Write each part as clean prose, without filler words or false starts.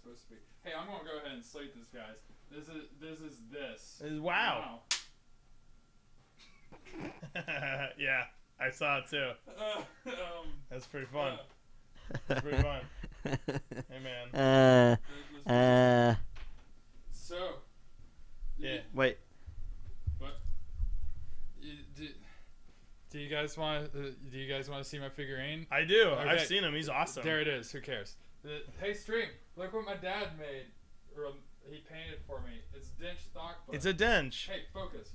supposed to be. Hey, I'm gonna go ahead and slate this, guys. This is this. Wow. Yeah, I saw it too. That's pretty fun. That's pretty fun. Hey, man. So. Yeah. Wait. What? Do you guys want? Do you guys want to see my figurine? I do. Okay. I've seen him. He's awesome. There it is. Who cares? Hey, stream. Look what my dad made. Or he painted for me. It's Dench THAC. It's a dench. Hey, focus.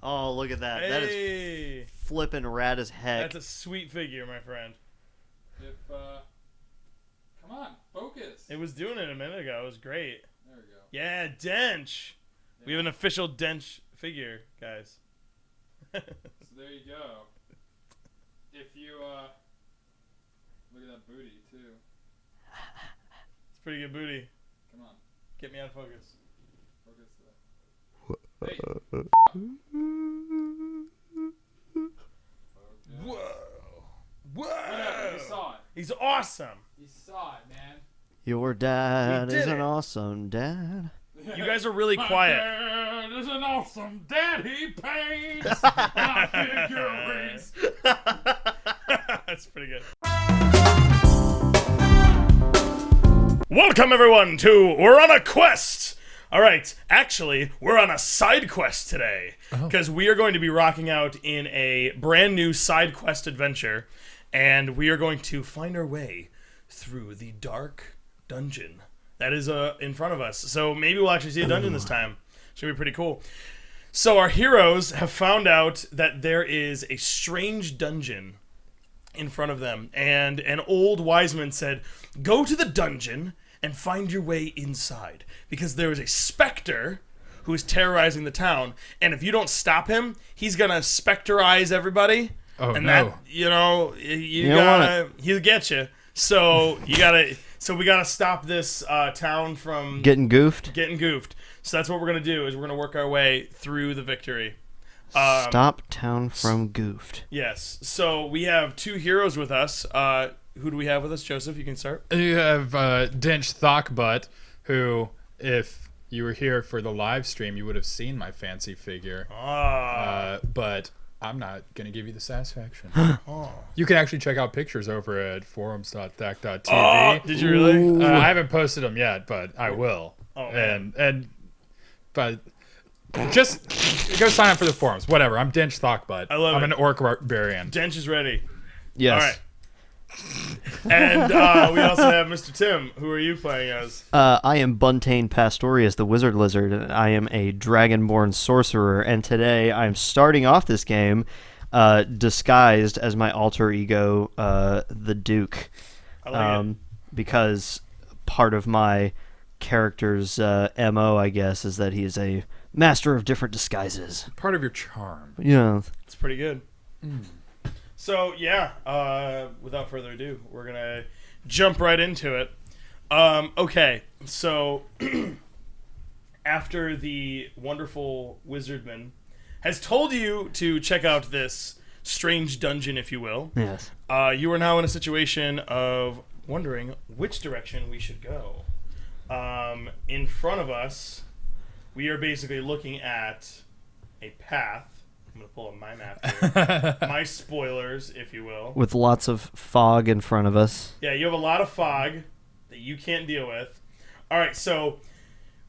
Oh, look at that. Hey. That is flipping rad as heck. That's a sweet figure, my friend. Come on, focus. It was doing it a minute ago. It was great. There we go. Yeah, dench. Yeah. We have an official dench figure, guys. So there you go. If you look at that booty too. It's pretty good booty. Come on, Get me out of focus. focus. Hey. Whoa. Whatever. You saw it. He's awesome. You saw it, man. Your dad We did is an it. awesome dad. You guys are really quiet. My dad is an awesome dad. He paints my figurines. That's pretty good. Welcome, everyone, to We're on a Quest. All right, actually, we're on a side quest today because we are going to be rocking out in a brand new side quest adventure, and we are going to find our way through the dark dungeon that is in front of us. So maybe we'll actually see a dungeon this time. Should be pretty cool. So our heroes have found out that there is a strange dungeon in front of them, and an old wise man said, go to the dungeon and find your way inside, because there is a specter who is terrorizing the town, and if you don't stop him, he's gonna specterize everybody. Oh, and no. that, you know, You don't want he'll get you. So we gotta stop this town from Getting goofed? getting goofed. So that's what we're gonna do, is we're gonna work our way through the victory. Stop town from goofed. Yes. So we have two heroes with us. Who do we have with us? Joseph, you can start. You have Dench THAC, who, if you were here for the live stream, you would have seen my fancy figure. But I'm not going to give you the satisfaction. You can actually check out pictures over at forums.thac.tv. Oh, did you really? I haven't posted them yet, but I will. Oh, man. But just go sign up for the forums. Whatever. I'm Dench THAC. I love I'm it. an orc barbarian. Dench is ready. Yes. All right. And we also have Mr. Tim. Who are you playing as? I am Buntain Pastorius, the Wizard Lizard, and I am a Dragonborn sorcerer, and today I'm starting off this game disguised as my alter ego, the Duke. I like it. Because part of my character's MO, I guess, is that he is a master of different disguises. Part of your charm. Yeah. It's pretty good. So, yeah, without further ado, we're going to jump right into it. Okay, so after the wonderful wizardman has told you to check out this strange dungeon, if you will, Yes. you are now in a situation of wondering which direction we should go. In front of us, we are basically looking at a path. I'm going to pull up my map here. My spoilers, if you will. With lots of fog in front of us. Yeah, you have a lot of fog that you can't deal with. All right, so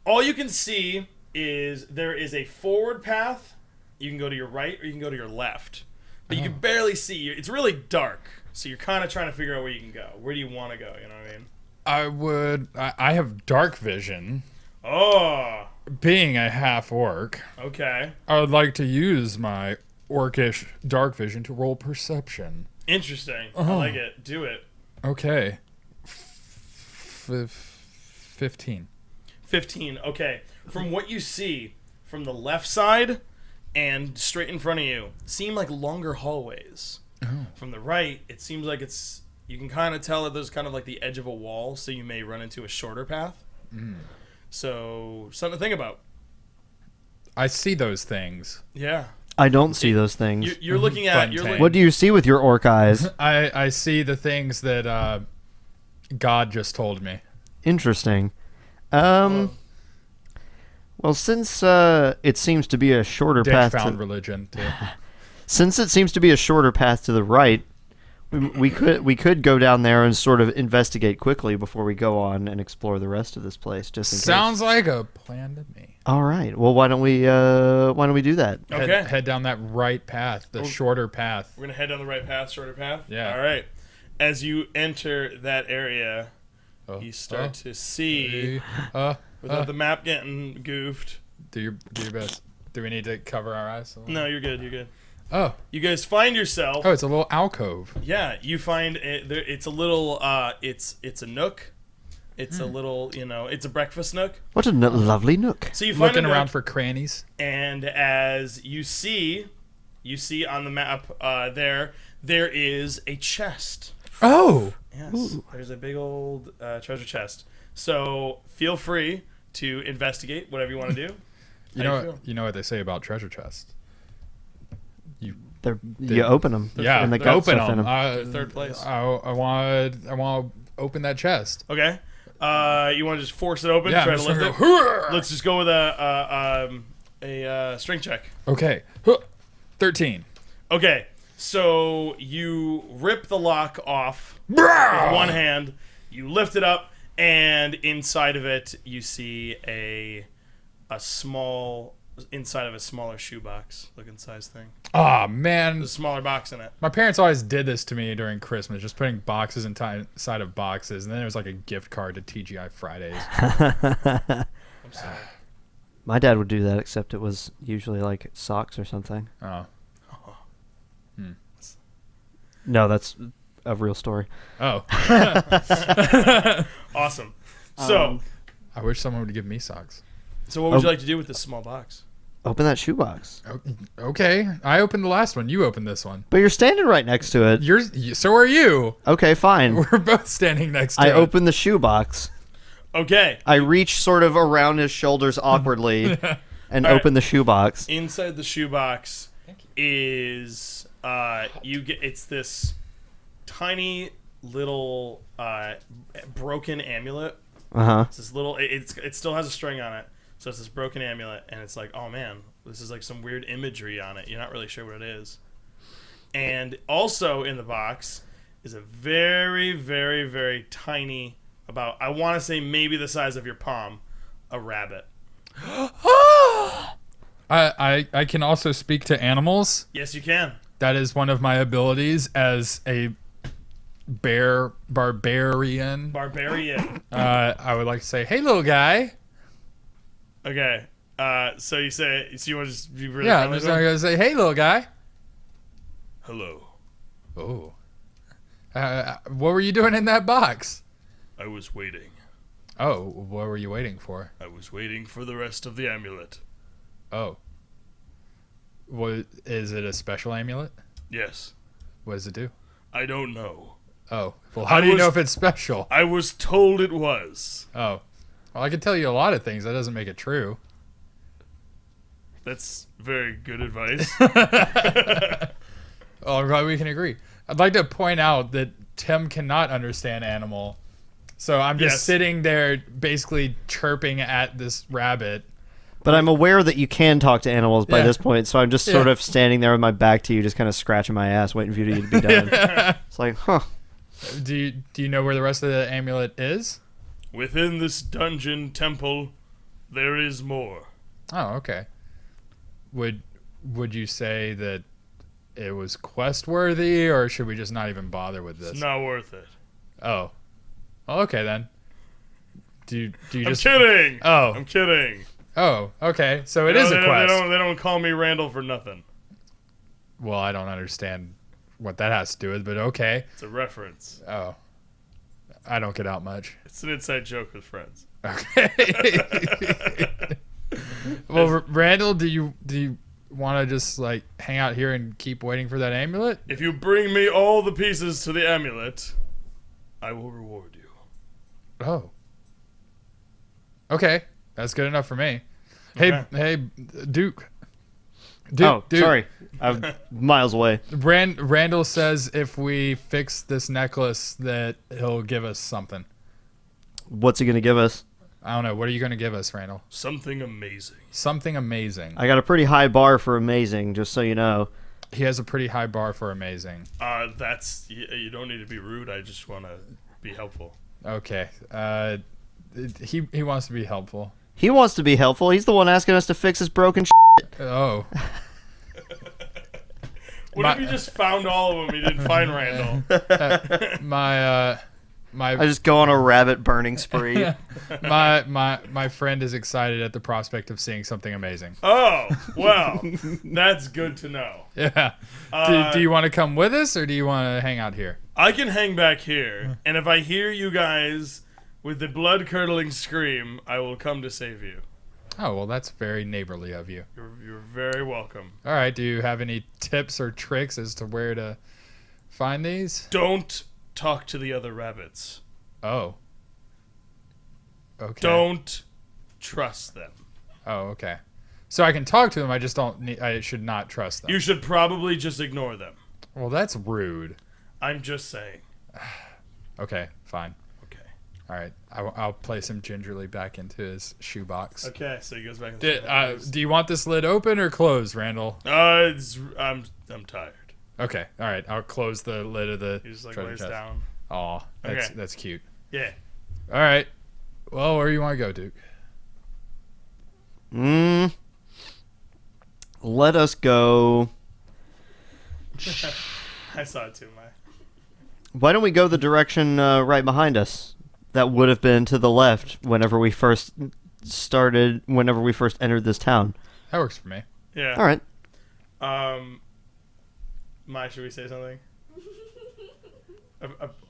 all you can see is there is a forward path. You can go to your right or you can go to your left. But you can barely see. It's really dark, so you're kind of trying to figure out where you can go. Where do you want to go, you know what I mean? I have dark vision. Oh, Being a half orc, okay. I would like to use my orcish dark vision to roll perception. Interesting. I like it. Do it. Okay. 15. 15. Okay. From what you see from the left side and straight in front of you, seem like longer hallways. From the right, it seems like you can kind of tell that there's kind of like the edge of a wall, so you may run into a shorter path. So, something to think about. I see those things. Yeah. I don't see those things. You're looking at... Buntain. What do you see with your orc eyes? I see the things that God just told me. Interesting. Well, since it seems to be a shorter Dick path found to, religion too. since it seems to be a shorter path to the right, we could go down there and sort of investigate quickly before we go on and explore the rest of this place. Just in Sounds case. like a plan to me. All right. Well, why don't we do that? Okay. Head down that right path, the shorter path. We're gonna head down the right path, shorter path. Yeah. All right. As you enter that area, you start to see, without the map getting goofed. Do your best. Do we need to cover our eyes? No, you're good. You're good. Oh, You guys find yourself. it's a little alcove. Yeah, you find it. It's a little. It's a nook. It's a little. It's a breakfast nook. What a lovely nook. So you find Looking a nook, around for crannies. and as you see on the map there is a chest. Oh, Yes, there's a big old treasure chest. So feel free to investigate whatever you want to do. you How know do you you know what they say about treasure chests. You open them. Yeah, and they got open stuff in them. They're third place. I want to open that chest. Okay. You want to just force it open? Yeah, Try I'm to just lift gonna it. go, Let's just go with a strength check. Okay, 13. Okay. So you rip the lock off with one hand. You lift it up, and inside of it, you see a small inside of a smaller shoebox looking size thing. Ah, man. There's a smaller box in it. My parents always did this to me during Christmas, just putting boxes inside of boxes, and then it was like a gift card to TGI Fridays. I'm sorry. My dad would do that, except it was usually like socks or something. Oh. No, that's a real story. Oh. Awesome. So, I wish someone would give me socks. so what would you like to do with this small box? Open that shoebox. Okay. I opened the last one. You opened this one. But you're standing right next to it. So are you. Okay, fine. We're both standing next to I it. open the shoebox. Okay. I reach sort of around his shoulders awkwardly and All right. open the shoebox. Inside the shoebox is it's this tiny little broken amulet. Uh-huh. It's this little it still has a string on it. So it's this broken amulet, and it's like, oh man, this is like some weird imagery on it. You're not really sure what it is. And also in the box is a very, very, very tiny, about, I want to say maybe the size of your palm, a rabbit. I can also speak to animals. Yes, you can. That is one of my abilities as a barbarian. Barbarian. I would like to say, hey, little guy. Okay. So you want to just be really Yeah, I'm friendly just to him? going to say, hey, little guy. Hello. Oh. What were you doing in that box? I was waiting. Oh, what were you waiting for? I was waiting for the rest of the amulet. Oh. What, is it a special amulet? Yes. What does it do? I don't know. Oh. Well, how do you was- know if it's special? I was told it was. Oh. Well, I can tell you a lot of things. That doesn't make it true. That's very good advice. Oh, I'm glad we can agree. I'd like to point out that Tim cannot understand animal. So I'm just Yes. sitting there basically chirping at this rabbit. But I'm aware that you can talk to animals by Yeah. this point, so I'm just sort Yeah. of standing there with my back to you, just kind of scratching my ass, waiting for you to be done. It's like, huh. Do you know where the rest of the amulet is? Within this dungeon temple, there is more. Oh, okay. Would you say that it was quest worthy, or should we just not even bother with this? It's not worth it. Oh. Well, okay then. Do you I'm just kidding. Oh. I'm kidding. Oh, okay. So it is a quest. They don't call me Randall for nothing. Well, I don't understand what that has to do with, but okay. It's a reference. Oh. I don't get out much. It's an inside joke with friends. Okay. Well, Randall, do you want to just like hang out here and keep waiting for that amulet? If you bring me all the pieces to the amulet, I will reward you. Oh. Okay, that's good enough for me. Okay. Hey, Duke. Oh, Duke. sorry. I'm miles away. Randall says if we fix this necklace that he'll give us something. What's he going to give us? I don't know. What are you going to give us, Randall? Something amazing. Something amazing. I got a pretty high bar for amazing, just so you know. He has a pretty high bar for amazing. That's you don't need to be rude. I just want to be helpful. Okay. He wants to be helpful. He wants to be helpful. He's the one asking us to fix his broken Oh. What if you just found all of them? You didn't find Randall. My I just go on a rabbit burning spree. my friend is excited at the prospect of seeing something amazing. Oh, well, that's good to know. Yeah. Do you want to come with us, or do you want to hang out here? I can hang back here, and if I hear you guys with the blood-curdling scream, I will come to save you. Oh, well, that's very neighborly of you. You're very welcome. All right. Do you have any tips or tricks as to where to find these? Don't talk to the other rabbits. Oh. Okay. Don't trust them. Oh, okay. So I can talk to them. I just don't need. I should not trust them. You should probably just ignore them. Well, that's rude. I'm just saying. Okay, fine. Okay. All right. I'll place him gingerly back into his shoebox. Okay, so he goes back. Do you want this lid open or closed, Randall? I'm tired. Okay. All right. I'll close the lid of the He just like treasure lays chest. down. Aw, Okay. that's cute. Yeah. All right. Well, where do you want to go, Duke? Let us go. I saw it too, Mike. Why don't we go the direction right behind us? That would have been to the left whenever we first entered this town. That works for me. Yeah. All right. Mai, should we say something?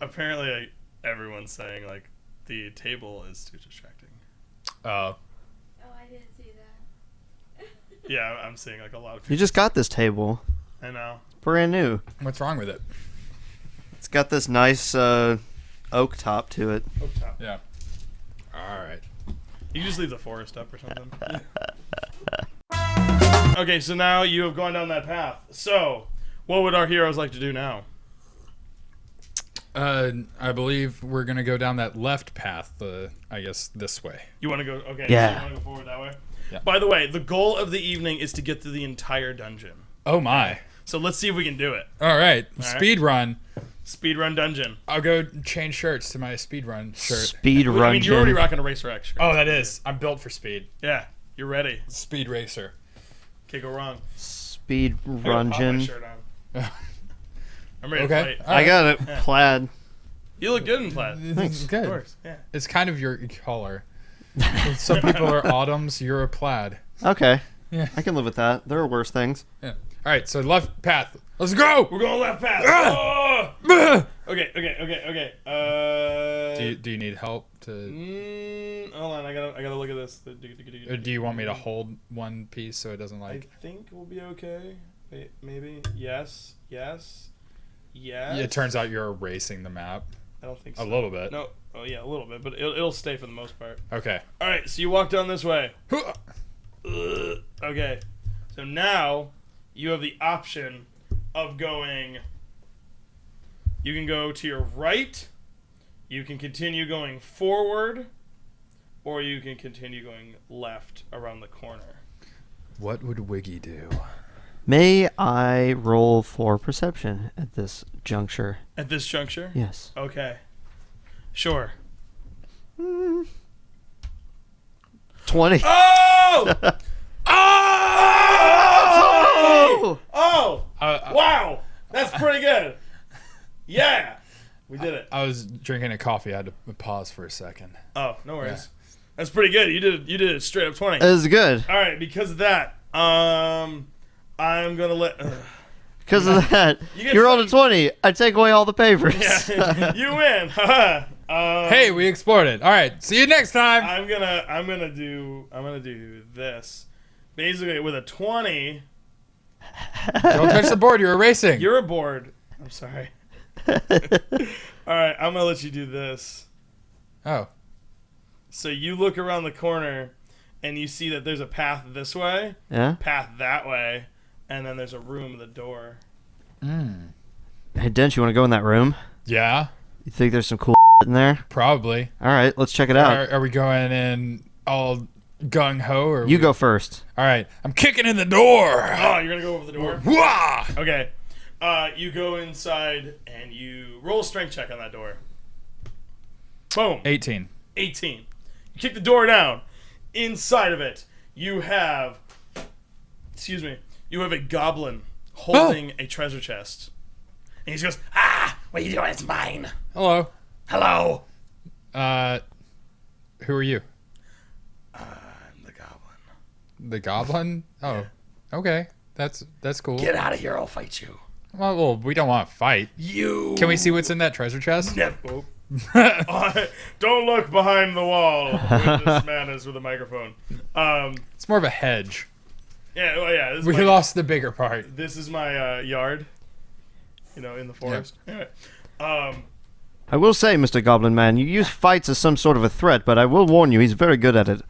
Apparently, everyone's saying like the table is too distracting. Oh. Oh, I didn't see that. Yeah, I'm seeing like a lot of people. You just got this table. I know. Brand new. What's wrong with it? It's got this nice oak top to it. Oh, top. Yeah. All right. You can just leave the forest up or something. Okay, so now you have gone down that path. So, what would our heroes like to do now? I believe we're gonna go down that left path. I guess this way. You want to go? Okay. Yeah. So you want to go forward that way? Yeah. By the way, the goal of the evening is to get through the entire dungeon. Oh my. So let's see if we can do it. All right. right. Speed run. Speedrun dungeon. I'll go change shirts to my speed run shirt. Speed I mean, run. you're already rocking a Racer X shirt. Oh, that is. I'm built for speed. Yeah, you're ready. Speed racer. Can't go wrong. Speed I gotta pop my rungeon. shirt on. I'm ready Okay. to fight. I got it. Yeah. Plaid. You look good in plaid. Thanks. Good. Of course. Yeah. It's kind of your color. Some people are autumns. You're a plaid. Okay. Yeah. I can live with that. There are worse things. Yeah. All right. So left path. Let's go. We're going left path. Ah! Oh! Okay. Do you need help to? Hold on. I gotta look at this. Or do you want me to hold one piece so it doesn't I like? think we'll be okay. Wait, maybe. Yes. Yeah, it turns out you're erasing the map I don't think so. a little bit. No. Oh yeah, a little bit, but it'll stay for the most part. Okay. All right. So you walk down this way. Okay. So now you have the option of going. You can go to your right. You can continue going forward, or you can continue going left around the corner. What would Wiggy do? May I roll for perception at this juncture? At this juncture? Yes. Okay. Sure. 20. Oh! Oh! Oh! I Wow! That's pretty good. Yeah! We did it. was drinking a coffee. I had to pause for a second. Oh, no worries. That's pretty good. You did it straight up 20. This is good. All right, because of that, I'm gonna let. Because of that, You get you rolled a some- 20. I take away all the papers. Yeah, you win. Haha. Hey, we explored it. All right. See you next time. I'm gonna do this. Basically, with a 20, Don't touch the board. You're erasing. you're aboard. I'm sorry. All right, I'm gonna let you do this. Oh. So you look around the corner, and you see that there's a path this way, Yeah? path that way, and then there's a room at the door. Hey, Dent, you want to go in that room? Yeah. You think there's some cool in there? Probably. All right, let's check it out. Are we going in all gung ho? Or You go first. All right. I'm kicking in the door. Oh, you're gonna go over the door. Wah! Okay. You go inside and you roll a strength check on that door. Boom. 18. 18. You kick the door down. Inside of it, you have a goblin holding a treasure chest. And he goes, what are you doing? It's mine. Hello. Hello. Who are you? I'm the goblin. The goblin? Oh. Okay. That's cool. Get out of here, I'll fight you. Well, we don't want to fight. You. Can we see what's in that treasure chest? Never. Don't look behind the wall. This man is with a microphone. It's more of a hedge. Yeah, well, yeah. This is We my, lost the bigger part. This is my yard. In the forest. Anyway, I will say, Mr. Goblin Man, you use fights as some sort of a threat, but I will warn you, he's very good at it.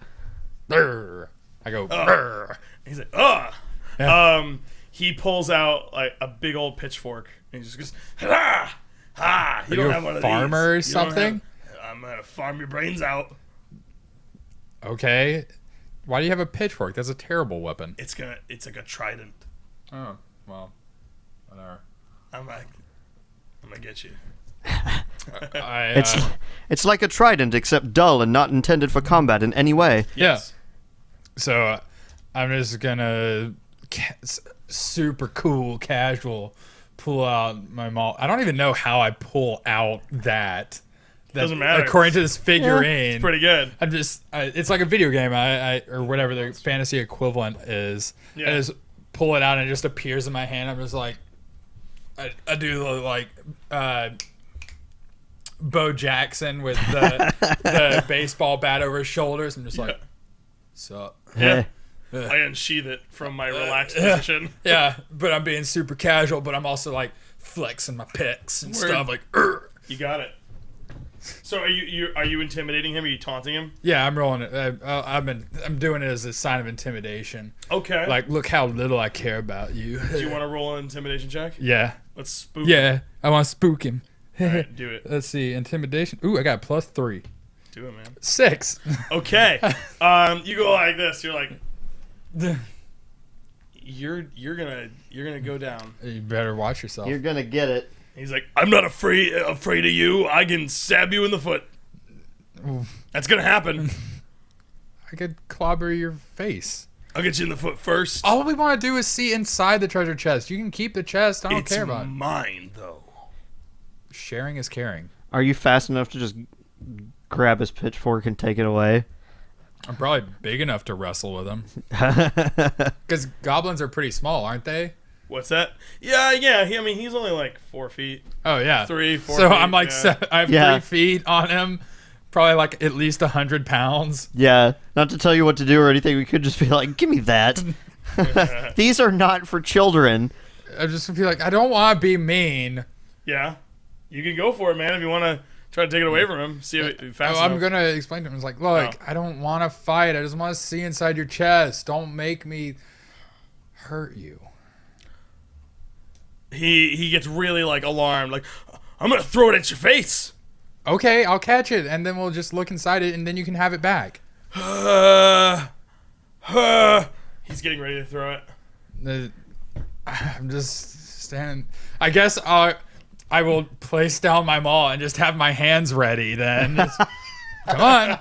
Brr. I go, brr. he's like, ugh. Yeah. He pulls out like a big old pitchfork and he just goes, ha, ha. You Are don't you have a one of farmer these. or something? I'm gonna farm your brains out. Okay. Why do you have a pitchfork? That's a terrible weapon. It's like a trident. Oh, well, whatever. I'm gonna get you. It's like a trident, except dull and not intended for combat in any way. Yes. Yeah. So I'm just gonna super cool, casual, pull out my maul. I don't even know how I pull out that. Doesn't matter. According to this figurine, It's pretty good. I'm just. It's like a video game. Or whatever the fantasy equivalent is. Yeah. I just pull it out and it just appears in my hand. I'm just like. I do the like. Bo Jackson with the baseball bat over his shoulders. I'm just like, sup? Yeah. I unsheath it from my relaxed position. Yeah, but I'm being super casual, but I'm also like flexing my pecs and stuff like, "Urgh." You got it. So are you intimidating him? Are you taunting him? Yeah, I'm rolling it. I'm doing it as a sign of intimidation. Okay. Like, look how little I care about you. Do you want to roll an intimidation check? Yeah. Let's spook him. Yeah, I want to spook him. All right, do it. Let's see, intimidation. Ooh, I got +3. Do it, man. 6. Okay. You go like this. You're like, you're gonna go down. You better watch yourself. You're gonna get it. He's like, I'm not afraid of you. I can stab you in the foot. That's gonna happen. I could clobber your face. I'll get you in the foot first. All we want to do is see inside the treasure chest. You can keep the chest. I don't It's care about it. mine, though. Sharing is caring. Are you fast enough to just grab his pitchfork and take it away? I'm probably big enough to wrestle with him. Because goblins are pretty small, aren't they? What's that? Yeah. He's only like 4 feet. Oh, yeah. 3, 4 So feet, I'm like, yeah. I have Yeah. 3 feet on him. Probably like at least 100 pounds. Yeah, not to tell you what to do or anything, we could just be like, give me that. These are not for children. I just feel like I don't want to be mean. Yeah. You can go for it, man, if you want to try to take it away from him. See if it's fast I'm enough. going to explain to him. It's like, look, I don't want to fight. I just want to see inside your chest. Don't make me hurt you. He gets really like alarmed, like, I'm gonna throw it at your face. Okay, I'll catch it, and then we'll just look inside it, and then you can have it back. He's getting ready to throw it. I'm just standing. I guess I will place down my maul and just have my hands ready then. Come on.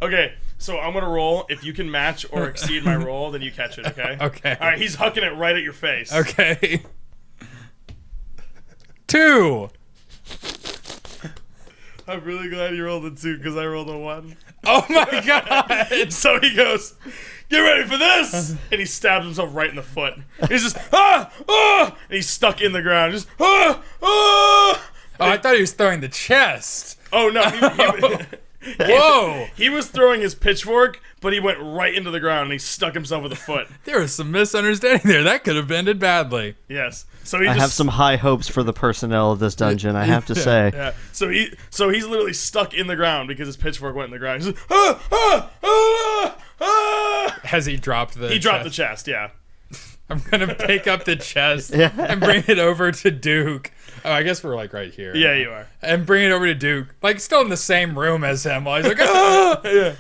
Okay, so I'm gonna roll. If you can match or exceed my roll, then you catch it, okay? Okay. Alright, he's hucking it right at your face. Okay. 2. I'm really glad you rolled a 2 because I rolled a 1. Oh my god. So he goes, get ready for this! And he stabs himself right in the foot. He's just, and he's stuck in the ground. Just, Oh, I thought he was throwing the chest. Oh, no. Whoa. He was throwing his pitchfork, but he went right into the ground and he stuck himself with a foot. There was some misunderstanding there. That could have ended badly. Yes. So he I just, have some high hopes for the personnel of this dungeon, I have to say. Yeah. So he's literally stuck in the ground because his pitchfork went in the ground. He's just, Has he dropped the He dropped the chest, yeah. I'm gonna pick up the chest Yeah. and bring it over to Duke. Oh, I guess we're like right here. Yeah, you are. And bring it over to Duke, like still in the same room as him. While he's like, ah! Yeah.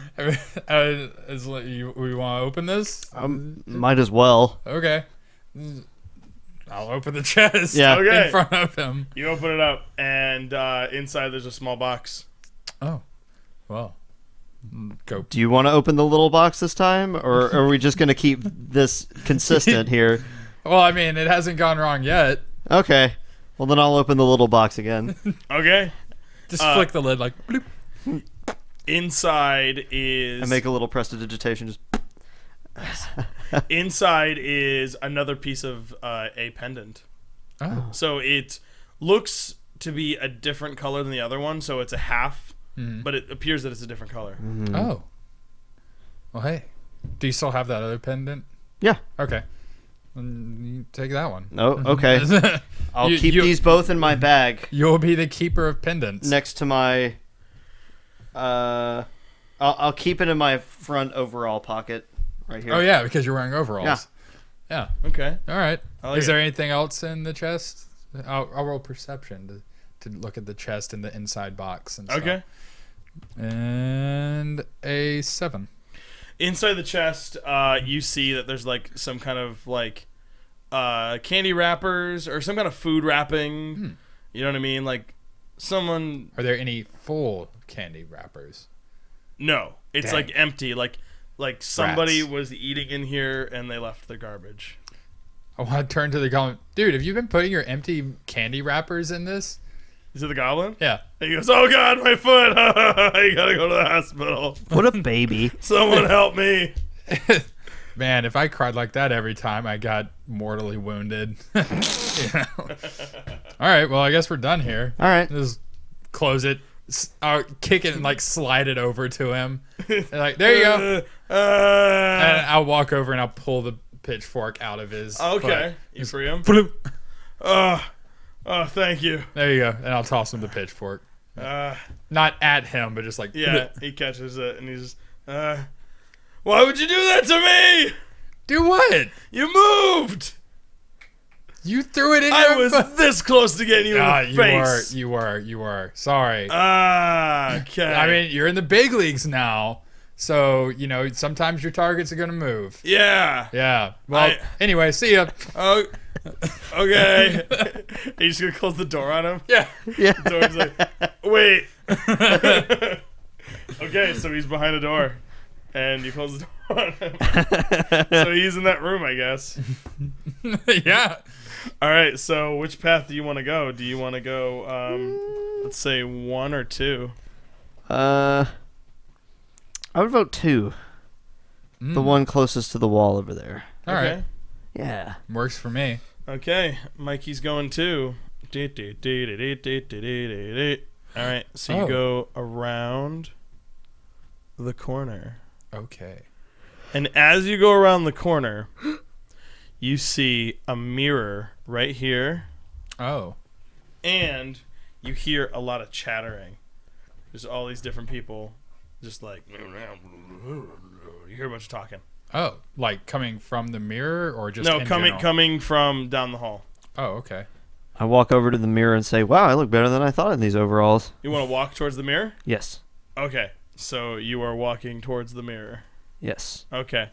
We want to open this? Might as well. Okay. I'll open the chest. Yeah. Okay. In front of him. You open it up, and inside there's a small box. Oh, well. Go. Do you want to open the little box this time, or are we just going to keep this consistent here? Well, I mean, it hasn't gone wrong yet. Okay. Well, then I'll open the little box again. Okay. Just flick the lid like bloop. Inside is I make a little prestidigitation. Just inside is another piece of a pendant. Oh. So it looks to be a different color than the other one. So it's a half, but it appears that it's a different color. Oh. Well, hey. Do you still have that other pendant? Yeah. Okay. Then you take that one. Oh, okay. I'll keep these both in my bag You'll be the keeper of pendants. next to my. I'll keep it in my front overall pocket right here. Oh, yeah, because you're wearing overalls. Yeah. Okay. All right. I like Is it. there anything else in the chest? I'll roll perception to look at the chest and the inside box and stuff. Okay. And a 7. Inside the chest, you see that there's like some kind of like candy wrappers or some kind of food wrapping. You know what I mean? Like someone. Are there any full candy wrappers? No, it's Dang. like empty. Like somebody Rats. was eating in here and they left the garbage. I want to turn to the goblin. Dude, have you been putting your empty candy wrappers in this? Is it the goblin? Yeah. And he goes, "Oh God, my foot! You gotta go to the hospital. What a baby. Someone help me!" Man, if I cried like that every time I got mortally wounded. You know? All right, well, I guess we're done here. All right. Just close it, kick it, and like slide it over to him. And, like, there you go. And I'll walk over and I'll pull the pitchfork out of his. Okay, foot. you free him. Bloop. Oh, thank you. There you go. And I'll toss him the pitchfork. Not at him, but just like. Yeah, he catches it and he's just, why would you do that to me? Do what? You moved. You threw it in I your was foot. this close to getting you in the face. You were. Sorry. Okay. I mean, you're in the big leagues now. So, you know, sometimes your targets are going to move. yeah. Yeah. Well, anyway, see ya. Oh, okay. Are you just gonna close the door on him? Yeah. Yeah. The door's like, wait. Okay, so he's behind a door, and you close the door on him. So he's in that room, I guess. Yeah. All right. So which path do you want to go? Do you want to go, let's say 1 or 2? I would vote 2. The one closest to the wall over there. All right. Yeah. Works for me. Okay. Mikey's going 2. All right. So you go around the corner. Okay. And as you go around the corner, you see a mirror right here, Oh. and you hear a lot of chattering. There's all these different people, just like you hear a bunch of talking. Oh, like coming from the mirror or just No, in coming general? coming from down the hall. Oh, okay. I walk over to the mirror and say, "Wow, I look better than I thought in these overalls." You want to walk towards the mirror? Yes. Okay, so you are walking towards the mirror. Yes. Okay,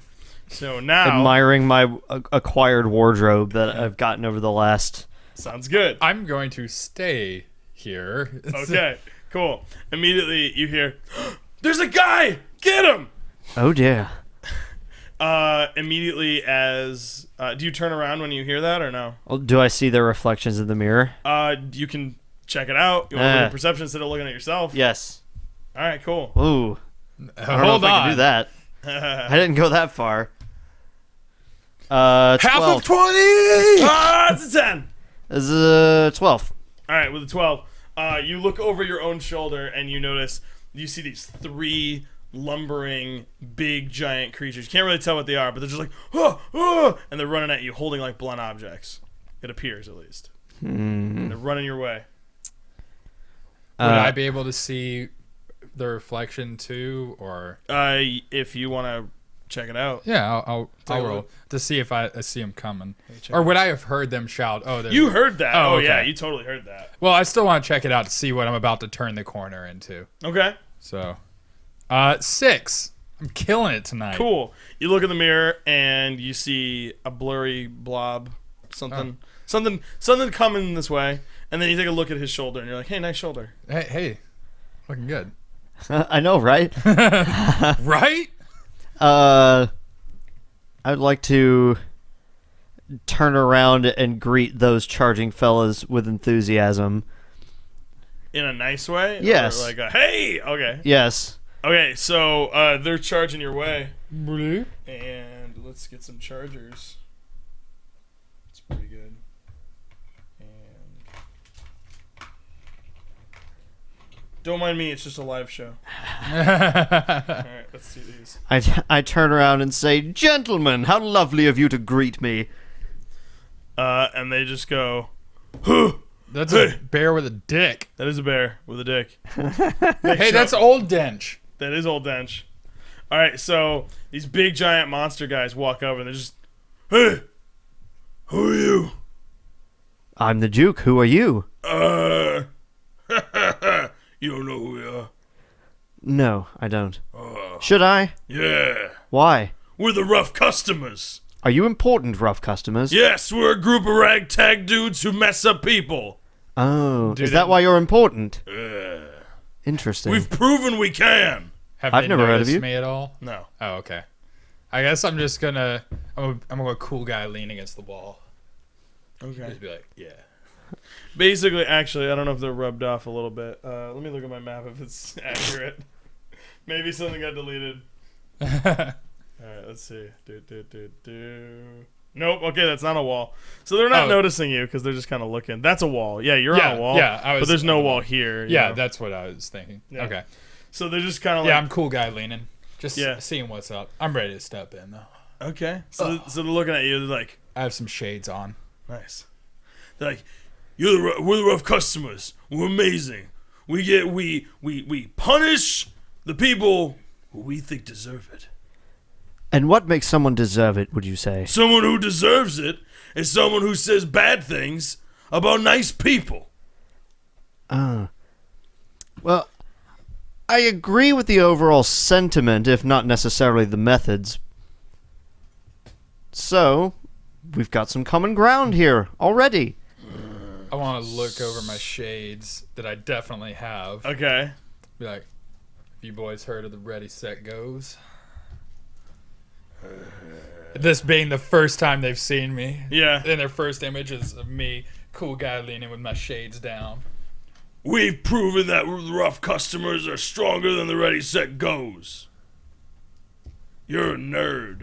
so now Admiring my acquired wardrobe that I've gotten over the last. sounds good. I'm going to stay here. Okay, cool. Immediately you hear, "There's a guy! Get him!" Oh dear. Immediately as do you turn around when you hear that or no? Well, do I see their reflections in the mirror? You can check it out. You want to look at perception instead of looking at yourself? Yes. All right, cool. Ooh. I don't know Hold if I on. can do that. I didn't go that far. 12. Half of 20! It's a 10. This is 12. All right, with a 12, you look over your own shoulder and you see these 3 lumbering, big, giant creatures. You can't really tell what they are, but they're just like, and they're running at you, holding like blunt objects. It appears, at least. And they're running your way. Would I be able to see the reflection too, or If you want to check it out. Yeah, I'll Take a roll look. to see if I see them coming. check Or it would I have heard them shout, oh, there's You heard that. Oh, Oh, yeah, okay. you totally heard that. Well, I still want to check it out to see what I'm about to turn the corner into. Okay. So, 6. I'm killing it tonight. Cool. You look in the mirror and you see a blurry blob, something coming this way, and then you take a look at his shoulder and you're like, "Hey, nice shoulder." Hey, looking good. I know, right? Right? I'd like to turn around and greet those charging fellas with enthusiasm. In a nice way? Yes. Or like a, hey! Okay. Yes. Okay, so they're charging your way. Blue. And let's get some chargers. It's pretty good. And don't mind me, it's just a live show. Alright, let's see these. I turn around and say, "Gentlemen, how lovely of you to greet me." And they just go, huh! That's a bear with a dick. That is a bear with a dick. Hey, that's old Dench. That is old Dench. Alright, so these big giant monster guys walk over and they're just, hey! Who are you? I'm the Duke. Who are you? You don't know who we are. No, I don't. Should I? Yeah. Why? We're the rough customers. Are you important, rough customers? Yes, we're a group of ragtag dudes who mess up people. Oh, Dude, is that why you're important? Yeah. Interesting. We've proven we can. Have I've they never heard of noticed you. me at all? No. Oh, okay. I guess I'm just gonna. I'm gonna go cool guy lean against the wall. Okay. Just be like, yeah. Basically, actually, I don't know if they're rubbed off a little bit. Let me look at my map if it's accurate. Maybe something got deleted. Alright, let's see. Nope, okay, that's not a wall. So they're not noticing you because they're just kind of looking. That's a wall. Yeah, you're on a wall. Yeah, but there's no wall here. you Yeah, know. that's what I was thinking. Yeah. Okay. So they're just kind of Yeah, like... I'm cool guy leaning. Just Yeah. seeing what's up. I'm ready to step in though. Okay. So they're looking at you. They're like, I have some shades on. nice. They're like, we're the rough customers. We're amazing. We punish the people who we think deserve it. And what makes someone deserve it, would you say? Someone who deserves it is someone who says bad things about nice people. Well, I agree with the overall sentiment, if not necessarily the methods. So, we've got some common ground here already. I want to look over my shades that I definitely have. Okay. Be like, have you boys heard of the Ready, Set, Goes? This being the first time they've seen me. Yeah. And their first image is of me, cool guy leaning with my shades down. We've proven that the rough customers are stronger than the Ready, Set, Goes. You're a nerd.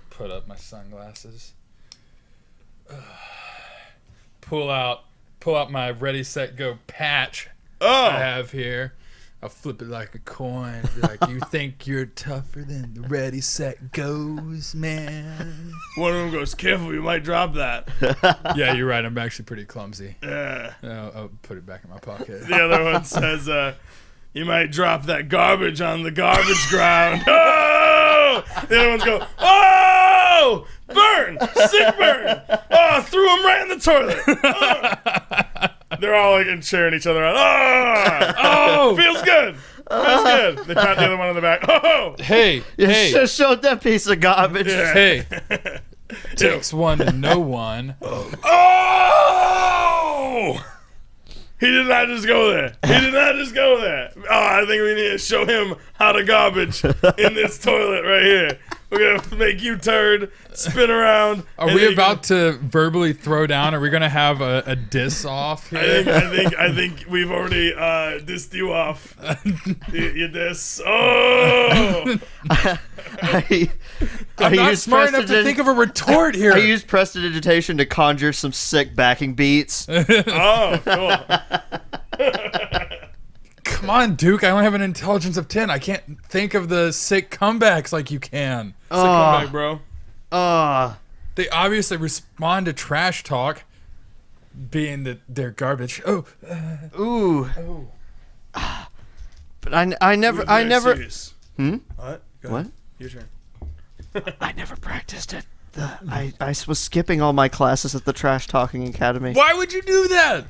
Put up my sunglasses. Pull out my Ready, Set, Go patch I have here. I'll flip it like a coin. Be like, you think you're tougher than the Ready, Set, Goes, man? One of them goes, careful, you might drop that. Yeah, you're right. I'm actually pretty clumsy. Yeah. I'll put it back in my pocket. The other one says, you might drop that garbage on the garbage ground. Oh! The other ones go, oh! Burn! Sick burn! Oh, threw him right in the toilet. Oh! They're all like cheering each other on. Oh! Feels good. Feels good. They pat the other one on the back. Oh! Hey, You hey, just showed that piece of garbage. Yeah. hey. Takes one to know one. Oh! He did not just go there. He did not just go there. Oh, I think we need to show him how to garbage in this toilet right here. We're gonna make you turd, spin around. Are we about to verbally throw down? Are we gonna have a diss off here? I think we've already dissed you off. You diss. Oh! I'm not smart enough to think of a retort here. I use prestidigitation to conjure some sick backing beats. Oh, cool. Come on, Duke. I only have an intelligence of 10. I can't think of the sick comebacks like you can. Sick comeback, bro. They obviously respond to trash talk, being that they're garbage. Oh, Ooh. But I never. Serious. Hmm? What? Go What? ahead. Your turn. I never practiced it. I was skipping all my classes at the Trash Talking Academy. Why would you do that?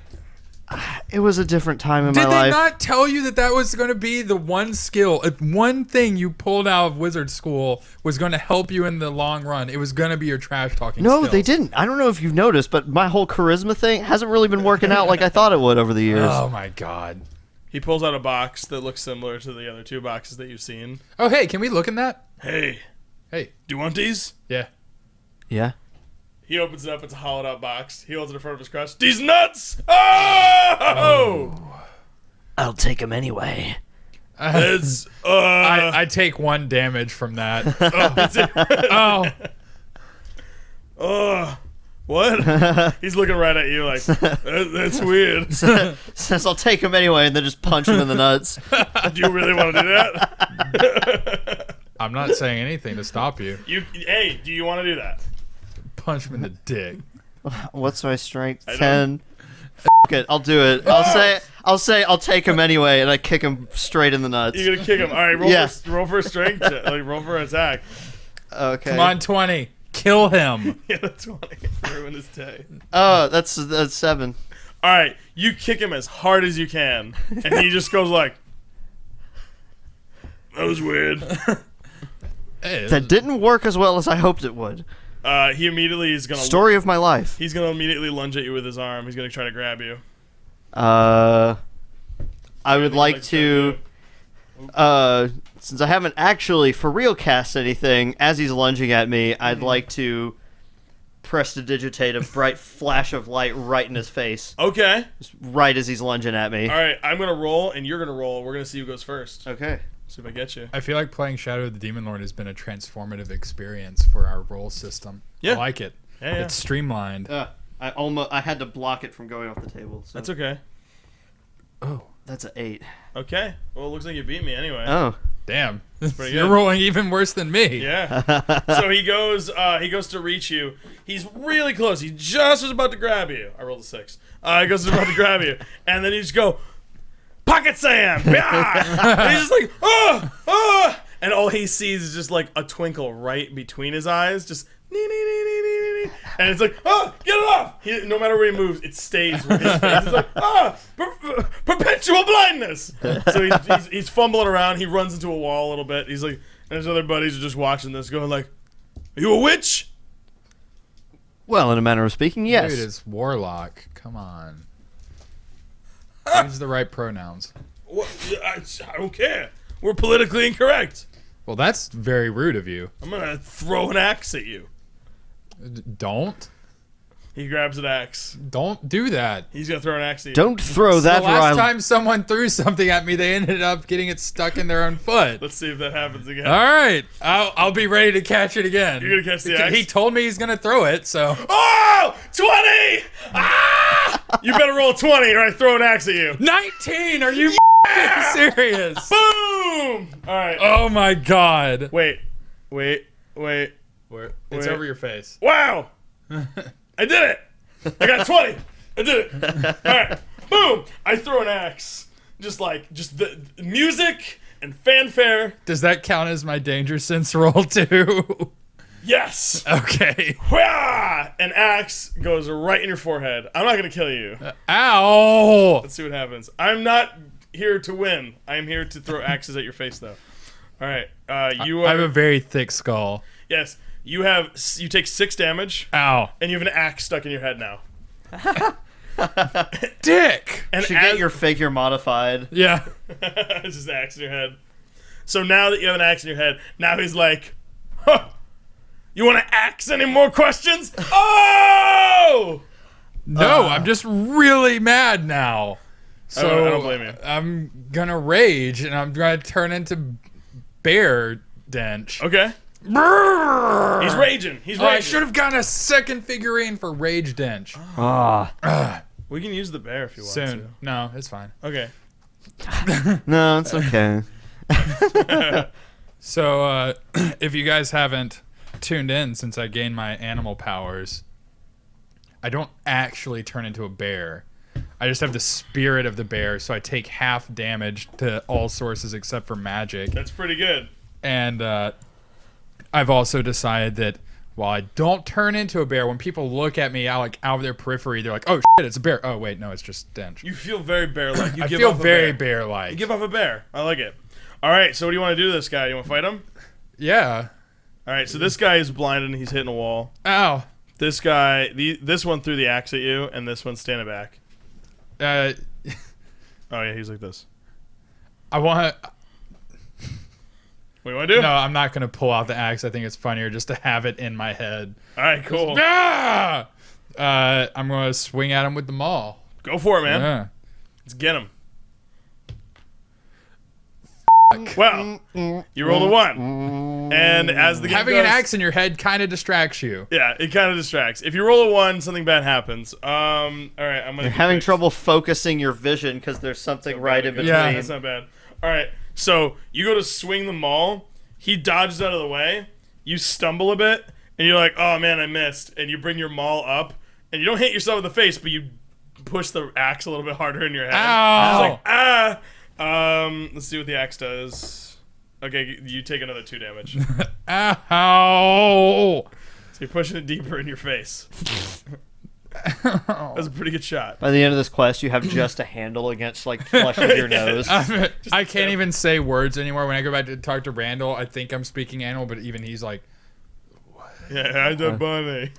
It was a different time in Did my they life. not tell you that that was going to be the one skill, if one thing you pulled out of wizard school was going to help you in the long run? It was going to be your trash talking No, skills. they didn't. I don't know if you've noticed, but my whole charisma thing hasn't really been working out like I thought it would over the years. Oh my god. He pulls out a box that looks similar to the other two boxes that you've seen. Oh hey, can we look in that? Hey, Hey. do you want these? Yeah. Yeah. He opens it up. It's a hollowed out box. He holds it in front of his crotch. These nuts! Oh! I'll take them anyway. It's I take 1 damage from that. Oh. What? He's looking right at you like, that's weird. Says I'll take them anyway, and then just punch him in the nuts. Do you really want to do that? I'm not saying anything to stop you. Hey, do you want to do that? Punch him in the dick. What's my strength? I 10. F it, I'll do it. I'll say I'll take him anyway, and I kick him straight in the nuts. You're gonna kick him. All right, roll, Yeah. roll for a strength check. Like roll for an attack. Okay. Come on, 20. Kill him. Yeah, that's 20. Ruin his day. Oh, that's 7. All right, you kick him as hard as you can, and he just goes like, "That was weird." Hey, That didn't work as well as I hoped it would. He immediately is gonna. Story of my life. He's gonna immediately lunge at you with his arm. He's gonna try to grab you. I would like Like to. Since I haven't actually for real cast anything, as he's lunging at me, I'd like to prestidigitate a bright flash of light right in his face, Okay. just right as he's lunging at me. All right, I'm gonna roll, and you're gonna roll. We're gonna see who goes first. Okay. See if I get you. I feel like playing Shadow of the Demon Lord has been a transformative experience for our roll system. Yeah. I like it. Yeah, yeah. It's streamlined. I had to block it from going off the table. So. That's okay. Oh, That's an 8. Okay. Well, it looks like you beat me anyway. Oh. damn. pretty You're good. rolling even worse than me. Yeah. So he goes to reach you. He's really close. He just was about to grab you. I rolled a 6. He goes about to grab you, and then you just go, pocket sand. And he's just like, oh, and all he sees is just like a twinkle right between his eyes, just nee, nee, nee, nee, nee, nee. And it's like, oh, get it off. No matter where he moves, it stays with his face. It's like, perpetual blindness. So he's fumbling around. He runs into a wall a little bit. He's like, and his other buddies are just watching this, going like, are you a witch? Well, in a manner of speaking, yes. Dude, it's warlock. Come on. Use the right pronouns. What? I don't care. We're politically incorrect. Well, that's very rude of you. I'm going to throw an axe at you. Don't. He grabs an axe. Don't do that. He's going to throw an axe at you. Don't throw that The last around. time someone threw something at me, they ended up getting it stuck in their own foot. Let's see if that happens again. All right, I'll be ready to catch it again. You're going to catch the axe? He told me he's gonna throw it, so. Oh! 20! Ah! You better roll 20 or I throw an axe at you. 19? Are you serious? Boom! All right. Oh my god. Wait. It's Wait. over your face. Wow! I did it! I got 20! I did it! All right. Boom! I throw an axe. Just the music and fanfare. Does that count as my danger sense roll too? Yes! Okay. Wah! An axe goes right in your forehead. I'm not going to kill you. Ow! Let's see what happens. I'm not here to win. I am here to throw axes at your face, though. All right. You I have are. a very thick skull. Yes. You take 6 damage, Ow. and you have an axe stuck in your head now. Dick! And Should get your figure modified. Yeah. it's just an axe in your head. So now that you have an axe in your head, now he's like, huh, you want to axe any more questions? Oh! No, I'm just really mad now. So I don't blame you. I'm gonna rage and I'm gonna turn into Bear Dench. Okay. Brrr! He's raging. He's Oh, raging. I should have gotten a second figurine for Rage Dench. Ah. We can use the bear if you want Soon. No, it's fine. to. Okay. No, it's okay. So, if you guys haven't tuned in since I gained my animal powers, I don't actually turn into a bear. I just have the spirit of the bear, so I take half damage to all sources except for magic. That's pretty good. And I've also decided that while I don't turn into a bear, when people look at me out of their periphery, they're like, "Oh shit, it's a bear." Oh wait, no, it's just Dench. You feel very bear-like. I feel very bear-like. You give off a bear. I like it. All right, so what do you want to do to this guy? You want to fight him? Yeah. All right, so this guy is blinded and he's hitting a wall. Ow. This guy, this one threw the axe at you, and this one's standing back. Oh yeah, he's like this. I want to. What do you want to do? No, I'm not going to pull out the axe. I think it's funnier just to have it in my head. All right, cool. Ah! I'm going to swing at him with the maul. Go for it, man. Yeah. Let's get him. Well, you rolled a 1. And as the game Having goes, an axe in your head kind of distracts you. yeah, it kind of distracts. If you roll a 1, something bad happens. All right, I'm gonna You're having trouble focusing your vision because there's something right in between. Yeah. That's not bad. All right, so you go to swing the maul. He dodges out of the way. You stumble a bit, and you're like, "Oh man, I missed!" And you bring your maul up, and you don't hit yourself in the face, but you push the axe a little bit harder in your head. Ow! It's like, ah. Let's see what the axe does. Okay, you take another 2 damage. Ow! So you're pushing it deeper in your face. That was a pretty good shot. By the end of this quest, you have just a handle against like flesh of your nose. I can't even say words anymore. When I go back to talk to Randall, I think I'm speaking animal, but even he's like, Yeah, I did bunny.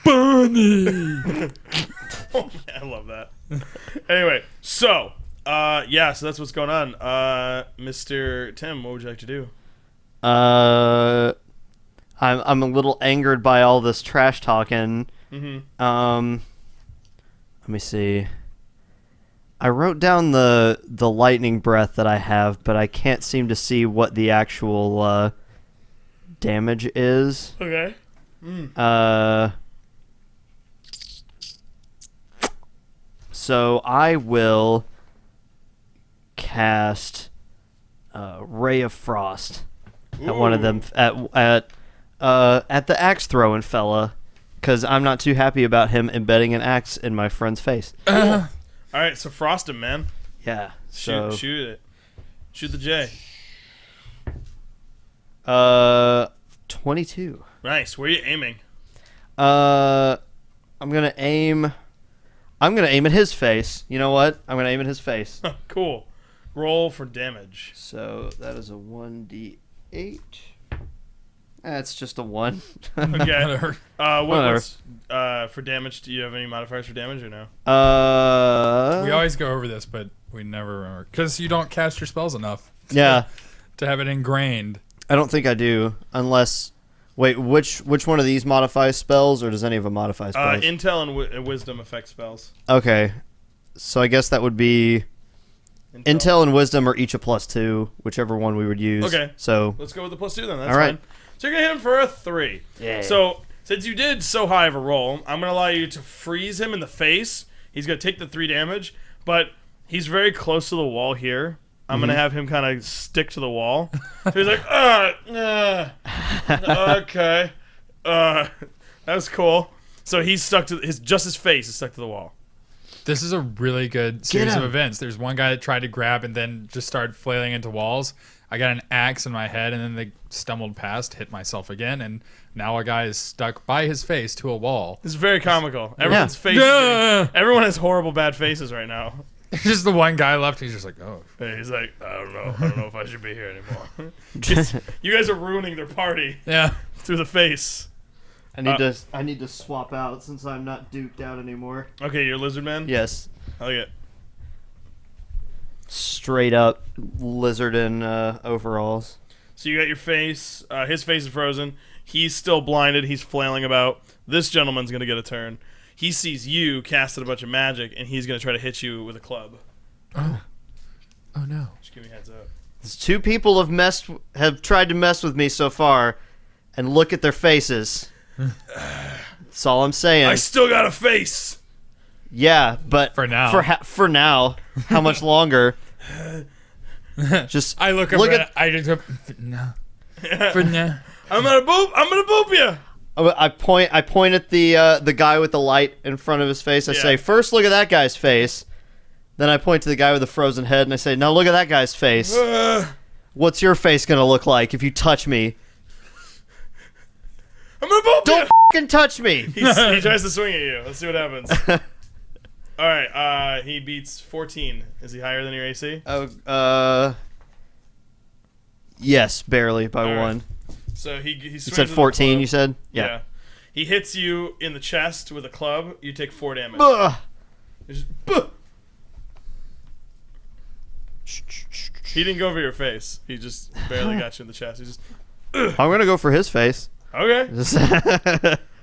bunny. Oh, man, I love that. Anyway, so so that's what's going on. Mr. Tim, what would you like to do? I'm a little angered by all this trash talking. Mm-hmm. Let me see. I wrote down the lightning breath that I have, but I can't seem to see what the actual damage is. Okay. So I will cast Ray of Frost at one of them at the axe throwing fella, because I'm not too happy about him embedding an axe in my friend's face. All right, so frost him, man. Yeah. So Shoot it. Shoot the J. 22. Nice. Where are you aiming? I'm gonna aim at his face. You know what? I'm gonna aim at his face. Cool. Roll for damage. So that is a 1d8. That's just a 1. Okay. Whatever. What's for damage? Do you have any modifiers for damage or no? We always go over this, but we never remember because you don't cast your spells enough. Yeah. To have it ingrained. I don't think I do, unless. Wait, which one of these modifies spells, or does any of them modify spells? Intel and wisdom affect spells. Okay, so I guess that would be Intel and wisdom are each a +2, whichever one we would use. Okay. So let's go with the +2 then. That's all right. fine. So you're gonna hit him for a 3. Yeah. So since you did so high of a roll, I'm gonna allow you to freeze him in the face. He's gonna take the 3 damage, but he's very close to the wall here. I'm gonna have him kind of stick to the wall. So he's like, okay, that was cool. So he's stuck to his face is stuck to the wall. This is a really good series him. of events. There's one guy that tried to grab and then just started flailing into walls. I got an axe in my head, and then they stumbled past, hit myself again, and now a guy is stuck by his face to a wall. This is very comical. Everyone's face. Yeah. Everyone has horrible bad faces right now. There's just the one guy left. He's just like, oh. And he's like, I don't know if I should be here anymore. You guys are ruining their party Yeah. through the face. I need to swap out since I'm not duked out anymore. Okay, you're lizard man. Yes. I like it. Straight up lizard in overalls. So you got your face. His face is frozen. He's still blinded. He's flailing about. This gentleman's gonna get a turn. He sees you casted a bunch of magic, and he's gonna try to hit you with a club. Oh no. Just give me a heads up. These 2 people have tried to mess with me so far, and look at their faces. That's all I'm saying. I still got a face. Yeah, but For now. For now, how much longer? Just I look Look at I just go, no. For now. I'm gonna boop you. I point at the guy with the light in front of his face. I say, first look at that guy's face. Then I point to the guy with the frozen head and I say, now look at that guy's face. What's your face gonna look like if you touch me? I'm gonna bolt Don't you! fucking touch me. He tries to swing at you. Let's see what happens. All right, he beats 14. Is he higher than your AC? Yes, barely by All one. right. So he You swings said with a 14, club. you said? Yeah. He hits you in the chest with a club. You take 4 damage. Ugh. Just, he didn't go for your face. He just barely got you in the chest. He just, I'm gonna go for his face. okay.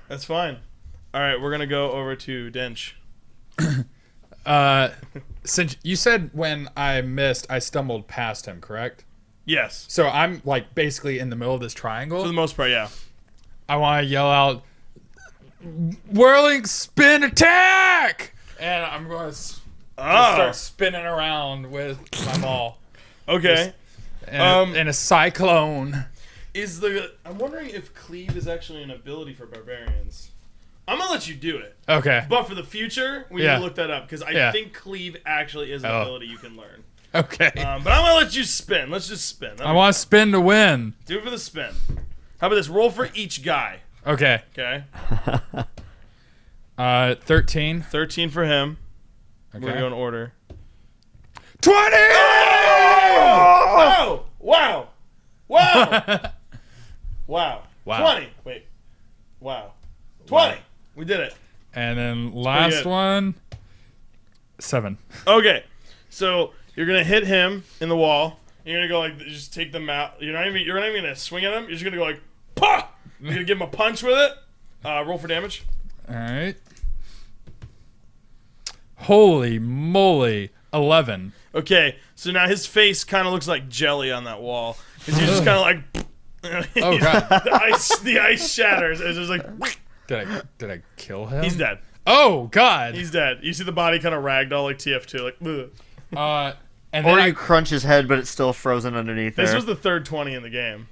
That's fine. All right, we're going to go over to Dench. Since you said when I missed, I stumbled past him, correct? Yes. So I'm like basically in the middle of this triangle. For the most part, yeah. I want to yell out, "Whirling spin attack!" And I'm going to start spinning around with my ball. Okay. In a cyclone. I'm wondering if cleave is actually an ability for barbarians. I'm gonna let you do it, Okay. but for the future, we need to look that up because I think cleave actually is an ability you can learn. Okay. But I'm gonna let you spin. Let's just spin. I want to spin to win. Do it for the spin. How about this? Roll for each guy. Okay. Okay. 13. 13 for him. Okay. We're gonna go in order. 20! Oh! Wow! Wow! Wow! Wow. 20. Wait. Wow. 20. We did it. And then last good. one, 7. Okay. So you're gonna hit him in the wall. You're gonna go like just take them out. You're not even gonna swing at him. You're just gonna go like pah. You're gonna give him a punch with it. Roll for damage. All right. Holy moly, 11. Okay. So now his face kind of looks like jelly on that wall. Cause he's just kind of like. Oh god. The ice shatters. It's just like. Did I kill him? He's dead. Oh god. He's dead. You see the body kind of ragdoll like TF2, like. Ugh. And Or then you crunch his head, but it's still frozen underneath This there. was the third 20 in the game.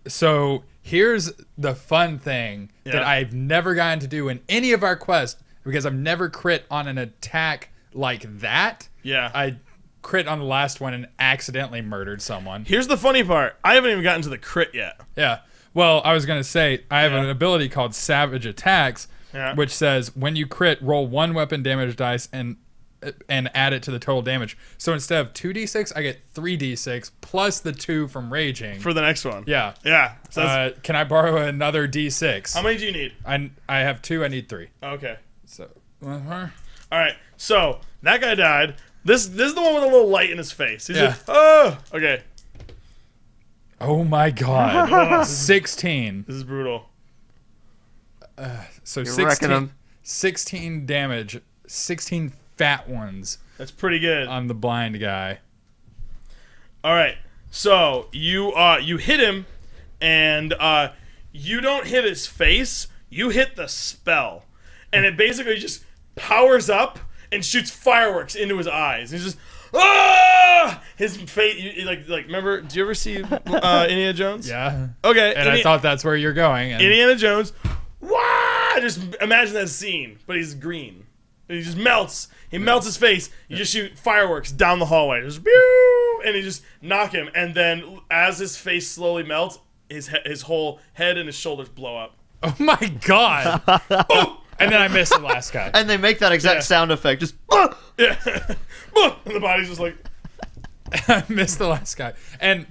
so here's the fun thing that Yeah. I've never gotten to do in any of our quests because I've never crit on an attack like that. Yeah. I crit on the last one and accidentally murdered someone. Here's the funny part. I haven't even gotten to the crit yet. Yeah. Well, I was going to say, I have an ability called Savage Attacks, which says when you crit, roll 1 weapon damage dice and add it to the total damage. So instead of 2d6, I get 3d6 plus the 2 from raging. For the next one. Yeah. Yeah. So Can I borrow another d6? how many do you need? I have 2, I need 3. Okay. So, All right. So that guy died. This is the one with a little light in his face. He's like, oh. Okay. Oh my god. 16. This is brutal. So You're wrecking 16, him. 16 damage. 16 fat ones That's pretty good. on the blind guy. All right. So you hit him, and you don't hit his face. You hit the spell, and it basically just powers up and shoots fireworks into his eyes. He's just his face. Like remember? Do you ever see Indiana Jones? Yeah. Okay. And I thought that's where you're going. And Indiana Jones. Wah! Just imagine that scene, but he's green. He just melts. He melts his face. You just shoot fireworks down the hallway. Just pew! And you just knock him. And then as his face slowly melts, his whole head and his shoulders blow up. oh my god. And then I missed the last guy. And they make that exact sound effect. Just. Yeah. And the body's just like. I missed the last guy. And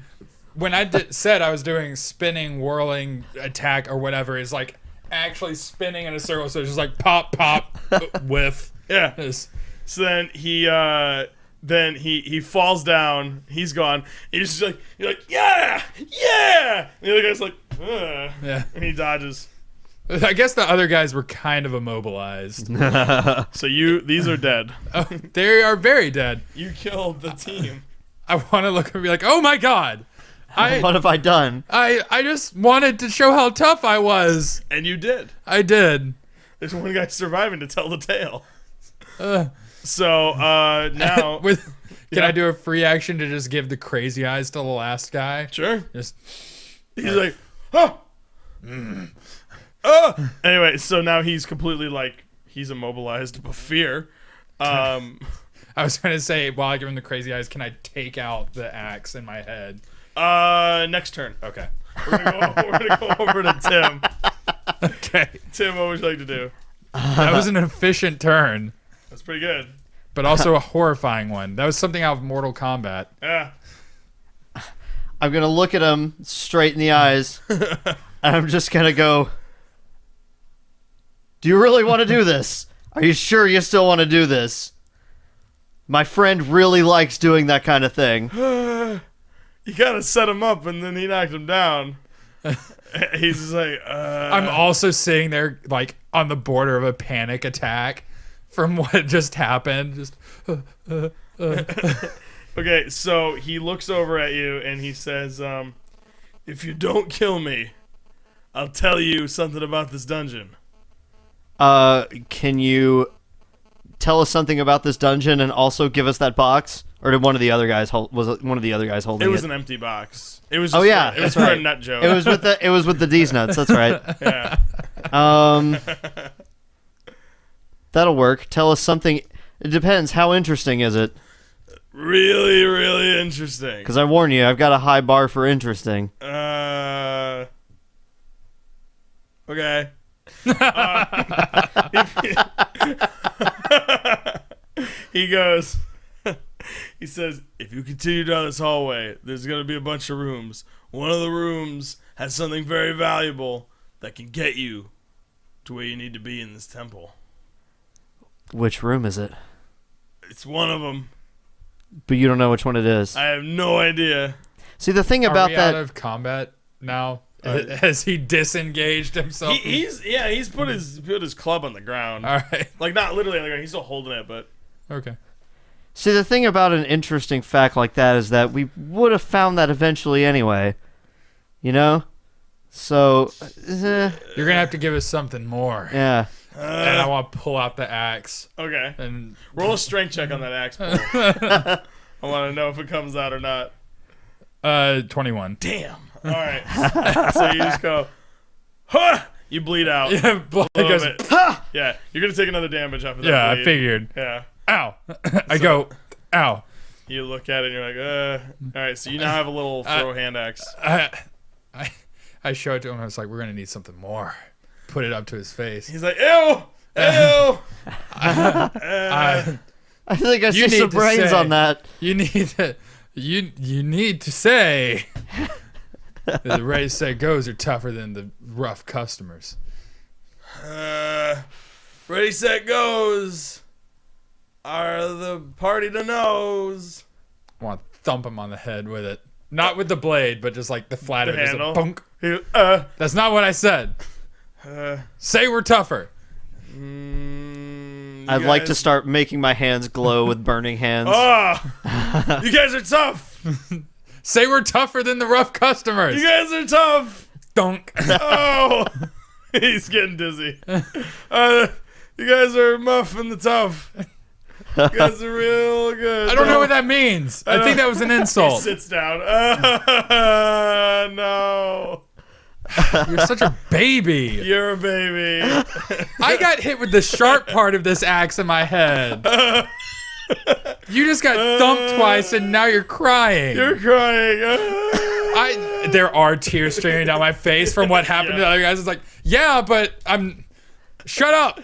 when I said I was doing spinning, whirling attack or whatever, is like actually spinning in a circle. So it's just like pop, pop, whiff. Yeah. Just- So then he falls down. He's gone. You're like, yeah, yeah. And the other guy's like, ugh. Yeah. And he dodges. I guess the other guys were kind of immobilized. So these are dead. Oh, they are very dead. You killed the team. I want to look and be like, oh my god. What have I done? I just wanted to show how tough I was. And you did. I did. There's one guy surviving to tell the tale. So now Can I do a free action to just give the crazy eyes to the last guy? sure. Just He's like, huh. Anyway, so now he's completely like he's immobilized with fear. I was trying to say, while I give him the crazy eyes, can I take out the axe in my head? Next turn. Okay. We're gonna go over to Tim. Okay. Tim, what would you like to do? That was an efficient turn, That's pretty good. but also a horrifying one. That was something out of Mortal Kombat. Yeah. I'm gonna look at him straight in the eyes, and I'm just gonna go, do you really want to do this? Are you sure you still want to do this? My friend really likes doing that kind of thing. You gotta set him up, and then he knocked him down. He's just like, I'm also sitting there, like, on the border of a panic attack from what just happened. Just, Okay, so he looks over at you, and he says, if you don't kill me, I'll tell you something about this dungeon. Can you tell us something about this dungeon and also give us that box? Or did one of the other guys was it one of the other guys holding it? It was an empty box. It was just it was that's for right. a nut joke. It was with the D's nuts. That's right. Yeah. That'll work. Tell us something. It depends. How interesting is it? Really, really interesting. Because I warn you, I've got a high bar for interesting. Okay. He goes, he says, if you continue down this hallway, there's going to be a bunch of rooms. One of the rooms has something very valuable that can get you to where you need to be in this temple. Which room is it? It's one of them. But you don't know which one it is. I have no idea. See, the thing are about we that... out of combat now? Has he disengaged himself? He's put his club on the ground. All right. Like, not literally on the ground. He's still holding it, but... Okay. See, the thing about an interesting fact like that is that we would have found that eventually anyway. You know? So... You're going to have to give us something more. yeah. And I want to pull out the axe. Okay. And Roll a strength check on that axe pull. I want to know if it comes out or not. 21. Damn. All right. So you just go, huh! You bleed out. Yeah, blood a little goes, bit. Yeah, you're going to take another damage after that yeah, bleed. I figured. Yeah. Ow. I go, ow. You look at it and you're like, All right, so you now have a little throw hand axe. I show it to him. I was like, we're going to need something more. Put it up to his face. He's like, ew! Ew! I think I see need some to brains say- on that. You need to... You need to say that the ready set goes are tougher than the rough customers. Ready, set, goes. Are the party to knows? I want to thump him on the head with it. Not with the blade, but just like the flat The of it. Just a handle? bunk. He- That's not what I said. Say we're tougher. I'd like to start making my hands glow with burning hands. Oh! You guys are tough! Say we're tougher than the rough customers. You guys are tough! Dunk. Oh! He's getting dizzy. You guys are muff and the tough. You guys are real good. I don't know what that means. I think that was an He insult. sits down. No. You're such a baby. You're a baby. I got hit with the sharp part of this axe in my head. You just got thumped twice and now you're crying. You're crying. There are tears streaming down my face from what happened to the other guys. It's like, yeah, but shut up.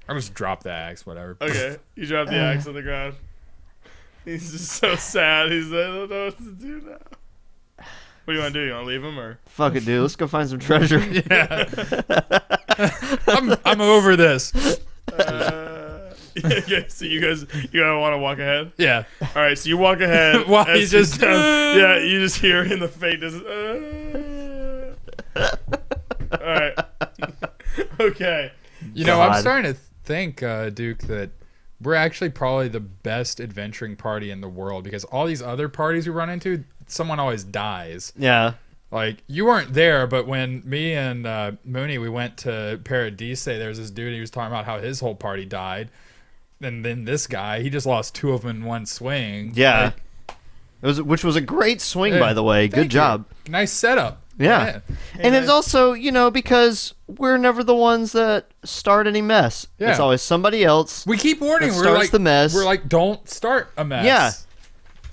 I just dropped the axe, whatever. Okay, you drop the axe on the ground. He's just so sad. He's like, I don't know what to do now. What do you want to do? You want to leave him or? Fuck it, dude. Let's go find some treasure. Yeah. I'm over this. Okay, so you guys want to walk ahead? Yeah. All right, so you walk ahead. While as he's just yeah, you just hear in the faintness. All right. Okay. You know, I'm God. starting to think, Duke, that we're actually probably the best adventuring party in the world because all these other parties we run into, someone always dies. Yeah. Like, you weren't there, but when me and Mooney, we went to Paradise, there was this dude, he was talking about how his whole party died. And then this guy, he just lost 2 of them in one swing. Yeah. Like, Which was a great swing, Hey, by the way. thank Good you. job. Nice setup. Yeah. And man. it's also, because we're never the ones that start any mess. Yeah. It's always somebody else. We keep warning. That We're starts like the mess. We're like, don't start a mess. Yeah.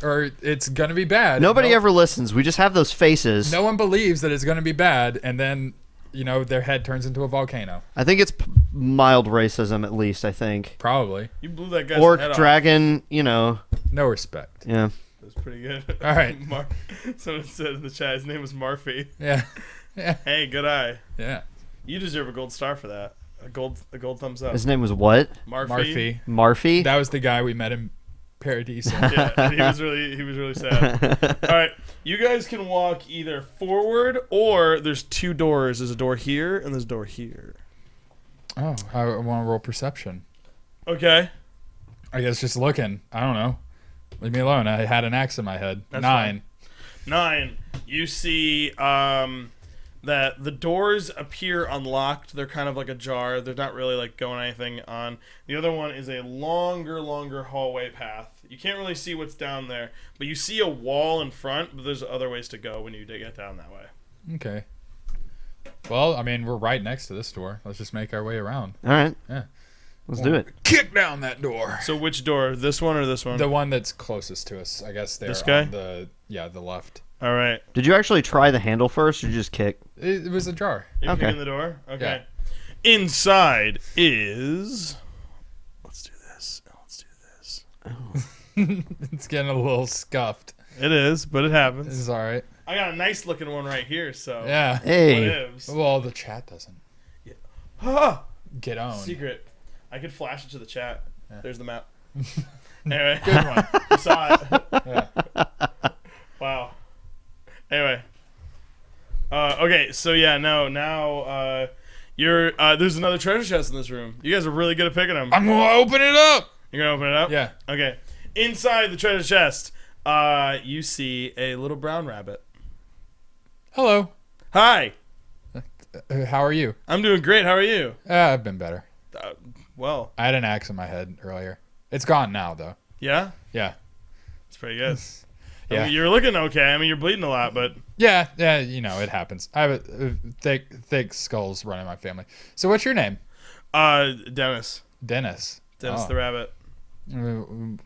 Or it's gonna be bad. Nobody ever listens. We just have those faces. No one believes that it's gonna be bad, and then their head turns into a volcano. I think it's mild racism, at least, I think. Probably. You blew that guy's Orc, head off. dragon, No respect. yeah. That's pretty good. All right. Someone said in the chat his name was Marfy. Yeah. Yeah. Hey, good eye. Yeah. You deserve a gold star for that. A gold thumbs up. His name was what? Marfy. Marfy? That was the guy we met in Paradiso. Yeah, and he was really sad. All right, you guys can walk either forward or there's two doors. There's a door here and there's a door here. Oh, I want to roll perception. Okay. I guess just looking. I don't know. Leave me alone. I had an axe in my head. That's 9. 9. You see that the doors appear unlocked. They're kind of like ajar. They're not really like going anything on. The other one is a longer hallway path. You can't really see what's down there, but you see a wall in front, but there's other ways to go when you get down that way. Okay. Well, I mean, we're right next to this door. Let's just make our way around. All right. Yeah. Let's do it. Kick down that door. So which door? This one or this one? The one that's closest to us. I guess they're This guy? on the left. All right. Did you actually try the handle first, or did you just kick? It was a jar. You're Okay. kicking the door? Okay. Inside is... Let's do this. It's getting a little scuffed. It is, but it happens. It's all right. I got a nice looking one right here, so... Yeah. Hey. Whatevs. Well, the chat doesn't Ah! get owned. Secret. I could flash it to the chat. Yeah. There's the map. Anyway. Good one. You saw it. Yeah. Wow. Anyway. Okay, so yeah, now you're there's another treasure chest in this room. You guys are really good at picking them. I'm gonna open it up. You're gonna open it up? Yeah. Okay. Inside the treasure chest, you see a little brown rabbit. Hello. Hi. How are you? I'm doing great. How are you? I've been better. Well, I had an axe in my head earlier. It's gone now, though. yeah? Yeah. It's pretty good. Yeah. I mean, you're looking okay. I mean, you're bleeding a lot, but... Yeah, it happens. I have a thick skulls running my family. So what's your name? Dennis. Dennis. Dennis Oh. the rabbit.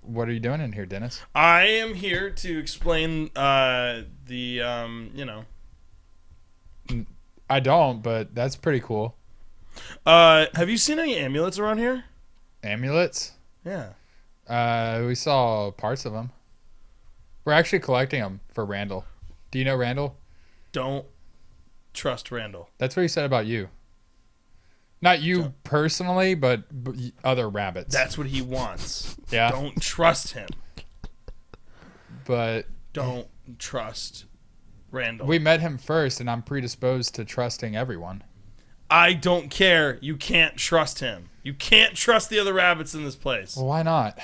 What are you doing in here, Dennis? I am here to explain I don't, but that's pretty cool. have you seen any amulets around here? Amulets? Yeah. We saw parts of them. We're actually collecting them for Randall. Do you know Randall? Don't trust Randall. That's what he said about you. Not you personally, but other rabbits. That's what he wants. Yeah. Don't trust him. But Don't trust Randall. we met him first, and I'm predisposed to trusting everyone. I don't care. You can't trust him. You can't trust the other rabbits in this place. Well, why not?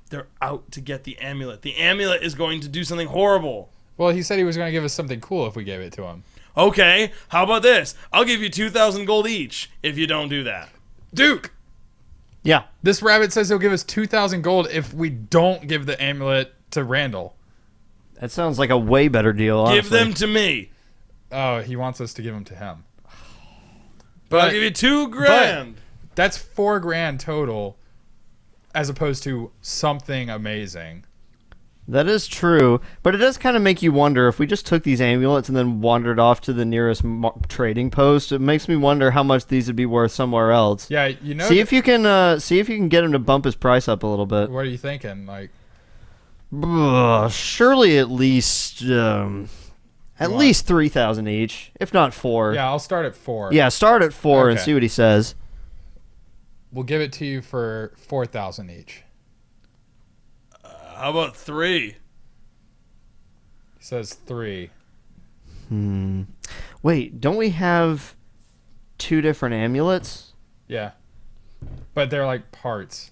They're out to get the amulet. The amulet is going to do something horrible. Well, he said he was going to give us something cool if we gave it to him. Okay, how about this? I'll give you 2,000 gold each if you don't do that. Duke! Yeah. This rabbit says he'll give us 2,000 gold if we don't give the amulet to Randall. That sounds like a way better deal, honestly. Give them to me. Oh, he wants us to give them to him. But I'll give you $2,000. That's $4,000 total, as opposed to something amazing. That is true, but it does kind of make you wonder if we just took these amulets and then wandered off to the nearest trading post. It makes me wonder how much these would be worth somewhere else. Yeah, you know. See if you can get him to bump his price up a little bit. What are you thinking? Like, Surely at least least 3,000 each, if not 4. yeah, I'll start at 4. Yeah, start at 4 and Okay. see what he says. We'll give it to you for 4,000 each. How about 3? He says 3. Wait, don't we have 2 different amulets? Yeah, but they're like parts.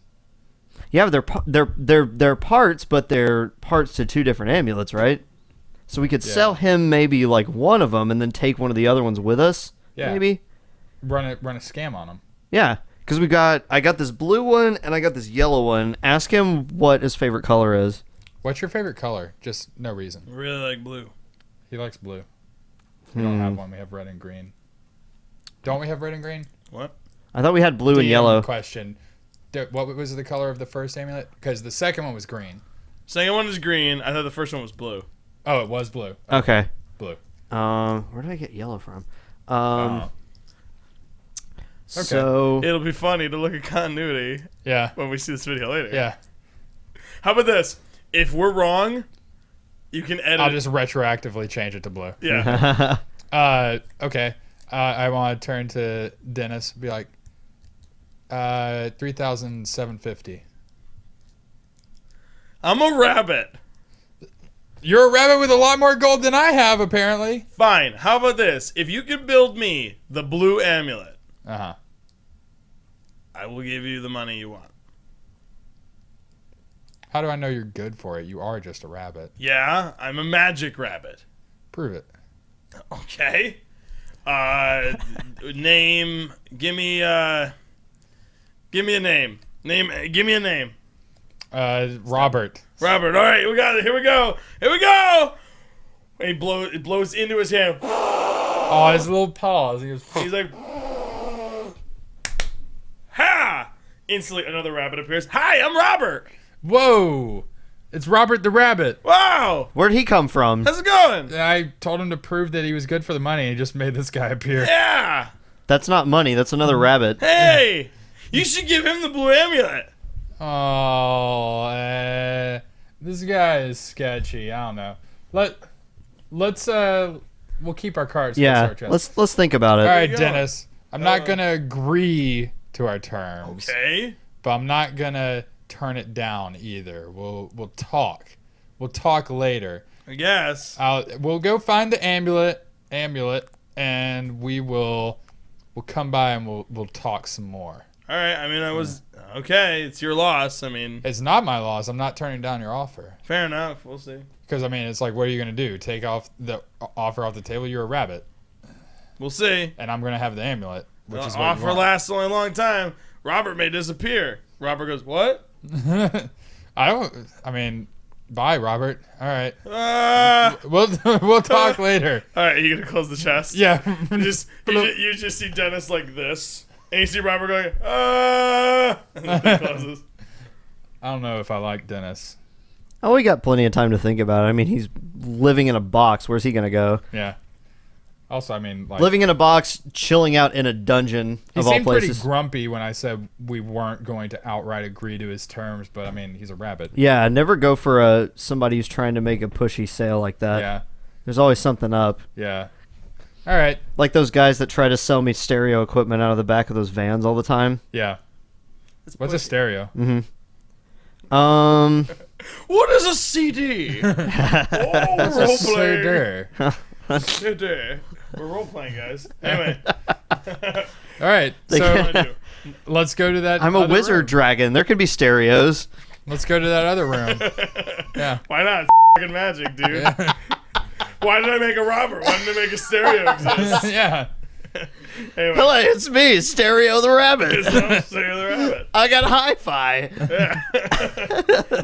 Yeah, they're parts, but they're parts to 2 different amulets, right? So we could Yeah. sell him maybe like one of them and then take one of the other ones with us. Yeah. Maybe. Run a scam on them. Yeah, because I got this blue one and I got this yellow one. Ask him what his favorite color is. What's your favorite color? Just no reason. Really like blue. He likes blue. We don't have one. We have red and green. Don't we have red and green? What? I thought we had blue and DM yellow. Question. What was the color of the first amulet? Because the second one was green. Second one is green. I thought the first one was blue. Oh, it was blue. Okay. Blue. Where did I get yellow from? Okay. So It'll be funny to look at continuity Yeah. when we see this video later. Yeah. How about this? If we're wrong, you can edit. I'll just retroactively change it to blue. Yeah. Okay. I want to turn to Dennis. Be like, 3,750. I'm a rabbit. You're a rabbit with a lot more gold than I have, apparently. Fine. How about this? If you can build me the blue amulet, Uh-huh. I will give you the money you want. How do I know you're good for it? You are just a rabbit. Yeah, I'm a magic rabbit. Prove it. Okay. Name. Give me a name. Give me a name. Robert. Robert. All right, we got it. Here we go. Here we go. It blows into his hand. Oh, his little paws. He's like, ha! Instantly, another rabbit appears. Hi, I'm Robert. Whoa! It's Robert the Rabbit. Wow. where'd he come from? How's it going? I told him to prove that he was good for the money, and he just made this guy appear. Yeah. That's not money. That's another rabbit. Hey, you should give him the blue amulet. Oh, this guy is sketchy. I don't know. Let's we'll keep our cards. close to Yeah. our chest. Let's think about it. All right, go. Dennis. I'm not gonna agree to our terms, Okay. but I'm not gonna turn it down either. We'll talk. We'll talk later. I guess. We'll go find the amulet, and we'll come by and we'll talk some more. All right. I mean, I was okay. It's your loss. I mean, It's not my loss. I'm not turning down your offer. fair enough. We'll see. Because, I mean, it's like, what are you going to do? Take off the offer off the table? You're a rabbit. We'll see. And I'm going to have the amulet, which is what Offer you want. lasts only a long time. Robert may disappear. Robert goes, what? I mean, bye, Robert. All right. Ah! We'll talk later. All right, you gonna close the chest? Yeah. You just see Dennis like this, and you see Robert going, ah! And then he closes. I don't know if I like Dennis. Oh, we got plenty of time to think about it. I mean, he's living in a box. Where's he gonna go? Yeah. Also, I mean, like, Living in a box, chilling out in a dungeon he of all seemed pretty places. grumpy when I said we weren't going to outright agree to his terms, but I mean, he's a rabbit. Yeah, never go for somebody who's trying to make a pushy sale like that. Yeah. There's always something up. Yeah. All right. Like those guys that try to sell me stereo equipment out of the back of those vans all the time. Yeah. What's a stereo? What is a CD? Oh, role Sir. playing. We're role playing, guys. Anyway, All right. They So what do I do? let's go to that. I'm a other wizard room. dragon. There could be stereos. Let's go to that other room. Yeah. Why not? It's fucking magic, dude. Why did I make a Robert? Why did I make a stereo exist? Yeah. Anyway, Hello, it's me, Stereo the Rabbit. it's not Stereo the Rabbit. I got hi-fi.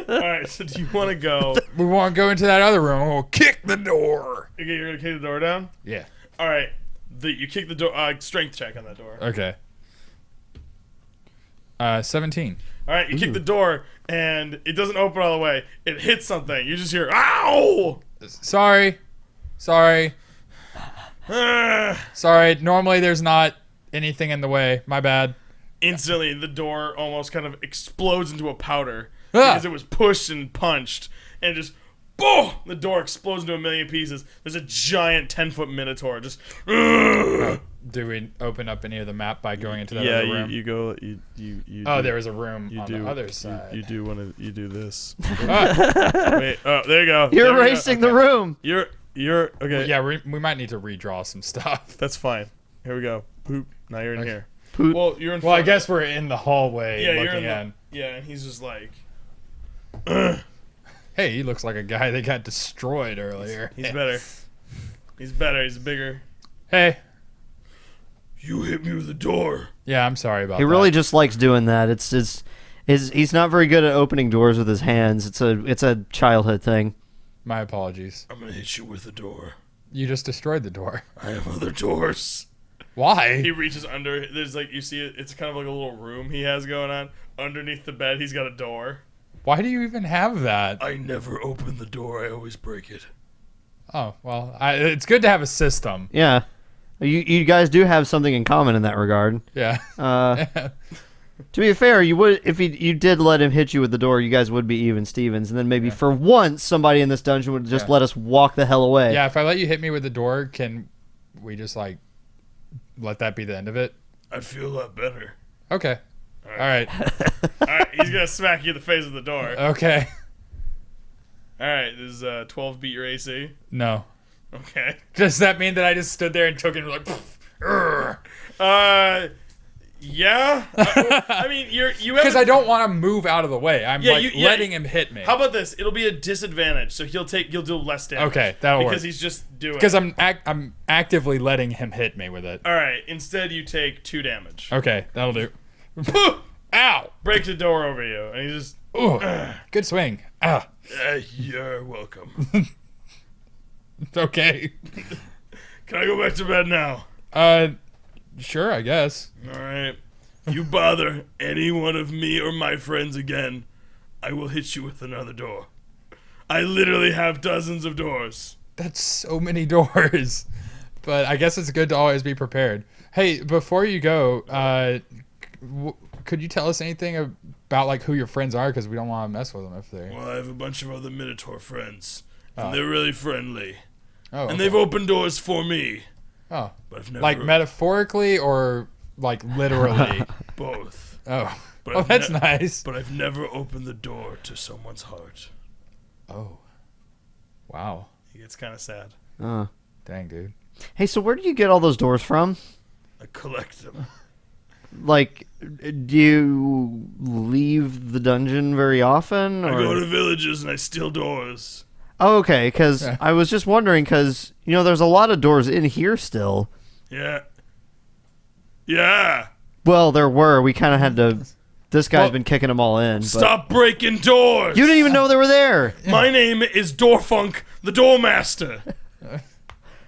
All right, so do you want to go? We want to go into that other room. And we'll kick the door. Okay, you're gonna kick the door down. Yeah. All right, you kick the door. Strength check on that door. Okay. 17. All right, you kick the door, and it doesn't open all the way. It hits something. You just hear, "Ow!" Sorry. Ah. Sorry. Normally there's not anything in the way. My bad. Instantly, the door almost kind of explodes into a powder Ah. because it was pushed and punched, and just boom, the door explodes into a million pieces. There's a giant 10-foot minotaur just. Do we open up any of the map by going into that other room? you go. You. Oh, there was a room on do the other side. You do want to. You do this. Ah. Wait. Oh, there you go. You're There we go. erasing the room. You're okay. Yeah, we might need to redraw some stuff. That's fine. Here we go. Poop. Now you're in Okay. here. Poop. Well, you're in. Well, I front. guess we're in the hallway Yeah, you're looking in. in. Yeah, and he's just like. Hey, he looks like a guy that got destroyed earlier. He's better. He's better. He's bigger. Hey. You hit me with the door. Yeah, I'm sorry about He that. really just likes doing that. He's not very good at opening doors with his hands. It's a childhood thing. My apologies. I'm gonna hit you with the door. You just destroyed the door. I have other doors. Why? He reaches under. There's like, you see it. It's kind of like a little room he has going on. Underneath the bed, he's got a door. Why do you even have that? I never open the door. I always break it. Oh, well, it's good to have a system. Yeah. You guys do have something in common in that regard. Yeah. To be fair, you would if you did let him hit you with the door, you guys would be even Stevens, and then maybe for once somebody in this dungeon would just let us walk the hell away. Yeah, if I let you hit me with the door, can we just like let that be the end of it? I'd feel a lot better. Okay. All right. All right, he's gonna smack you in the face with the door. Okay. All right, does 12 beat your AC? No. Okay. Does that mean that I just stood there and took it and like? Yeah. I mean, you Because I don't want to move out of the way. I'm letting him hit me. How about this? It'll be a disadvantage, so you'll do less damage. Okay, that'll work. Because he's just doing. Because I'm actively letting him hit me with it. All right. Instead, you take 2 damage. Okay, that'll do. Ow! Breaks the door over you, and he just. Ooh, good swing. Ah. You're welcome. Okay. Can I go back to bed now? Sure, I guess. All right. If you bother any one of me or my friends again, I will hit you with another door. I literally have dozens of doors. That's so many doors. But I guess it's good to always be prepared. Hey, before you go, could you tell us anything about like who your friends are? Because we don't want to mess with them if they're. Well, I have a bunch of other Minotaur friends, and they're really friendly. Oh, and they've opened doors for me. Oh, but I've never like metaphorically or like literally? Both. Oh, But that's nice. But I've never opened the door to someone's heart. Oh, wow. He gets kind of sad. Dang, dude. Hey, so where do you get all those doors from? I collect them. Like, do you leave the dungeon very often? Or? I go to villages and I steal doors. Oh, okay, because I was just wondering, because, there's a lot of doors in here still. Yeah. Yeah. Well, there were. We kind of had to... This guy's been kicking them all in. Stop breaking doors! You didn't even know they were there! My name is Doorfunk, the Doormaster.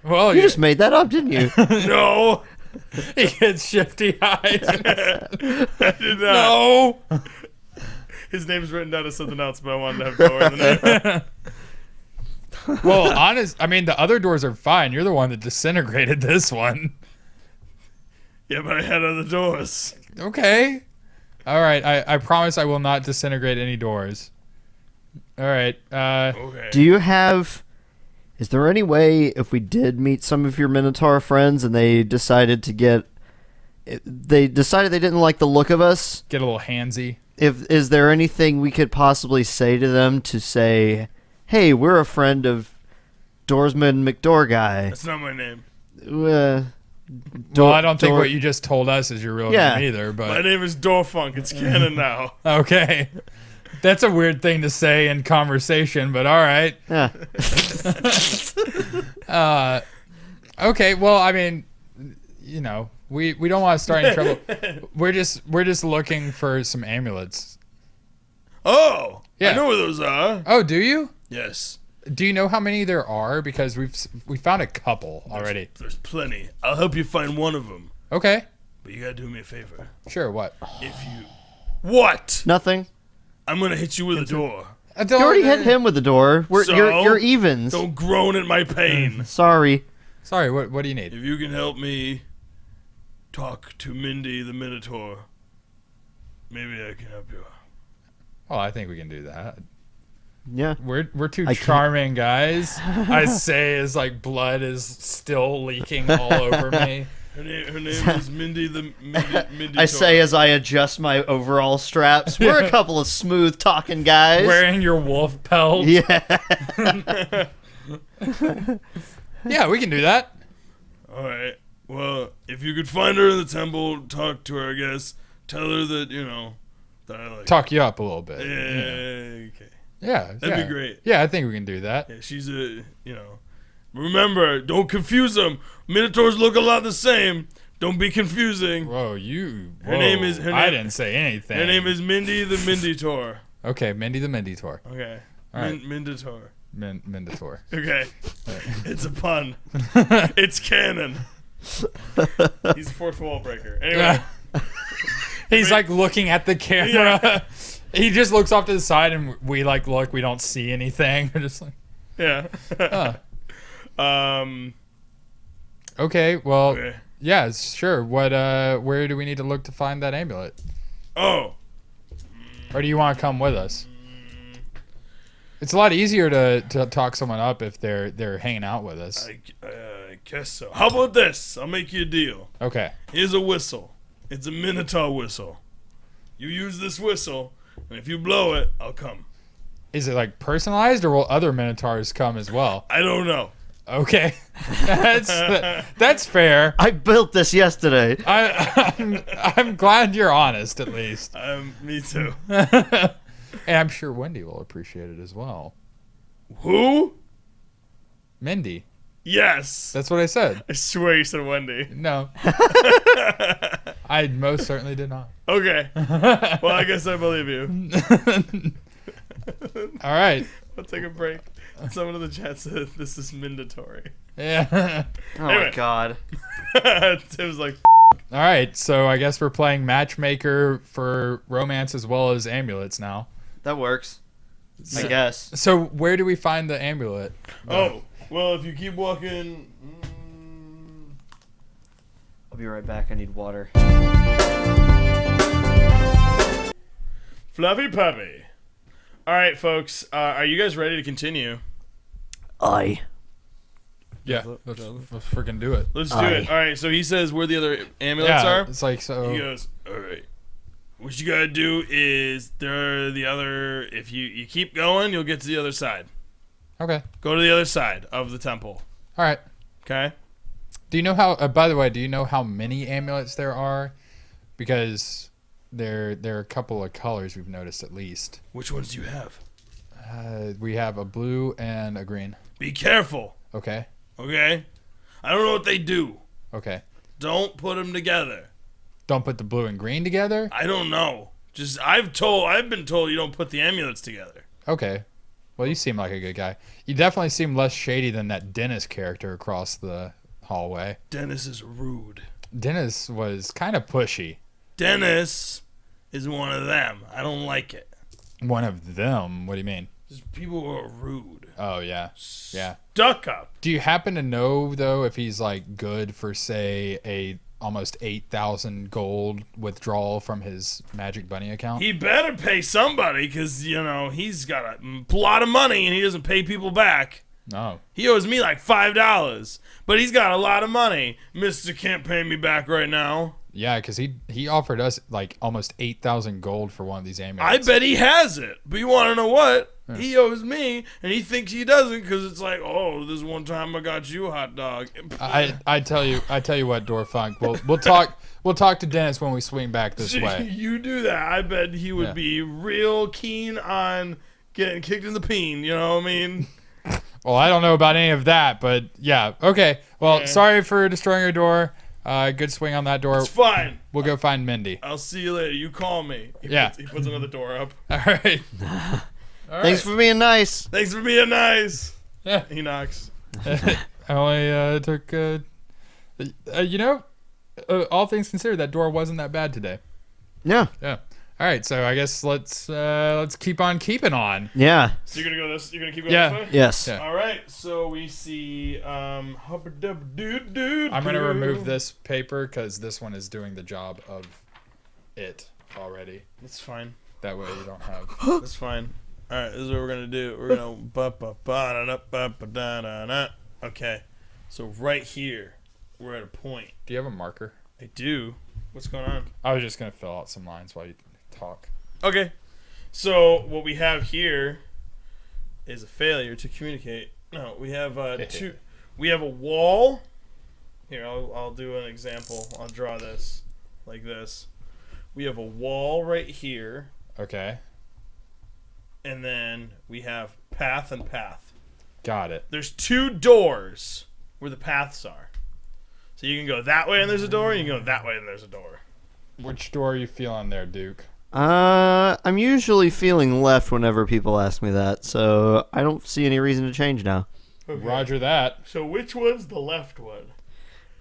Well, You just made that up, didn't you? No. He gets shifty eyes. I did not. No. His name's written down as something else, but I wanted to have Door in the name. Well, the other doors are fine. You're the one that disintegrated this one. Yeah, but I had other doors. Okay. All right. I promise I will not disintegrate any doors. All right. Okay. Do you have... Is there any way, if we did meet some of your Minotaur friends and they decided to they didn't like the look of us? Get a little handsy. Is there anything we could possibly say to them to say, hey, we're a friend of Doorsman McDoor guy? That's not my name. Well, I don't think what you just told us is your real name either. But my name is Doorfunk. It's canon now. Okay. That's a weird thing to say in conversation, but all right. Yeah. Okay, well, we don't want to start any trouble. We're just looking for some amulets. Oh, yeah. I know where those are. Oh, do you? Yes. Do you know how many there are? Because we found a couple already. There's plenty. I'll help you find one of them. Okay. But you gotta do me a favor. Sure. What? What? Nothing. I'm gonna hit you with a door. You already hit him with the door. You're evens. Don't groan at my pain. Sorry. Sorry. What do you need? If you can help me talk to Mindy the Minotaur, maybe I can help you. Well, I think we can do that. Yeah. We're two charming guys. I say as like blood is still leaking all over me. Her name is Mindy the Mindy. I say as I adjust my overall straps. We're a couple of smooth talking guys. Wearing your wolf pelt. Yeah. Yeah, we can do that. All right. Well, if you could find her in the temple, talk to her, I guess. Tell her that, that I like talk you up a little bit. Yeah, okay. Yeah. That'd be great. Yeah, I think we can do that. Yeah, she's remember, don't confuse them. Minotaurs look a lot the same. Don't be confusing. Whoa, Her name is... I didn't say anything. Her name is Mindy the Minditor. Okay, Mindy the Minditor. Okay. All right. Minditor. Minotaur. Okay. It's a pun. It's canon. He's a fourth wall breaker. Anyway. He's like looking at the camera. Yeah. He just looks off to the side and we like look. We don't see anything. We're just like, Yeah. okay. Well, Okay. yeah, sure. What? Where do we need to look to find that amulet? Oh. Or do you want to come with us? It's a lot easier to talk someone up if they're hanging out with us. I guess so. How about this? I'll make you a deal. Okay. Here's a whistle. It's a Minotaur whistle. You use this whistle, and if you blow it, I'll come. Is it like personalized, or will other Minotaurs come as well? I don't know. Okay, that's fair. I built this yesterday. I'm glad you're honest, at least. Me too. And I'm sure Wendy will appreciate it as well. Who? Mindy. Yes. That's what I said. I swear you said Wendy. No. I most certainly did not. Okay. Well, I guess I believe you. All right. I'll take a break. Someone in the chat said this is mandatory. Yeah. Oh Anyway. my god. It was like, All right. So I guess we're playing matchmaker for romance as well as amulets now. That works. I guess. So where do we find the amulet? oh, well, if you keep walking. I'll be right back. I need water. Fluffy puppy. All right, folks. Are you guys ready to continue? I. Yeah. Let's freaking do it. Let's do it. All right. So he says where the other amulets Yeah. are. It's like so. He goes, all right. What you gotta do is there the other. If you keep going, you'll get to the other side. Okay. Go to the other side of the temple. All right. Okay. Do you know how? By the way, do you know how many amulets there are? Because there are a couple of colors we've noticed at least. Which ones do you have? We have a blue and a green. Be careful. Okay. Okay. I don't know what they do. Okay. Don't put them together. Don't put the blue and green together. I don't know. Just I've been told you don't put the amulets together. Okay. Well, you seem like a good guy. You definitely seem less shady than that Dennis character across the hallway. Dennis is rude. Dennis was kind of pushy. Dennis is one of them. I don't like it. One of them? What do you mean? Just people who are rude. Oh, yeah. Yeah. Stuck up. Do you happen to know, though, if he's, like, good for, say, a almost 8,000 gold withdrawal from his Magic Bunny account? He better pay somebody because, he's got a lot of money and he doesn't pay people back. No. He owes me like $5, but he's got a lot of money. Mister can't pay me back right now. Yeah, because he offered us, like, almost 8,000 gold for one of these I amulets. bet he has it. But you want to know what? Yeah. He owes me, and he thinks he doesn't because it's like, oh, this one time I got you a hot dog. I tell you what, Dorfunk. We'll talk to Dennis when we swing back this way. You do that. I bet he would be real keen on getting kicked in the peen. You know what I mean? Well, I don't know about any of that, but yeah. Okay. Well, sorry for destroying your door. Good swing on that door. It's fine. We'll go find Mindy. I'll see you later. You call me. He puts another door up. All right. Thanks for being nice. Thanks for being nice. Yeah. He knocks. I only took, all things considered, that door wasn't that bad today. Yeah. Yeah. All right. So I guess let's keep on keeping on. Yeah. So you're gonna go this. You're gonna keep going Yeah. this way. Yes. Yeah. All right. So we see I'm gonna remove this paper because this one is doing the job of it already. That's fine. That way you don't have. That's fine. All right. This is what we're gonna do. We're gonna Okay. So right here, we're at a point. Do you have a marker? I do. What's going on? I was just gonna fill out some lines while you talk. Okay. So what we have here is a failure to communicate. No, we have two. We have a wall. Here, I'll do an example. I'll draw this like this. We have a wall right here, Okay. and then we have path and path. Got it. There's two doors where the paths are. So you can go that way and there's a door, and you can go that way and there's a door. Which door are you feeling there, Duke? I'm usually feeling left whenever people ask me that, so I don't see any reason to change now. Okay. Roger that. So which one's the left one?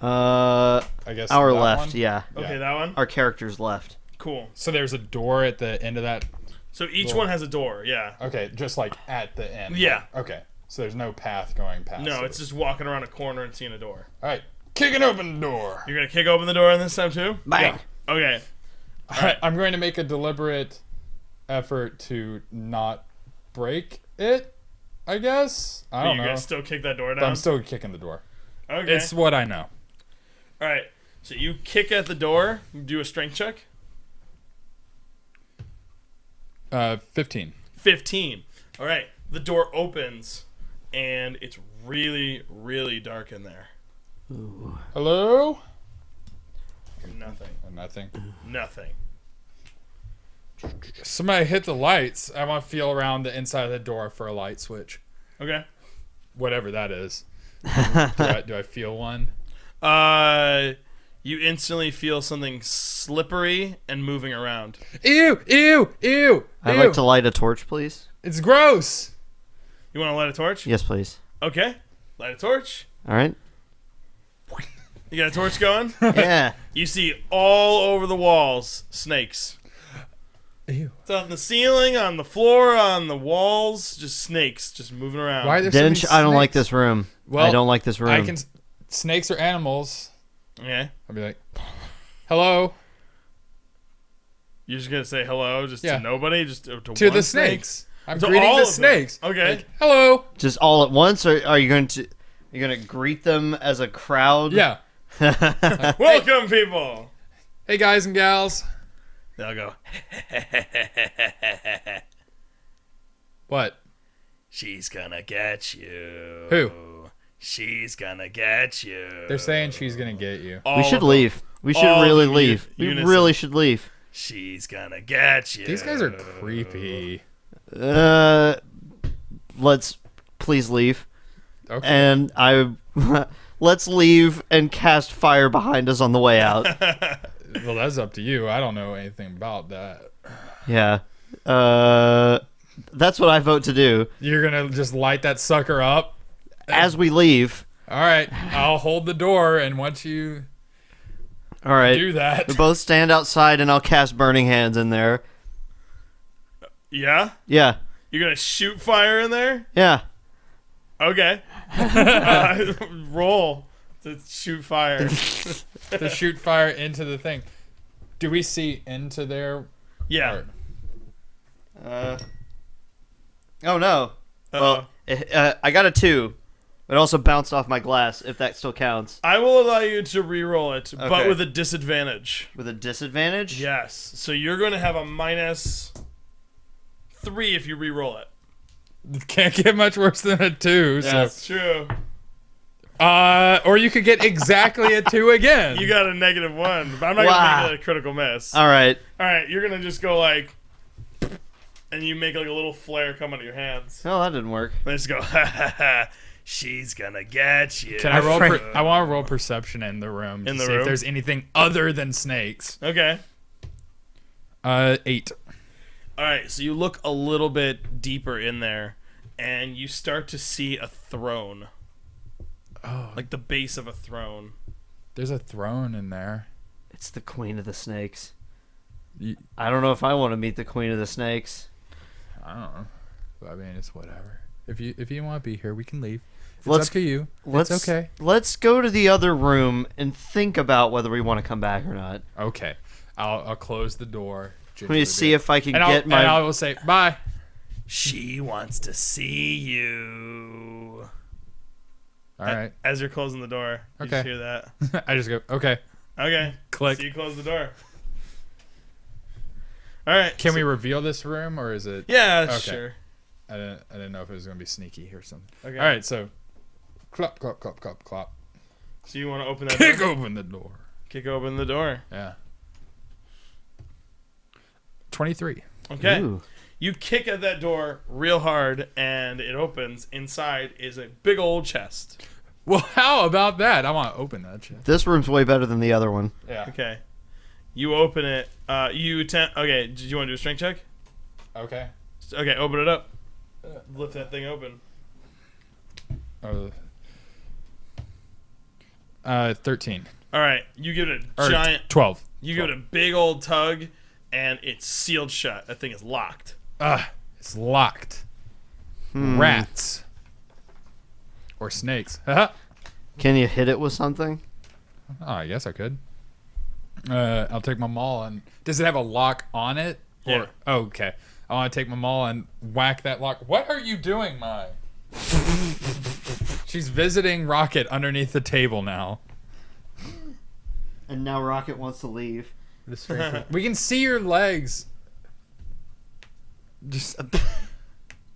I guess Our that left, one? yeah. Okay, that one? Our character's left. Cool. So there's a door at the end of that. So each Door. one has a door, yeah. Okay, just like at the end. Yeah. Okay. So there's no path going past. No, it. it's just walking around a corner and seeing a door. All right. Kicking open the door. You're going to kick open the door this time too? Bang! Okay. I'm going to make a deliberate effort to not break it. I guess. I don't You're know. going to still kick that door But down? I'm still kicking the door. Okay. It's what I know. All right. So you kick at the door. Do a strength check. 15. 15. All right. The door opens, and it's really, really dark in there. Hello? Nothing. Nothing. Nothing. Somebody hit the lights. I want to feel around the inside of the door for a light switch. Okay. Whatever that is. do I feel one? You instantly feel something slippery and moving around. Ew! Ew! Ew! I'd ew. like to light a torch, please. It's gross. You want to light a torch? Yes, please. Okay. Light a torch. All right. You got a torch going? Yeah. You see all over the walls snakes. Ew. It's on the ceiling, on the floor, on the walls, just snakes just moving around. Why are there so many Dench, I don't like snakes? this room. Well, I don't like this room. I can. Snakes are animals. Okay. I'll be like, hello You're just going to say hello just Yeah. to nobody? Just to to one the snake? snakes. I'm To greeting all the of them. snakes. Okay. Like, hello. Just all at once, or are you going to? You're going to greet them as a crowd? Yeah. Welcome, people. Hey guys and gals. They'll go, What? she's gonna get you. Who? She's gonna get you. They're saying she's gonna get you. All We of should them. leave. We should All really of you- leave. We unison. really should leave. She's gonna get you. These guys are creepy. Let's please leave. Okay. And let's leave and cast fire behind us on the way out. Well, that's up to you. I don't know anything about that. Yeah. That's what I vote to do. You're gonna just light that sucker up. As we leave. All right. I'll hold the door, and once you All right. do that, We both stand outside and I'll cast burning hands in there. Yeah? Yeah. You're gonna shoot fire in there? Yeah. Okay. Roll to shoot fire. to shoot fire into the thing. Do we see into there? Yeah. Oh no. Uh-oh. Well, I got a 2. It also bounced off my glass, if that still counts. I will allow you to re-roll it, but Okay. with a disadvantage. With a disadvantage? Yes. So you're going to have a -3 if you re-roll it. Can't get much worse than a 2. That's true. So, or you could get exactly a 2 again. You got a -1, but I'm not Wow. going to make it a critical miss. All right. All right, you're going to just go like, and you make like a little flare come out of your hands. Well, that didn't work. And just go, ha ha ha, she's going to get you. Can I roll? I want to roll perception in the room In to the see room? if there's anything other than snakes. Okay. 8. All right, so you look a little bit deeper in there, and you start to see a throne. Oh, Like the base of a throne. there's a throne in there. It's the Queen of the Snakes. You- I don't know if I want to meet the Queen of the Snakes. I don't know. I mean, it's whatever. If you want to be here, we can leave. It's Let's- up to you. Let's It's okay. Let's go to the other room and think about whether we want to come back or not. Okay. I'll close the door. Let me see if I can and get my. I will say bye. She wants to see you. All right. As you're closing the door, you Okay. just hear that. I just go okay. Okay. Click. So you close the door. All right. Can we reveal this room or is it? Yeah, Okay. sure. I didn't know if it was gonna be sneaky or something. Okay. All right. So, clap, clap, clap, clap, clap. So you want to open that Kick door? open the door. Kick open the door. Yeah. 23. Okay. Ooh. You kick at that door real hard, and it opens. Inside is a big old chest. Well, how about that? I want to open that shit. This room's way better than the other one. Yeah. Okay. You open it. You attempt. Okay, did you want to do a strength check? Okay. Okay, open it up. Lift that thing open. 13. All right, you give it a Or giant. 12. You give it a big old tug, and it's sealed shut. That thing is locked. It's locked. Rats. Or snakes. Can you hit it with something? Oh, I guess I could. I'll take my maul and... Does it have a lock on it? Yeah. Oh, okay. I want to take my maul and whack that lock. What are you doing, Mai? She's visiting Rocket underneath the table now. And now Rocket wants to leave. We can see your legs. Just...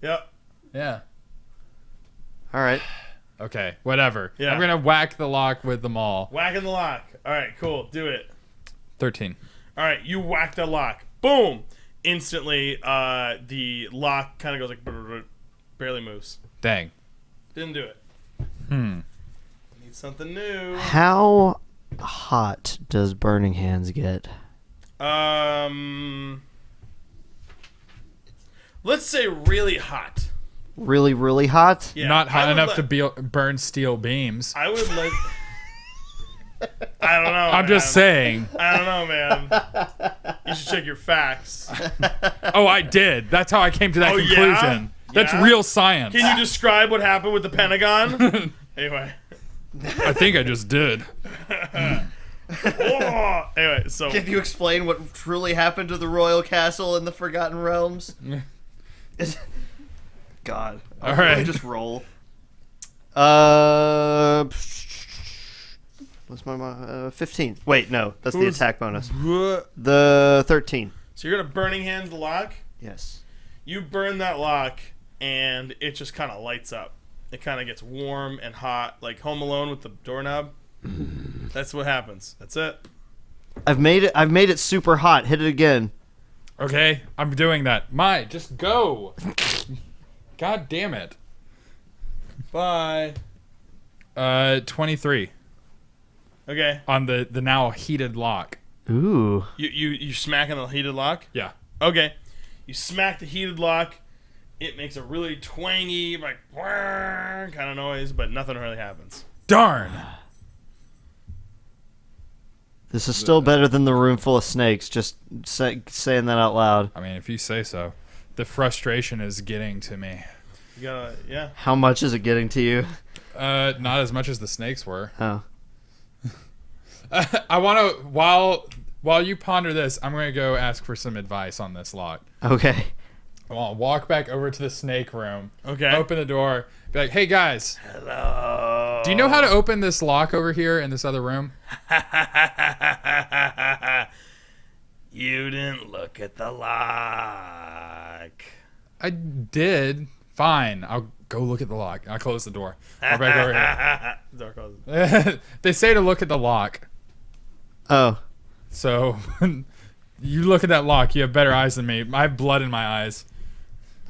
Yep. Yeah. All right. Okay, whatever. Yeah. I'm going to whack the lock with the maul. Whacking the lock. All right, cool. Do it. 13. All right, you whack the lock. Boom! Instantly, the lock kind of goes like barely moves. Dang. Didn't do it. Need something new. How hot does Burning Hands get? Let's say really hot. Really, really hot? Yeah, Not hot I would enough to burn steel beams. I would let. I don't know. I'm just saying. I don't know, man. You should check your facts. Oh, I did. That's how I came to that Oh, yeah? conclusion. That's Yeah? real science. Can you describe what happened with the Pentagon? Anyway. I think I just did. Oh! Anyway, so Can you explain what truly happened to the royal castle in the Forgotten Realms? God. All Let right. me just roll. What's my 15? Wait, no, that's the Who's- attack bonus. The 13. So you're gonna Burning Hands the lock. Yes. You burn that lock, and it just kind of lights up. It kind of gets warm and hot, like Home Alone with the doorknob. That's what happens. That's it. I've made it super hot. Hit it again. Okay, I'm doing that. Mai, just go. God damn it. Bye. 23 Okay. on the now heated lock. Ooh. You smacking the heated lock? Yeah. Okay. You smack the heated lock. It makes a really twangy, like, kind of noise, but nothing really happens. Darn. This is still better than the room full of snakes. Just saying that out loud. I mean, if you say so. The frustration is getting to me. You gotta, yeah. How much is it getting to you? Not as much as the snakes were. Oh. I want to, while you ponder this, I'm going to go ask for some advice on this lock. Okay. I want to walk back over to the snake room. Okay. Open the door. Be like, hey guys, Hello. do you know how to open this lock over here in this other room? You didn't look at the lock. I did. Fine. I'll go look at the lock. I'll close the door. Walk back over Door closes. here. They say to look at the lock. Oh. So you look at that lock. You have better eyes than me. I have blood in my eyes.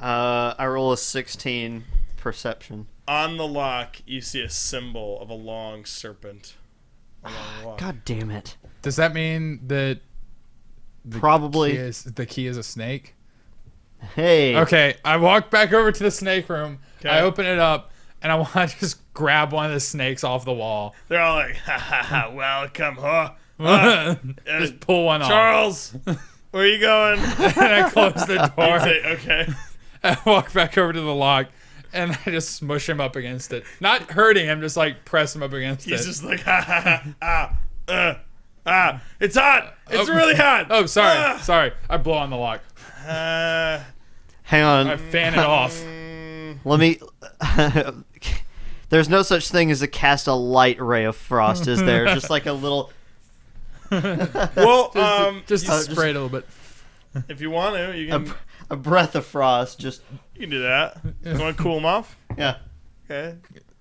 I roll a 16 perception. On the lock, you see a symbol of a long serpent along the lock. God damn it. Does that mean that Probably. the key is a snake? Hey. Okay, I walk back over to the snake room. Okay. I open it up, and I want to just grab one of the snakes off the wall. They're all like, ha ha ha, welcome, huh? Just pull one off. Charles, where are you going? And I close the You'd door. say, okay. I walk back over to the lock, and I just smush him up against it. Not hurting him, just like press him up against He's it. just like, ha ha ha, it's hot. It's Oh. really hot. Oh, sorry. Ah. Sorry. I blow on the lock. Hang on. I fan it off. Let me. There's no such thing as a cast a light ray of frost, is there? Just like a little. Well, Just to just- spray it a little bit. if you want to, you can, A breath of frost. Just. you can do that. You want to cool them off? Yeah. Okay.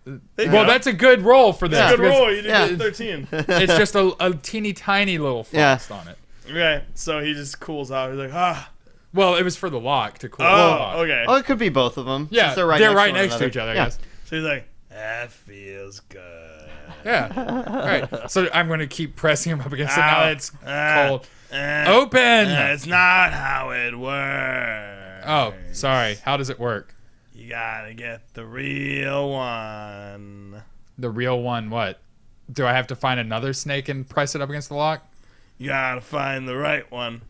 There you Well, go. that's a good roll for this. Yeah. good because roll. You did Yeah. get 13. It's just a teeny tiny little Yeah. frost on it. Okay, so he just cools off. He's like, ah. Well, it was for the lock to cool the Oh, lock. okay. Oh, it could be both of them. Yeah, since they're they're right next next to each other, I Yeah. guess. So he's like, that feels good. Yeah. All right. So I'm going to keep pressing him up against it now Ow. that it's Ah. cold. Open! It's not how it works. Oh, sorry. How does it work? You gotta get the real one. The real one, what? Do I have to find another snake and press it up against the lock? You gotta find the right one.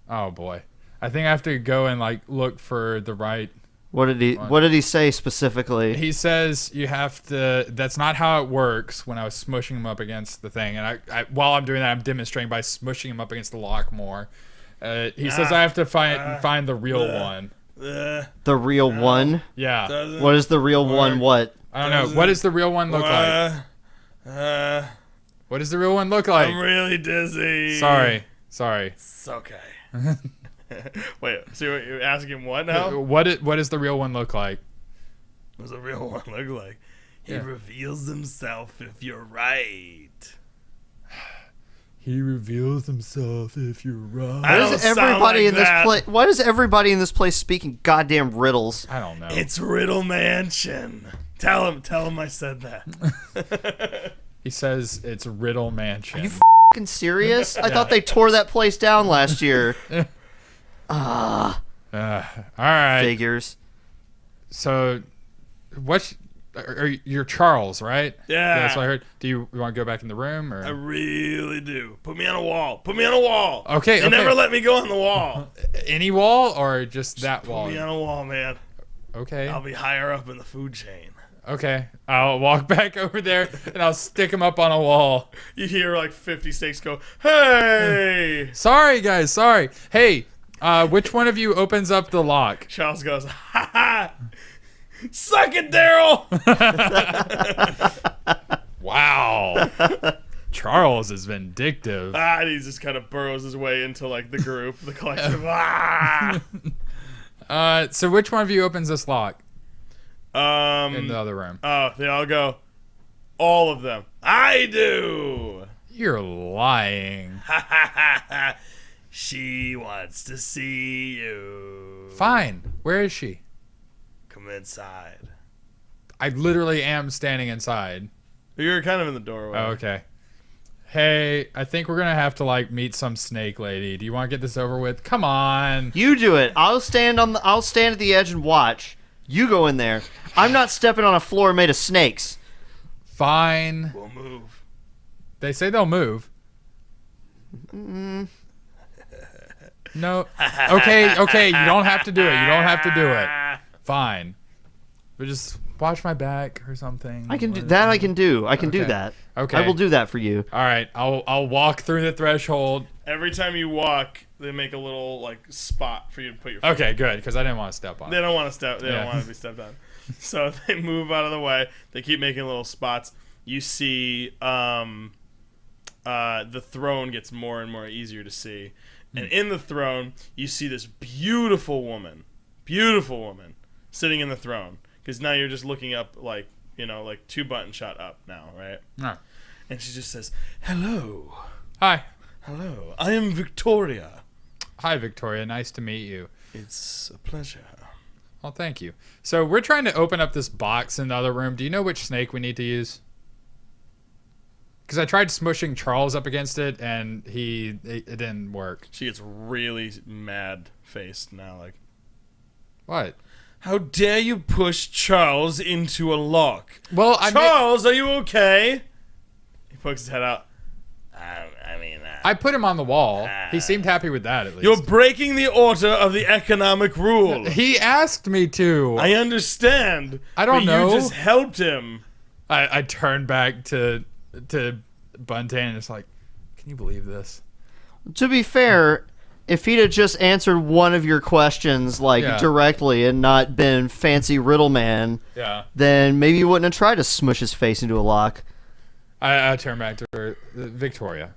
Oh, boy. I think I have to go and, like, look for the right... What did he say specifically? He says you have to... That's not how it works when I was smushing him up against the thing. And I while I'm doing that, I'm demonstrating by smushing him up against the lock more. He says I have to find the real one. The real one? Yeah. What is the real one? What? I don't know. What does the real one look like? What does the real one look like? I'm really dizzy. Sorry. It's okay. Wait, so you're asking what now? What does the real one look like? What does the real one look like? He Yeah. reveals himself if you're right. He reveals himself if you're right. I don't sound like that. Why does everybody in this place speaking goddamn riddles? I don't know. It's Riddle Mansion. Tell him I said that. He says it's Riddle Mansion. Are you fucking serious? I thought they tore that place down last year. All right. Figures. So, you're Charles, right? Yeah. That's what I heard. Do you want to go back in the room, or? I really do. Put me on a wall. Okay. They never let me go on the wall. Any wall or just that wall? Put me on a wall, man. Okay. I'll be higher up in the food chain. Okay. I'll walk back over there and I'll stick him up on a wall. You hear like 50 snakes go, "Hey!" Sorry, guys. Sorry. Hey, which one of you opens up the lock? Charles goes, "Ha ha! Suck it, Daryl!" Wow. Charles is vindictive. And he just kind of burrows his way into like the group, the collective. Ah! So which one of you opens this lock in the other room? Oh, they all go. All of them. I do. You're lying. Ha ha ha ha. She wants to see you. Fine. Where is she? Come inside. I literally am standing inside. You're kind of in the doorway. Oh, okay. Hey, I think we're gonna have to like meet some snake lady. Do you want to get this over with? Come on. You do it. I'll stand at the edge and watch. You go in there. I'm not stepping on a floor made of snakes. Fine. We'll move. They say they'll move. No. Okay. You don't have to do it. Fine. But just watch my back or something. I can do that. I can do that. Okay. I will do that for you. All right. I'll walk through the threshold. Every time you walk, they make a little like spot for you to put your foot. Okay, good, because I didn't want to step on They it. don't want to step. They don't want to be stepped on. So they move out of the way. They keep making little spots. You see, the throne gets more and more easier to see, and in the throne, you see this beautiful woman, sitting in the throne. Because now you're just looking up, like two button shot up now, right? Oh. And she just says, "Hello, Hi. hello. I am Victoria. Hi, Victoria. Nice to meet you. It's a pleasure." Well, thank you. So we're trying to open up this box in the other room. Do you know which snake we need to use? Because I tried smushing Charles up against it, and it didn't work. She gets really mad faced now, like, What? "How dare you push Charles into a lock? Well, Charles, are you okay?" He pokes his head out. I put him on the wall. He seemed happy with that, at least. You're breaking the order of the economic rule. He asked me to. I understand. I don't know. You just helped him. I turned back to Buntain and it's like, can you believe this? To be fair, if he'd have just answered one of your questions directly and not been fancy riddle man, then maybe you wouldn't have tried to smush his face into a lock. I turned back to her, Victoria.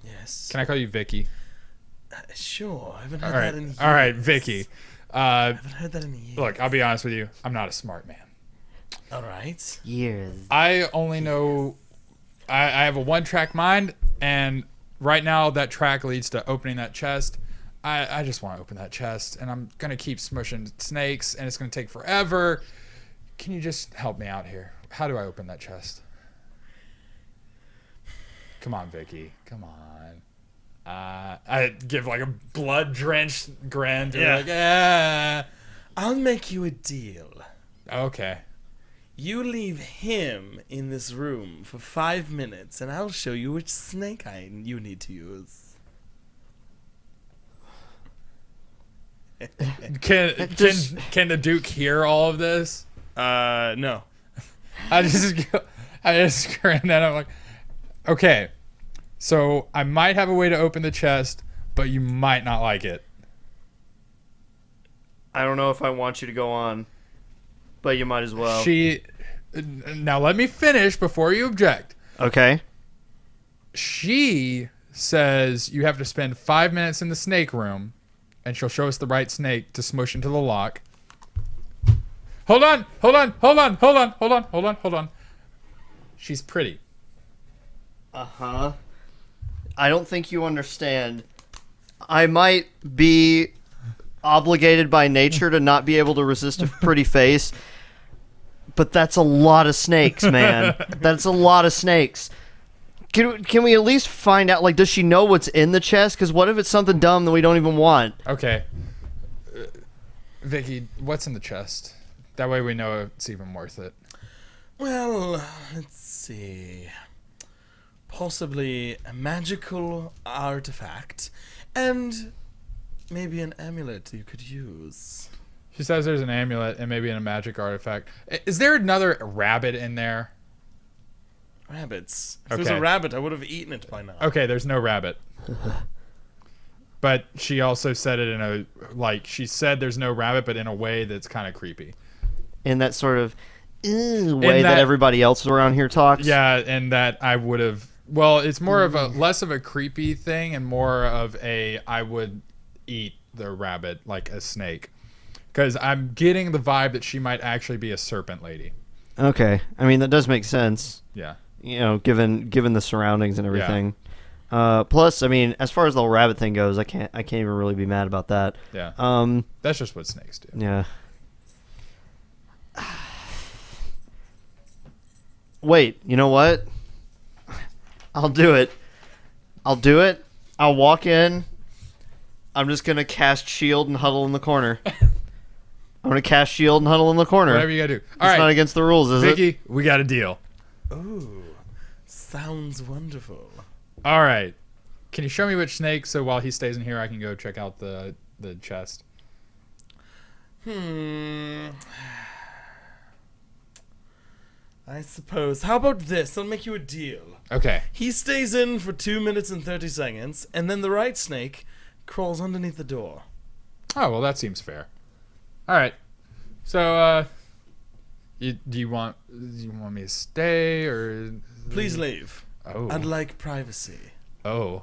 Yes. Can I call you Vicky? Sure. I haven't heard that in years. All right, Vicky. I haven't heard that in years. Look, I'll be honest with you. I'm not a smart man. All right. Years. I only know... I have a one-track mind, and right now that track leads to opening that chest. I just want to open that chest, and I'm going to keep smushing snakes, and it's going to take forever. Can you just help me out here? How do I open that chest? Come on, Vicky. Come on. I give like a blood-drenched grin. Yeah. Like, ah. I'll make you a deal. Okay. You leave him in this room for 5 minutes, and I'll show you which snake you need to use. Can the Duke hear all of this? No. I just grin and I'm like, okay, so I might have a way to open the chest, but you might not like it. I don't know if I want you to go on, but you might as well. Now let me finish before you object. Okay. She says you have to spend 5 minutes in the snake room, and she'll show us the right snake to smush into the lock. Hold on. She's pretty. Uh-huh. I don't think you understand. I might be obligated by nature to not be able to resist a pretty face, but that's a lot of snakes, man. That's a lot of snakes. Can we at least find out, like, does she know what's in the chest? Because what if it's something dumb that we don't even want? Okay. Vicky, what's in the chest? That way we know it's even worth it. Well, let's see. Possibly a magical artifact, and maybe an amulet you could use. She says there's an amulet and maybe a magic artifact. Is there another rabbit in there? Rabbits. If there's Okay. a rabbit, I would have eaten it by now. Okay, there's no rabbit. But she also said it in a, like, she said there's no rabbit, but in a way that's kind of creepy. In that sort of way that everybody else around here talks? Yeah, and that I would have, well, it's more of a, less of a creepy thing and more of a, I would eat the rabbit like a snake. Because I'm getting the vibe that she might actually be a serpent lady. Okay. I mean, that does make sense. Yeah. You know, given the surroundings and everything. Plus, I mean, as far as the whole rabbit thing goes, I can't even really be mad about that. Yeah. That's just what snakes do. Yeah. Wait, you know what? I'll do it. I'll walk in. I'm just gonna cast shield and huddle in the corner. I'm gonna cast shield and huddle in the corner. Whatever you gotta do. All It's right, not against the rules, is it? Vicky, we got a deal. Ooh, sounds wonderful. All right. Can you show me which snake so while he stays in here I can go check out the chest? I suppose. How about this? I'll make you a deal. Okay. He stays in for 2 minutes and 30 seconds, and then the right snake crawls underneath the door. Oh, well, that seems fair. All right. So, do you want me to stay or? Please leave. Oh. I'd like privacy. Oh.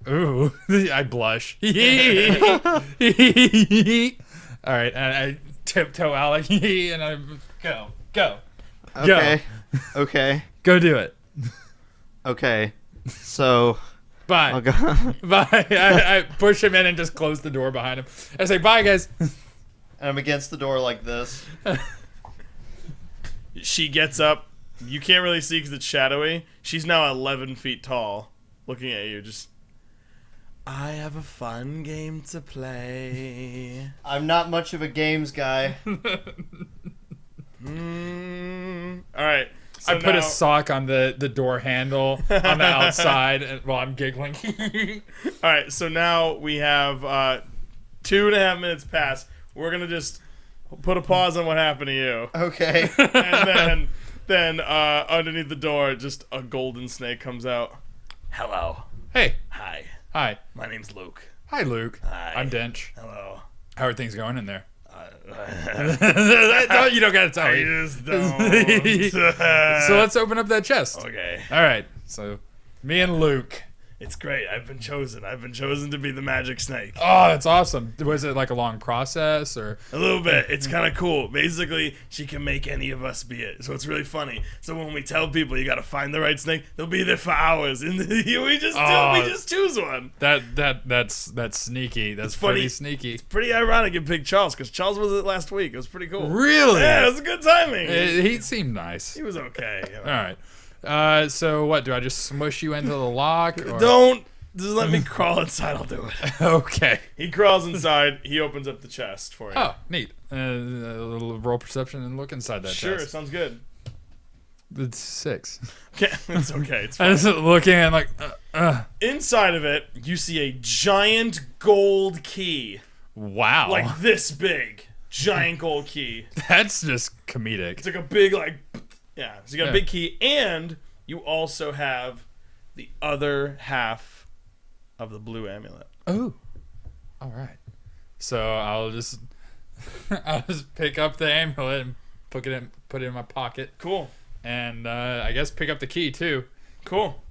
Ooh. I blush. All right, and I tiptoe out like and I go. Okay. Okay. Go do it. Okay. So Bye. I'll go. Bye. I push him in and just close the door behind him. I say, bye, guys. I'm against the door like this. She gets up. You can't really see because it's shadowy. She's now 11 feet tall, looking at you. Just, I have a fun game to play. I'm not much of a games guy. All right. So I put now, a sock on the door handle on the outside while I'm giggling. All right. So now we have 2.5 minutes pass. We're gonna just put a pause on what happened to you, Okay. and then underneath the door, just a golden snake comes out. Hello. Hey. Hi. Hi. My name's Luke. Hi, Luke. Hi. I'm Dench. Hello. How are things going in there? I You don't gotta tell me. just don't. So let's open up that chest. Okay. All right. So me and Luke. It's great. I've been chosen. I've been chosen to be the magic snake. Oh, that's awesome. Was it like a long process or? A little bit. It's kind of cool. Basically, she can make any of us be it. So it's really funny. So when we tell people you got to find the right snake, they'll be there for hours, and we just choose one. That's sneaky. That's funny. pretty sneaky. Pretty ironic you picked Charles because Charles was it last week. It was pretty cool. Really? Yeah, it was good timing. He seemed nice. He was okay. You know. All right. So what? Do I just smush you into the lock? Or? Don't Just let me crawl inside. I'll do it. Okay. He crawls inside. He opens up the chest for you. Oh, neat. A little roll perception and look inside that sure, chest. sounds good. It's 6. Okay, it's okay. It's I fine. was looking and like, Inside of it, you see a giant gold key, wow. like this big, giant gold key. That's just comedic. It's like a big, like, yeah. So you got Yeah. a big key, and you also have the other half of the blue amulet. Oh. All right. So I'll just pick up the amulet and put it in my pocket, Cool. and I guess pick up the key too. Cool.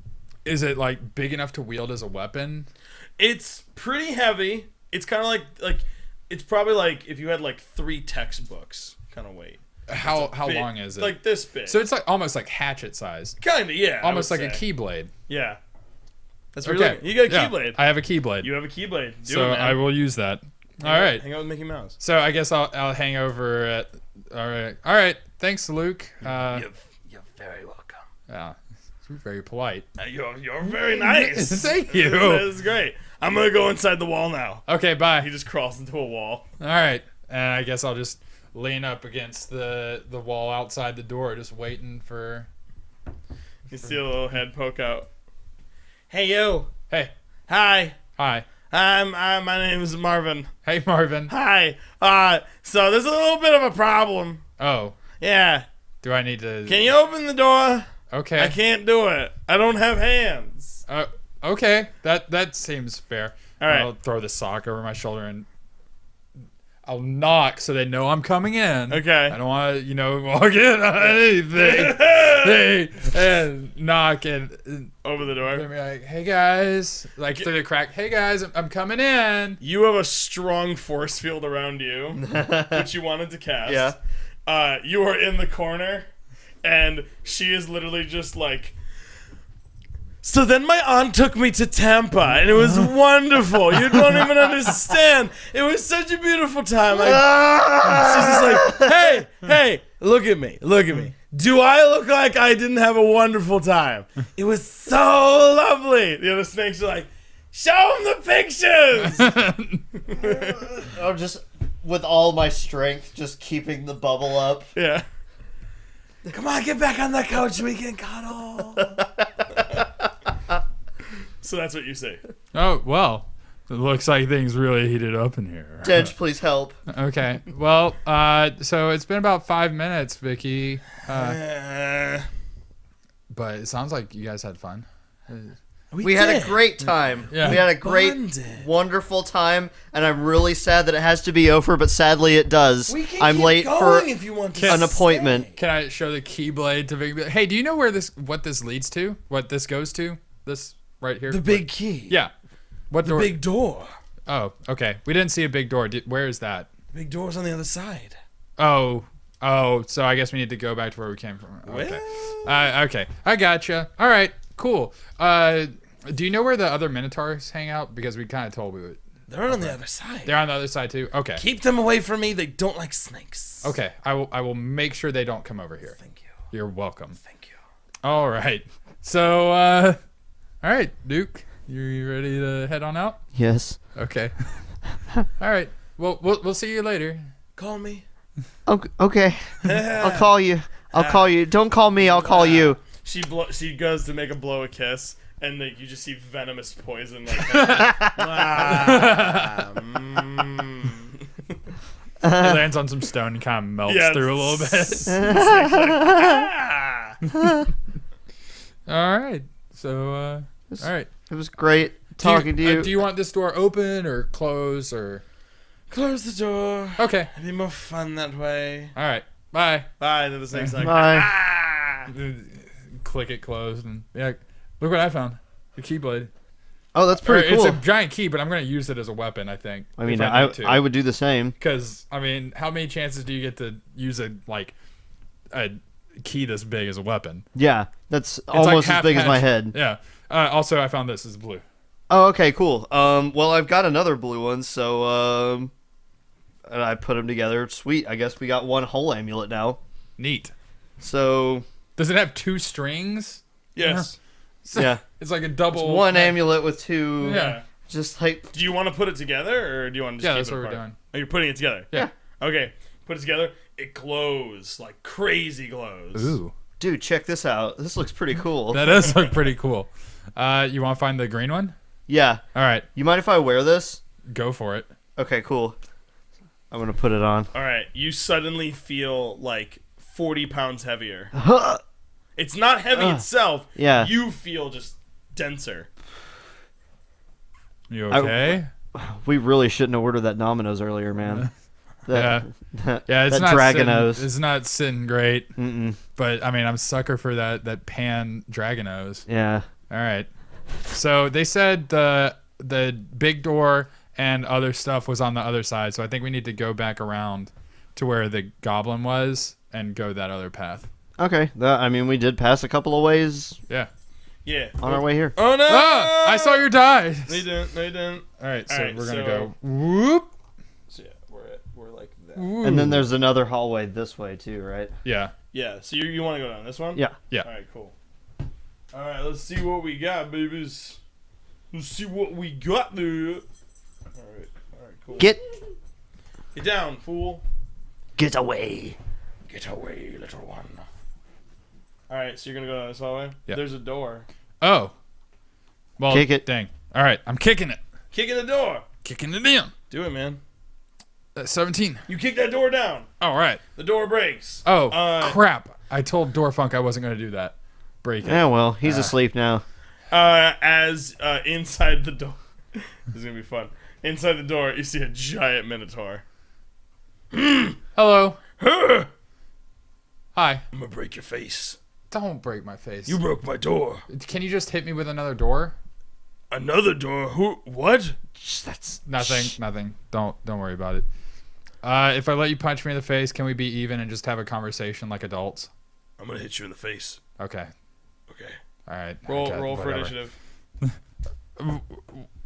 Is it like big enough to wield as a weapon? It's pretty heavy. It's kind of like it's probably like if you had like 3 textbooks kind of weight. How Big- long is it? Like this big. So it's like almost like hatchet sized. Kind of, yeah. I Almost would like a say. keyblade. Yeah. That's what you're looking. You got a Yeah, keyblade. I have a keyblade. You have a keyblade. Do So it, man. I will use that. All Hang out- right. Hang out with Mickey Mouse. So I guess I'll hang over at. All right. Thanks, Luke. You're very welcome. Yeah, you're very polite. You're very nice. Thank you. This is great. I'm gonna go inside the wall now. Okay, bye. He just crawls into a wall. All right, and I guess I'll just lean up against the wall outside the door, just waiting for. You see a little head poke out. Hey you. Hey, Hi. hi. My name is Marvin. Hey, Marvin. Hi. So there's a little bit of a problem. Oh, Yeah. do I need to? Can you open the door? Okay. I can't do it. I don't have hands. Okay. That seems fair. All right. I'll throw the sock over my shoulder and I'll knock so they know I'm coming in. Okay. I don't want to, walk in on anything. Hey, and knock and Over the door. they're like, hey guys, like through the crack. Hey guys, I'm coming in. You have a strong force field around you, which you wanted to cast. Yeah. You are in the corner, and she is literally just like. So then my aunt took me to Tampa, and it was wonderful. You don't even understand. It was such a beautiful time. She's just like, hey, look at me. Do I look like I didn't have a wonderful time? It was so lovely. The other snakes are like, show him the pictures. I'm just with all my strength, just keeping the bubble up. Yeah. Come on, get back on the couch. We can cuddle. So that's what you say. Oh well, it looks like things really heated up in here. Dench, please help. Okay. Well, so it's been about 5 minutes, Vicky. But it sounds like you guys had fun. We had a great time. Yeah. We had a great, bonded. wonderful time, and I'm really sad that it has to be over, but sadly it does. We can I'm keep late going for if you want to an stay. appointment. Can I show the Keyblade to Vicky? Hey, do you know what this leads to? What this goes to? This right here. The big key. Yeah. What The door? big door. Oh, okay. We didn't see a big door. Where is that? The big door's on the other side. Oh. So I guess we need to go back to where we came from. Okay. Okay. I gotcha. All right. Cool. Do you know where the other Minotaurs hang out? Because we kind of told we would. They're on the other side. They're on the other side too. Okay. Keep them away from me. They don't like snakes. Okay. I will make sure they don't come over here. Thank you. You're welcome. Thank you. All right. So, all right, Duke, you ready to head on out? Yes. Okay. All right. Well, we'll see you later. Call me. Okay. I'll call you. I'll call you. Don't call me. I'll call you. She goes to make a blow a kiss, and you just see venomous poison. Like, It lands on some stone and kind of melts Yeah, through a little bit. All right. So, all right. It was great talking to you. Do you want this door open or close or? Close the door. Okay. It'd be more fun that way. All right. Bye. Bye. And then the snake's like, Bye. ah! Click it closed and yeah. Look what I found. The Keyblade. Oh, that's pretty It's cool. a giant key, but I'm going to use it as a weapon, I think. I mean, if need to. I would do the same. Because, I mean, how many chances do you get to use a key this big as a weapon? Yeah, that's It's like almost as half big as my hatch. head. Yeah. Also, I found this is blue. Oh, okay, cool. Well, I've got another blue one, so and I put them together. Sweet. I guess we got one whole amulet now. Neat. So Does it have 2 strings? Yes. Yeah. It's like a double. It's one amulet with two. Yeah. Just like. Do you want to put it together, or do you want to just Yeah, keep that's it what we're apart? doing. Oh, you're putting it together? Yeah. Okay, put it together. It glows, like crazy glows. Ooh. Dude, check this out. This looks pretty cool. That does look pretty cool. You want to find the green one? Yeah. All right. You mind if I wear this? Go for it. Okay, cool. I'm gonna put it on. All right, you suddenly feel like 40 pounds heavier. It's not heavy itself. Yeah. You feel just denser. You okay? We really shouldn't have ordered that Domino's earlier, man. Yeah. That, Yeah, it's that not Dragonos. sitting, it's not sitting great. Mm-mm. But I mean, I'm a sucker for that pan Dragonos. Yeah. All right. So they said the big door and other stuff was on the other side. So I think we need to go back around to where the goblin was and go that other path. Okay. I mean, we did pass a couple of ways Yeah. Yeah. on our way here. Oh no! Ah! I saw your die. No, you didn't. No, you didn't. All right. So All right, we're gonna so- go whoop. So yeah, we're like that. Woo. And then there's another hallway this way too, right? Yeah. Yeah. So you want to go down this one? Yeah. Yeah. All right. Cool. All right. Let's see what we got, babies. Let's see what we got there. All right. All right. Cool. Get down, fool. away. Get away, little one. All right. So you're gonna go down this hallway. Yeah. There's a door. Oh. Well, Kick it. Dang. All right. I'm kicking it. Kicking the door. Kicking it in. Do it, man. 17. You kick that door down. All right. The door breaks. Oh, crap. I told Doorfunk I wasn't going to do that. Break it. Yeah, well, he's asleep now. As inside the door, this is gonna be fun. Inside the door, you see a giant minotaur. Hello. I'm Hi. gonna break your face. Don't break my face. You broke my door. Can you just hit me with another door? Another door? Who? What? That's Nothing. Don't worry about it. If I let you punch me in the face, can we be even and just have a conversation like adults? I'm gonna hit you in the face. Okay. Okay. All right. Roll Okay, for whatever. initiative.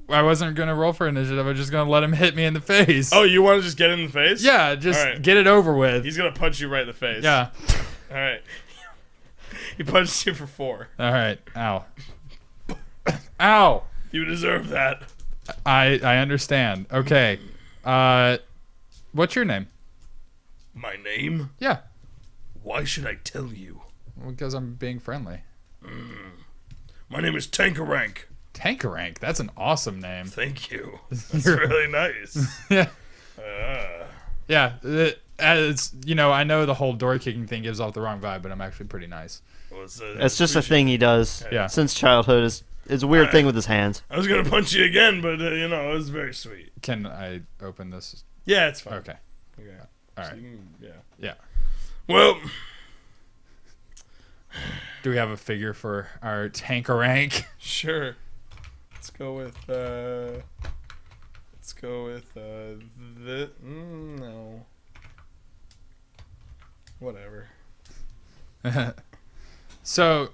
I wasn't gonna roll for initiative. I was just gonna let him hit me in the face. Oh, you want to just get in the face? Yeah, just All right. get it over with. He's gonna punch you right in the face. Yeah. All right. He punched you for 4. All right. Ow. Ow. You deserve that. I understand. Okay. What's your name? My name? Yeah. Why should I tell you? Because I'm being friendly. My name is Tankerank. Tankerank. That's an awesome name. Thank you. That's really nice. Yeah. Uh, Yeah. It's I know the whole door kicking thing gives off the wrong vibe, but I'm actually pretty nice. well, It's just a thing he does. Yeah. Since childhood. It's a weird thing with his hands. I was gonna punch you again, but it was very sweet. Can I open this? Yeah, it's fine. Okay. Okay. All So right. you can- yeah. Yeah. Well, Do we have a figure for our Tankerank? sure. Let's go with. Let's go with the. No. Whatever. So,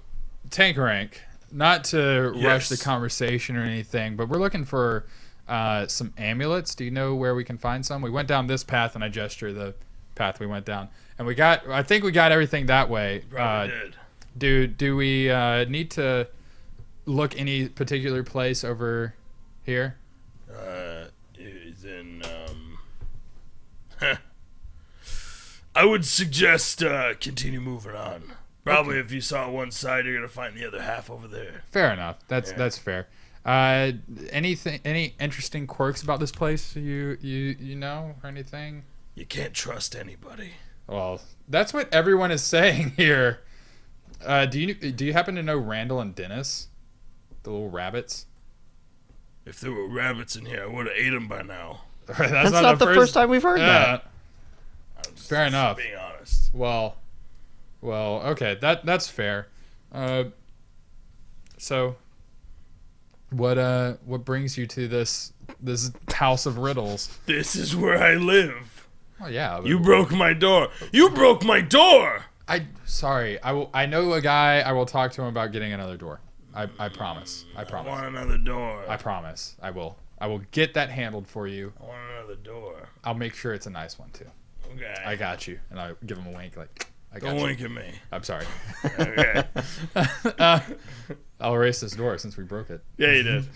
Tankerank, not to rush Yes. the conversation or anything, but we're looking for some amulets. Do you know where we can find some? We went down this path, and I gesture the path we went down, and I think we got everything that way. Probably did. Do we need to look any particular place over here? Is in I would suggest continue moving on. Probably if you saw one side, you're gonna find the other half over there. Fair enough. That's Yeah. that's fair. Any interesting quirks about this place you know or anything? You can't trust anybody. Well, that's what everyone is saying here. Do you happen to know Randall and Dennis, the little rabbits? If there were rabbits in here, I would have ate them by now. That's not the first time we've heard that. I'm just Fair enough. Being honest. Well, okay, that's fair. So, what brings you to this house of riddles? This is where I live. Oh yeah, You broke my door. You broke my door. Sorry. I know a guy. I will talk to him about getting another door. I promise. I I promise. want another door. I promise. I will get that handled for you. I want another door. I'll make sure it's a nice one too. Okay. I got you. And I give him a wink like, I got Don't you. wink at me. I'm sorry. Okay. I'll erase this door since we broke it. Yeah, he did.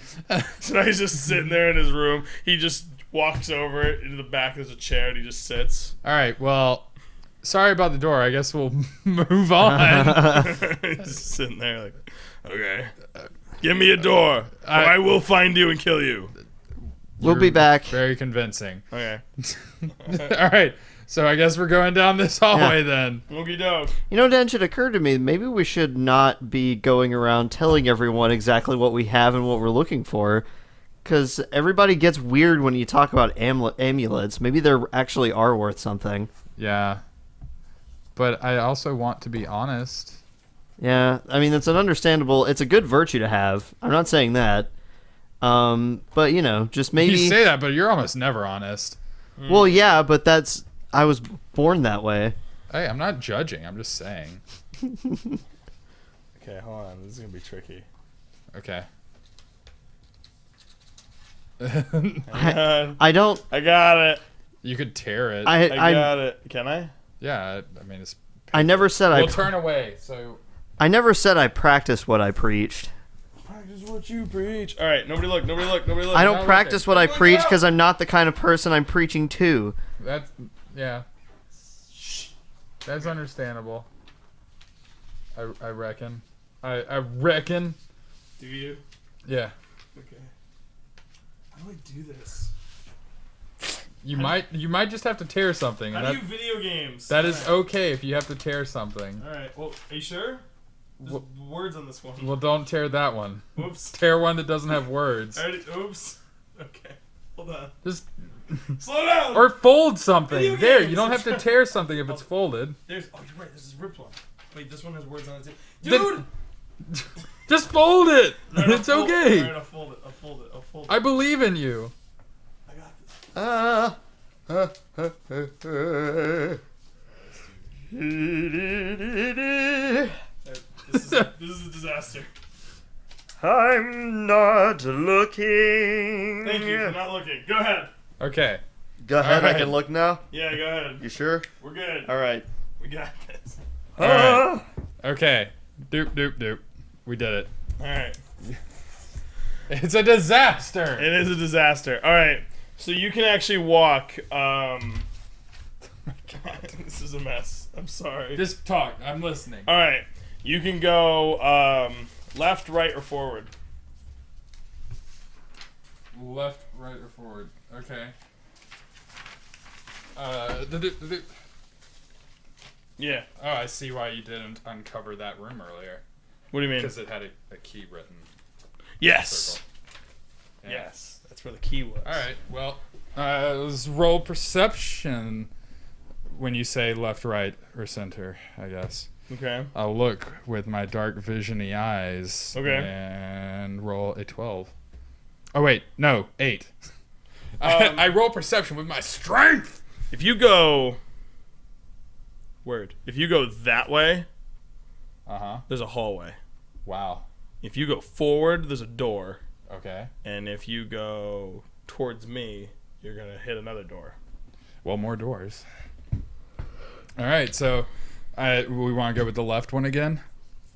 So now he's just sitting there in his room. He just walks over into the back. There's a chair, and he just sits. All right. Well, sorry about the door. I guess we'll move on. He's just sitting there like, okay, give me a door, or I will find you and kill you. We'll be back. Very convincing. Okay. All right. So I guess we're going down this hallway then. Okie doke. You know, Dench, it occurred to me, maybe we should not be going around telling everyone exactly what we have and what we're looking for, because everybody gets weird when you talk about amulets. Maybe they actually are worth something. Yeah. But I also want to be honest. Yeah, I mean, it's a good virtue to have. I'm not saying that. But, you know, just maybe... You say that, but you're almost never honest. Well, yeah, but I was born that way. Hey, I'm not judging. I'm just saying. Okay, hold on. This is gonna be tricky. Okay. I don't... I got it. You could tear it. I got it. Can I? Yeah, I mean, it's... I never said We'll turn away, so... I never said I practiced what I preached. Practice what you preach. All right, nobody look. Nobody look. Nobody look. I don't not practice what I preach because I'm not the kind of person I'm preaching to. That's... Yeah. That's understandable. I reckon. I reckon. Do you? Yeah. Okay. How do I do this? You might just have to tear something. How And do you video games? that is okay if you have to tear something. All right. Well, are you sure? There's words on this one. Well, don't tear that one. Oops. Tear one that doesn't have words. Oops. Okay. Hold on. Just Slow down. or fold something. Video There, games. you don't have to tear something if it's folded. There's. Oh, you're right. This is a ripped one. Wait, this one has words on it too. Then- Dude. Just fold it. All right, It's All okay. right, I'll fold it. I'll fold it. I'll fold it. I believe in you. I got this. This is a disaster. I'm not looking. Thank you for not looking. Go ahead. Okay. Go ahead, All I right. can look now. Yeah, go ahead. You sure? We're good. All right. We got this. All right. Okay. Doop doop doop. We did it. All right. It's a disaster. It is a disaster. All right. So you can actually walk. This is a mess. I'm sorry. Just talk. I'm listening. All right. You can go left, right, or forward. Left, right, or forward. Okay. Yeah. Oh, I see why you didn't uncover that room earlier. What do you mean? Because it had a key written. Yes. Circle. Yeah. Yes. That's where the key was. All right. Well, let's roll perception when you say left, right, or center, I guess. Okay. I'll look with my dark visiony eyes. Okay. And roll a 12. Oh, wait. No, 8. I roll perception with my strength. If you go. If you go that way, Uh-huh. there's a hallway. Wow. If you go forward, there's a door. Okay. And if you go towards me, you're going to hit another door. Well, more doors. All right, so we want to go with the left one again?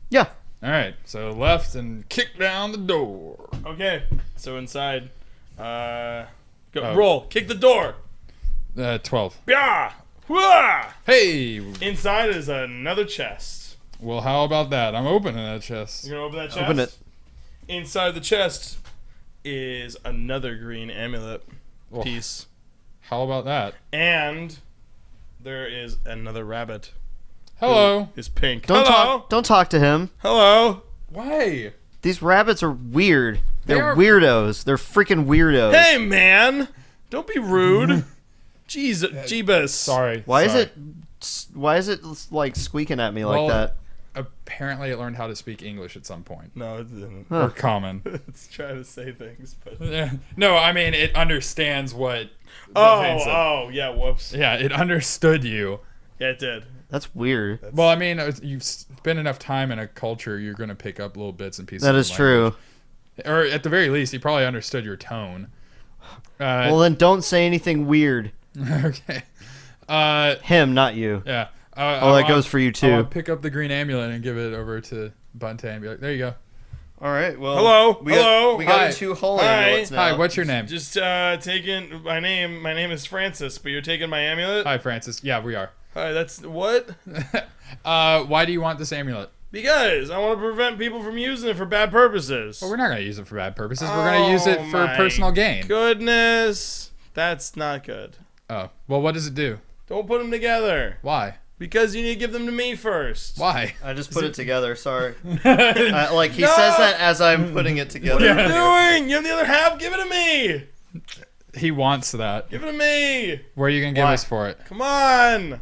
Yeah. All right, so left and kick down the door. Okay. So inside. Go. Oh. Roll. Kick the door. 12. Yeah. Whoa! Hey! Inside is another chest. Well, how about that? I'm opening that chest. You gonna open that chest? Open it. Inside the chest is another green amulet Well, piece. How about that? And there is another rabbit. Hello. Who is pink. Don't Hello. talk. Don't talk to him. Hello. Why? These rabbits are weird. They're are- weirdos. They're freaking weirdos. Hey, man. Don't be rude. Jeez, Jeebus. Sorry. Why sorry. is it like squeaking at me like Well, that? Apparently, it learned how to speak English at some point. No, it didn't. Huh. Or common. It's trying to say things, but. Yeah. No, I mean, it understands what... the things that- Oh, yeah, whoops. Yeah, it understood you. Yeah, it did. That's weird. Well, I mean, you've spent enough time in a culture, you're going to pick up little bits and pieces. That of is true. language. Or at the very least, he probably understood your tone. Well, then don't say anything weird. Okay. Him, not you. Yeah. that goes for you I too. want to pick up the green amulet and give it over to Bunte and be like, there you go. All right. Well. Hello. We Hello. got Hi. 2 whole Hi. amulets now. Hi, what's your name? Just taking my name. My name is Francis, but you're taking my amulet. Hi, Francis. Yeah, we are. Hi. That's what? Why do you want this amulet? Because I want to prevent people from using it for bad purposes. Well, we're not going to use it for bad purposes. We're going to use it for my personal gain. Goodness, that's not good. Oh, well, what does it do? Don't put them together. Why? Because you need to give them to me first. Why? I just put it together. Sorry. Like he says that as I'm putting it together. What are you doing? You have the other half. Give it to me. He wants that. Give it to me. Where are you going to give Why? us for it? Come on.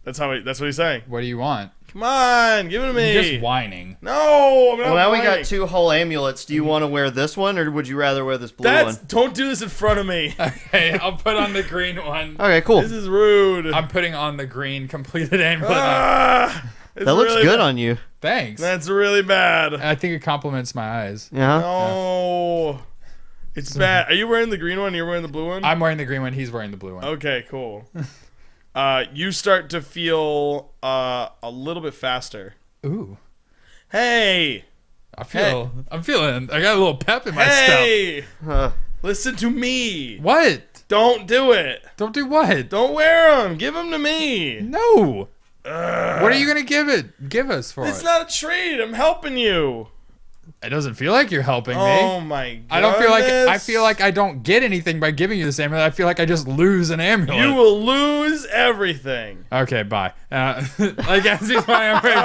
That's what he's saying. What do you want? Come on, give it to me. You're just whining. No, I'm not Well, now we whining. got 2 whole amulets. Do you want to wear this one, or would you rather wear this blue one? Don't do this in front of me. Okay, I'll put on the green one. Okay, cool. This is rude. I'm putting on the green completed amulet. It's That looks really good bad. on you. Thanks. That's really bad. I think it compliments my eyes. Yeah. No, it's bad. Are you wearing the green one? You're wearing the blue one. I'm wearing the green one. He's wearing the blue one. Okay, cool. You start to feel a little bit faster. Ooh. Hey, I'm feeling. I got a little pep in my step. hey, Uh, listen to me. What? Don't do it. Don't do what? Don't wear them. Give them to me. No. What are you gonna give us for It's it? not a treat. I'm helping you. It doesn't feel like you're helping Oh me. my god. I feel like I don't get anything by giving you this amulet. I feel like I just lose an amulet. you will lose everything. Okay, bye. Like as he's flying, I'm very close.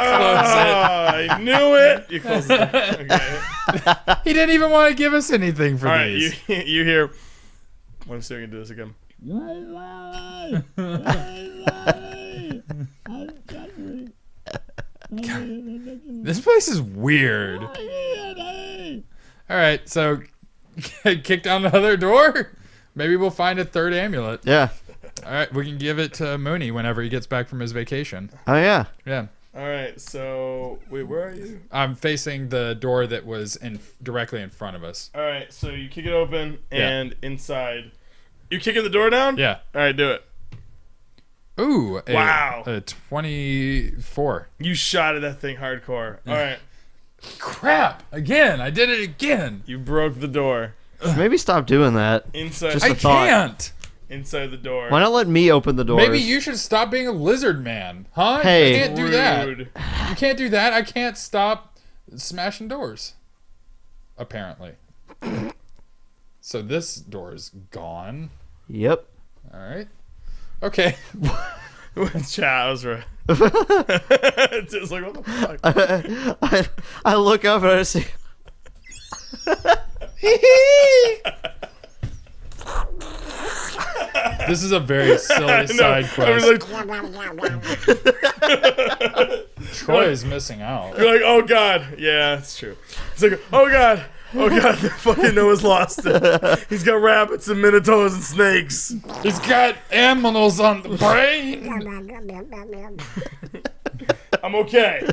I knew it. You close it. Okay. He didn't even want to give us anything for All right. these. You hear. Let me see if I can do this again. This place is weird. All right, so kick down the other door. Maybe we'll find a third amulet. yeah. All right, we can give it to Mooney whenever he gets back from his vacation. Oh yeah. Yeah, All right. So wait, where are you? I'm facing the door that was directly in front of us. All right. So you kick it open, Yeah. and inside, you kicking the door down? Yeah. All right. Do it. Ooh. Wow. A 24. You shot at that thing hardcore. All right. Crap! Again, I did it again. You broke the door. Maybe stop doing that. Inside. Just I a thought. can't. Inside the door. Why not let me open the doors? Maybe you should stop being a lizard man, huh? Hey. You can't do that. Rude. You can't do that. I can't stop smashing doors. Apparently. So this door is gone. Yep. All right. Okay. Chat, I was right. It's just like, what the fuck? I look up and I see. This is a very silly side quest. Troy is missing out. You're like, oh god. Yeah, that's true. It's like, oh god. Oh god, fucking Noah's lost it. He's got rabbits and minotaurs and snakes. He's got aminals on the brain. I'm okay.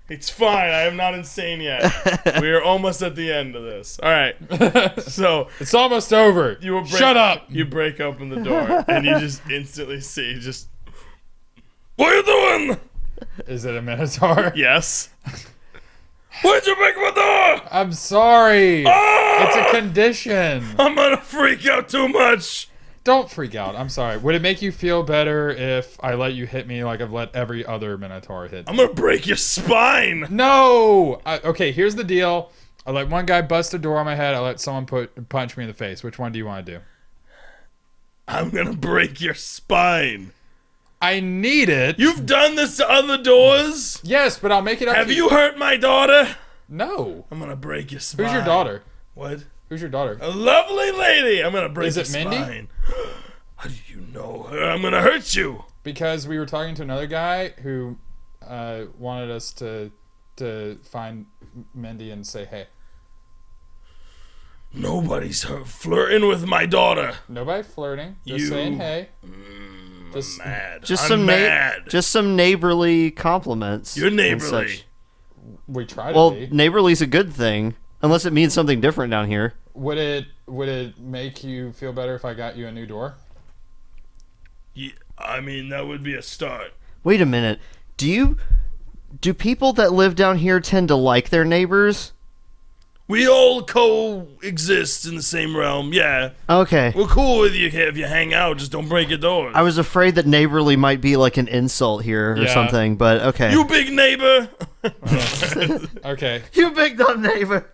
It's fine. I am not insane yet. We are almost at the end of this. All right. So It's almost over. you will break, Shut up. You break open the door and you just instantly see just. What are you doing? Is it a minotaur? Yes. Why'd you break my door? I'm sorry. Ah! It's a condition. I'm gonna freak out too much. Don't freak out. I'm sorry. Would it make you feel better if I let you hit me like I've let every other minotaur hit? I'm gonna break your spine. No. Okay, here's the deal. I let one guy bust a door on my head. I let someone punch me in the face. Which one do you want to do? I'm gonna break your spine. I need it. You've done this to other doors. Yes, but I'll make it up. Have to you hurt my daughter? No. I'm gonna break your spine. Who's your daughter? What? Who's your daughter? A lovely lady. I'm gonna break Is your it Mindy? spine. How do you know her? I'm gonna hurt you. Because we were talking to another guy who wanted us to find Mindy and say hey. Nobody's flirting with my daughter. Nobody flirting. Just You- saying hey. I'm mad. Just I'm some mad. just some neighborly compliments. You're and neighborly. such. We try to Well, be. neighborly's a good thing, unless it means something different down here. Would it make you feel better if I got you a new door? Yeah, I mean, that would be a start. Wait a minute. Do people that live down here tend to like their neighbors? We all coexist in the same realm. Yeah, Okay. we're cool with you if you hang out. Just don't break your doors. I was afraid that neighborly might be like an insult here or Yeah. something, but okay. You big neighbor. Okay. You big dumb neighbor.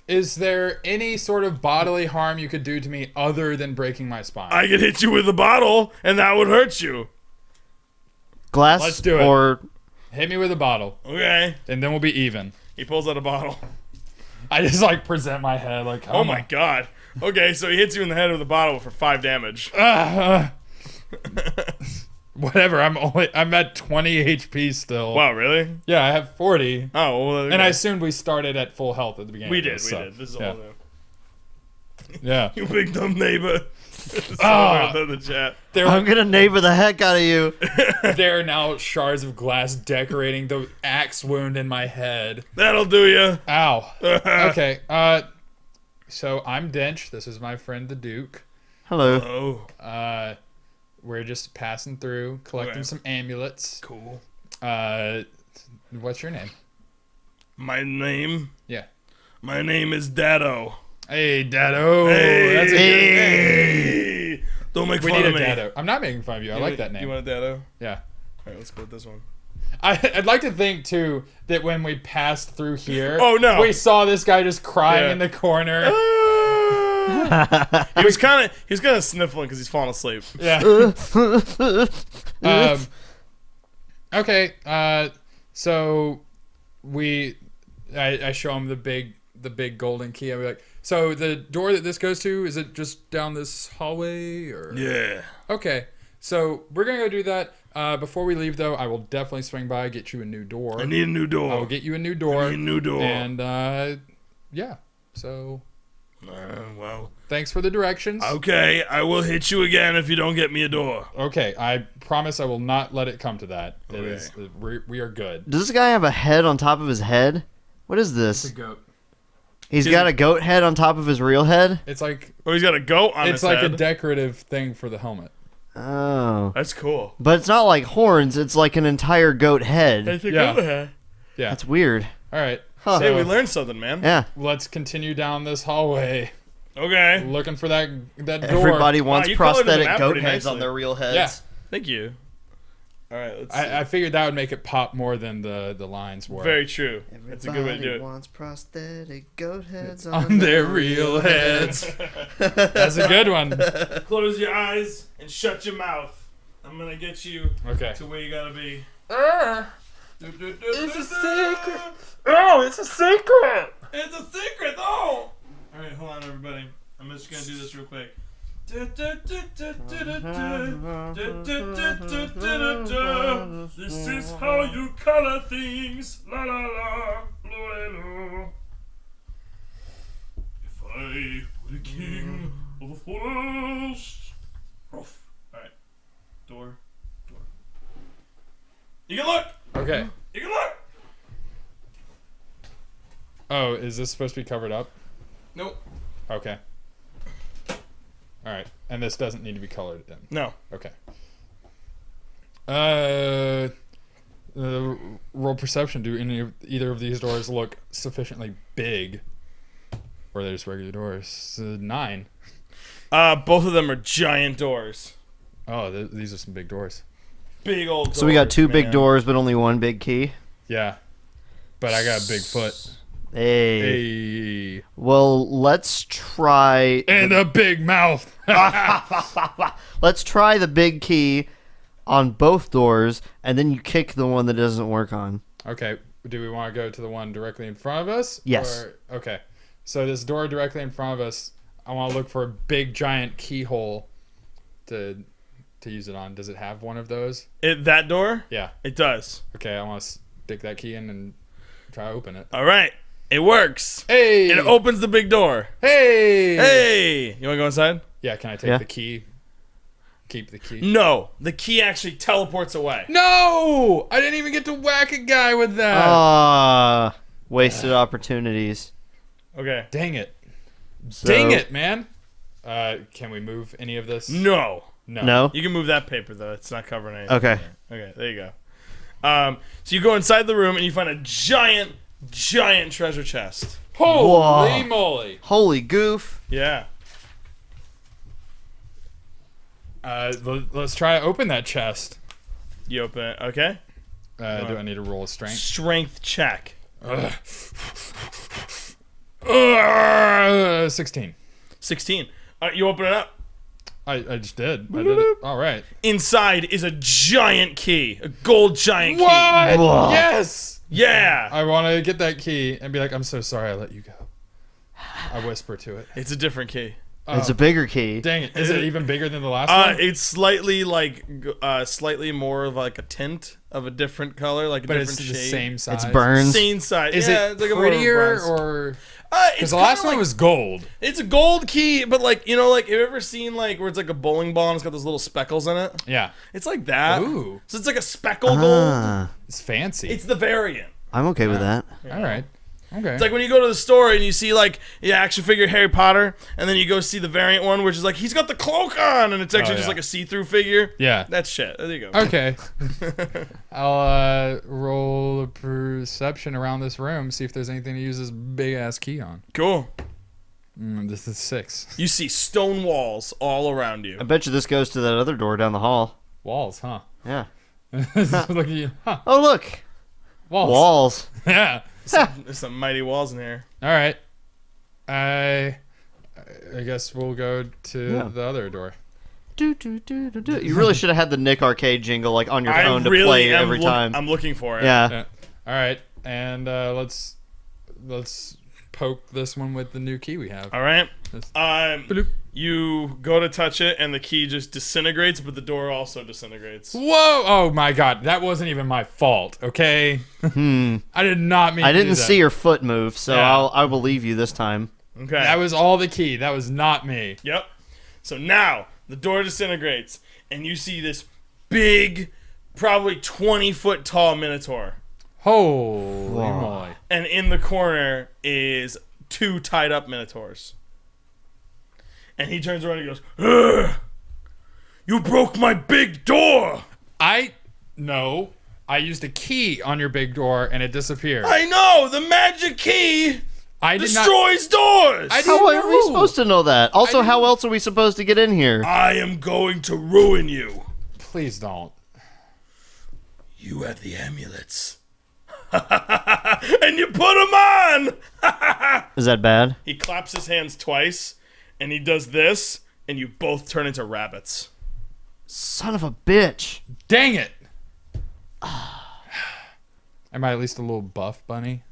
Is there any sort of bodily harm you could do to me other than breaking my spine? I could hit you with a bottle, and that would hurt you. Glass Let's do it. or Hit me with a bottle, Okay. and then we'll be even. He pulls out a bottle. I just like present my head like, Oh my god. Okay, so he hits you in the head with a bottle for 5 damage. Whatever. I'm at 20 HP still. Wow, really? Yeah, I have 40, Oh, well, and I assumed we started at full health at the beginning. we of did. this, We so, did. This is yeah. all new. Yeah. You big dumb neighbor. So Ah. in the chat. I'm gonna neighbor the heck out of you. There are now shards of glass decorating the axe wound in my head. That'll do you. Ow. Okay. So I'm Dench. This is my friend the Duke. Hello. Oh, We're just passing through, collecting Okay. some amulets. cool. What's your name? My name? Yeah. My name is Dado. Hey, Dado. Hey, That's a good name. hey. Don't make We fun need a of me. Dado. I'm not making fun of you. I like that name. You want a Dado? Yeah. Alright, let's go with this one. I'd like to think too that when we passed through here, Oh, no. we saw this guy just crying Yeah. in the corner. He was kind of sniffling because he's falling asleep. Yeah. Okay. So I show him the big golden key. I'll be like, so the door that this goes to, is it just down this hallway or? Yeah. Okay. So we're gonna go do that. Before we leave, though, I will definitely swing by, get you a new door. I need a new door. I will get you a new door. I need a new door. And yeah. So well. thanks for the directions. Okay, I will hit you again if you don't get me a door. Okay, I promise I will not let it come to that. It Okay. is we are good. Does this guy have a head on top of his head? What is this? goat. He's got a goat head on top of his real head? It's like Oh, he's got a goat on his it's like head. a decorative thing for the helmet. Oh. That's cool. But it's not like horns, it's like an entire goat head. That's a Yeah. goat head. Yeah. That's weird. All right. Huh. Hey, So we learned something, man. Yeah. let's continue down this hallway, Okay. looking for that door. Everybody wants you colored the prosthetic map goat pretty heads nicely. on their real heads. Yeah. Thank you. All right, let's see. I figured that would make it pop more than the lines were. Very true. That's a good way to do it. wants prosthetic goat heads on their real heads. That's a good one. Close your eyes and shut your mouth. I'm gonna get you Okay. to where you gotta be. It's a secret. Oh, it's a secret. It's a secret, though. All right, hold on, everybody. I'm just gonna do this real quick. This is how you color things. La la la, lo. If I were the king of the forest. Ruff. All right, door. You can look. Okay. You can look. Oh, is this supposed to be covered up? Nope. Okay. All right, and this doesn't need to be colored in. No. Okay. Roll perception. Do either of these doors look sufficiently big, or they're just regular doors? 9. Both of them are giant doors. Oh, these are some big doors. Big old doors. So we got two big man. doors, but only one big key. Yeah, but I got a big foot. Hey. Hey, Well, let's try. and a big mouth. Let's try the big key on both doors, and then you kick the one that doesn't work on. Okay, do we want to go to the one directly in front of us? Yes. Okay, so this door directly in front of us, I want to look for a big giant keyhole to use it on. Does it have one of those? That door? Yeah. It does. Okay, I want to stick that key in and try to open it. All right. It works. Hey! It opens the big door. Hey! Hey! You want to go inside? Yeah, can I take Yeah. the key? Keep the key. No. The key actually teleports away. No! I didn't even get to whack a guy with that. Ah, wasted opportunities. Okay. Dang it. So- Dang it, man. Can we move any of this? No. No? You can move that paper though. It's not covering anything. Okay. Okay, there you go. So you go inside the room and you find a giant treasure chest. Holy Whoa. moly! Holy goof. Yeah. Let's try to open that chest. You open it. Okay. Do I need to roll a strength? Strength check. 16. 16. You open it up. I just did. I did it. All right. Inside is a giant key, a gold giant What? key. Whoa. Yes. Yeah. I want to get that key and be like, I'm so sorry I let you go. I whisper to it. It's a different key. It's a bigger key. Dang it. Is it even bigger than the last one? It's slightly slightly more of like a tint of a different color, like a But different it's shade. the same size. It's burns. Same size. Is yeah, it it's like a more of a prettier bronze. or... It's Because the kinda last one like- was gold. It's a gold key, but like have you ever seen like where it's like a bowling ball and it's got those little speckles in it? Yeah. It's like that. Ooh. So it's like a speckle gold. Ah, It's fancy. It's the variant. I'm okay with that. All right. Okay. It's like when you go to the store and you see like action figure Harry Potter, and then you go see the variant one, which is like he's got the cloak on, and it's actually just yeah. like a see-through figure. Yeah. That's shit. There you go. Okay. I'll roll a perception around this room, see if there's anything to use this big ass key on. Cool. This is 6. You see stone walls all around you. I bet you this goes to that other door down the hall. Walls, huh? Yeah. Look at you. Huh. Oh, look. Walls. Walls. Yeah. There's some mighty walls in here. All right. I guess we'll go to Yeah. the other door. Do, do, do, do, do. You really should have had the Nick Arcade jingle like on your I phone to really play am every time. I'm looking for it. Yeah. Yeah. All right. And let's poke this one with the new key we have. All right. Just- Um, you go to touch it, and the key just disintegrates, but the door also disintegrates. Whoa! Oh my God, that wasn't even my fault. Okay. I did not mean. I to do didn't that. see your foot move, so Yeah. I'll believe you this time. Okay. That was all the key. That was not me. Yep. So now the door disintegrates, and you see this big, probably 20-foot tall minotaur. Holy Whoa. moly! And in the corner is 2 tied up minotaurs. And he turns around and goes, "Ugh! You broke my big door! No. I used a key on your big door and it disappeared. I know! The magic key I did not. destroys doors! I didn't How are we know. supposed to know that? Also, how else are we supposed to get in here? I am going to ruin you. Please don't. You have the amulets. And you put them on! Is that bad? He claps his hands twice, and he does this, and you both turn into rabbits. Son of a bitch. Dang it! Am I at least a little buff bunny?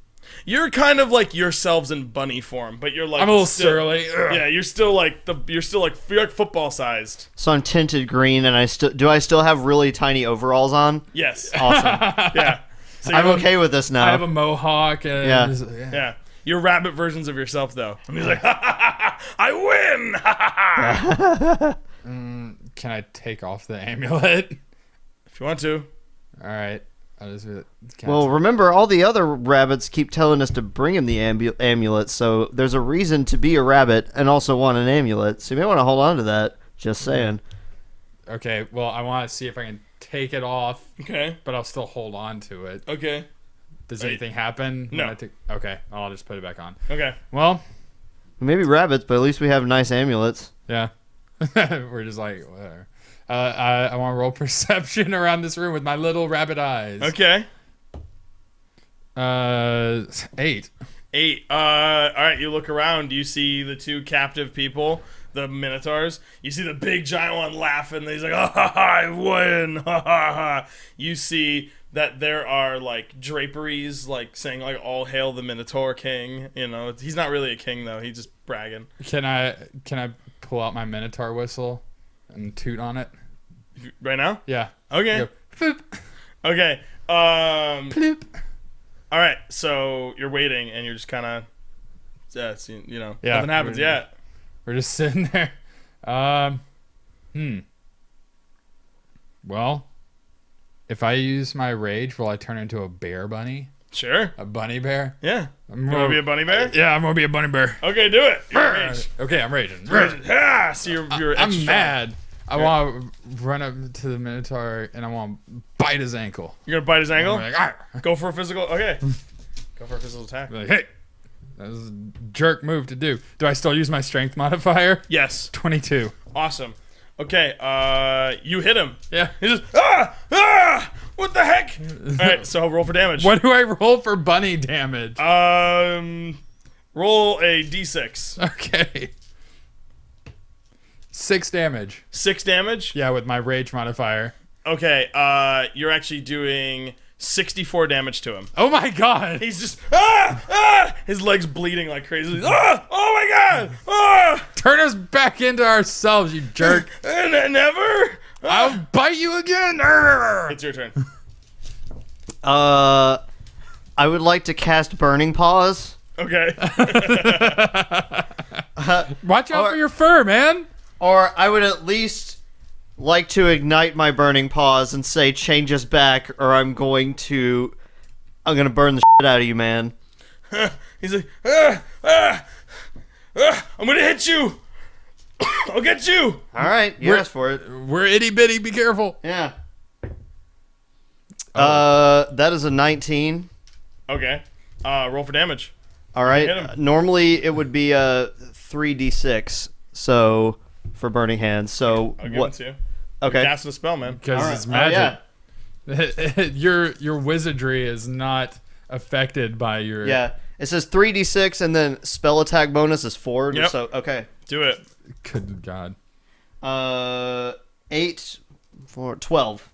You're kind of like yourselves in bunny form, but you're like I'm a little still- surly. Ugh. Yeah, you're like football sized. So I'm tinted green, and I still have really tiny overalls on. Yes. Awesome. Yeah. So I'm you're- okay with this now. I have a mohawk and Yeah. Yeah. You're rabbit versions of yourself, though. And he's like, ha, ha, ha, ha, I win! Ha, ha, ha. Can I take off the amulet? If you want to. All right. I'll just be like, Well, remember, all the other rabbits keep telling us to bring him the amulet, so there's a reason to be a rabbit and also want an amulet. So you may want to hold on to that. Just saying. okay. Well, I want to see if I can take it off, Okay. but I'll still hold on to it. Okay. Does Wait. anything happen? when No. I take- okay. I'll just put it back on. Okay. Well, Maybe rabbits, but at least we have nice amulets. yeah. We're just like, whatever. I want to roll perception around this room with my little rabbit eyes. Okay. 8. 8. All right, you look around. You see the 2 captive people, the minotaurs. You see the big giant one laughing. He's like, ha ha ha, I win. Ha ha ha. You see that there are like draperies like saying like all hail the Minotaur King. You know, he's not really a king though. He's just bragging. Can I pull out my minotaur whistle and toot on it? Right now? Yeah. Okay. Go, Floop, Okay. floop. All right. So you're waiting and you're just kind of Yeah, nothing happens we're- yet. We're just sitting there. Well, if I use my rage, will I turn into a bear bunny? Sure. A bunny bear? Yeah. I'm You want to be a bunny bear? Yeah, I'm gonna be a bunny bear. Okay, do it. You're raged. Okay, I'm raging. Ah, so you're extra I'm strong. mad. I want to run up to the Minotaur and I want to bite his ankle. You're gonna bite his ankle? I'm like, "Arr!" Go for a physical. Okay. Go for a physical attack. Like, hey, that was a jerk move to do. Do I still use my strength modifier? Yes. 22. Awesome. Okay. You hit him. Yeah. He just what the heck? All right. So roll for damage. What do I roll for bunny damage? Roll a d6. Okay. 6 damage. 6 damage. Yeah, with my rage modifier. Okay. You're actually doing 64 damage to him. Oh my god! He's just his legs bleeding like crazy. Oh my god! Turn us back into ourselves, you jerk! Never. I'll bite you again! It's your turn. I would like to cast Burning Paws. Okay. Watch out for your fur, man! Or I would at least like to ignite my Burning Paws and say, change us back, or I'm gonna burn the shit out of you, man. He's like, I'm gonna hit you. I'll get you. Alright, you asked for it. We're itty bitty, be careful. Yeah. That is a 19. Okay. Roll for damage. Alright. Hit him. Normally it would be a 3d6, so for Burning Hands. So I'll give what? it to you. Okay. Casting a spell, man. Because Alright. it's Oh, magic. Your wizardry is not affected by your... Yeah. It says 3d6 and then spell attack bonus is 4. Yep. So okay. Do it. Good god. 8 4 12.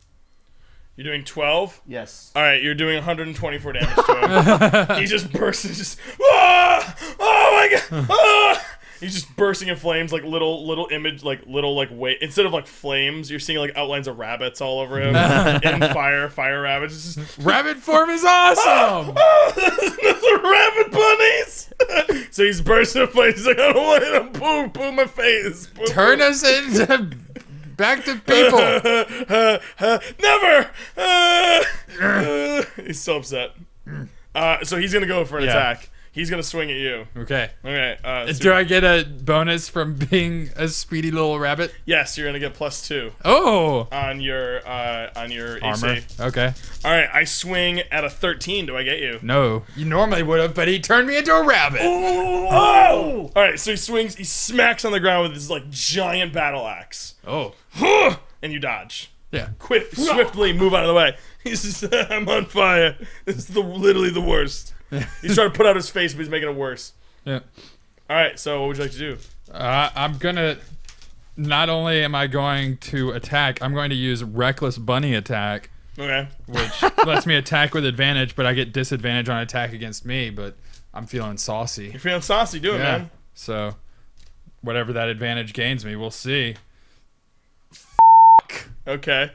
You're doing 12. Yes. All right, you're doing 124 damage to him. He just bursts and just, oh my god, He's just bursting in flames, like little image, like wait. Instead of like flames, you're seeing like outlines of rabbits all over him in fire rabbits. It's just, Rabbit form is awesome! those are rabbit bunnies. So he's bursting in flames. He's like, I don't want to poo my face. Poo. Turn us into back to people. Never. He's so upset. So he's gonna go for an attack. He's gonna swing at you. Okay. Okay. Do I get a bonus from being a speedy little rabbit? Yes, you're gonna get +2 Oh! on your Armor. AC. Okay. All right, I swing at a 13. Do I get you? No. You normally would have, but he turned me into a rabbit. Oh! All right, so he swings. He smacks on the ground with his like giant battle axe, Oh. and you dodge. Yeah. Swiftly move out of the way. He's just, I'm on fire. This is literally the worst. He's trying to put out his face, but he's making it worse. Yeah. All right, so what would you like to do? I'm gonna... Not only am I going to attack, I'm going to use Reckless Bunny Attack, Okay. which lets me attack with advantage, but I get disadvantage on attack against me, but I'm feeling saucy. You're feeling saucy. Do it, man. So, whatever that advantage gains me, we'll see. Okay.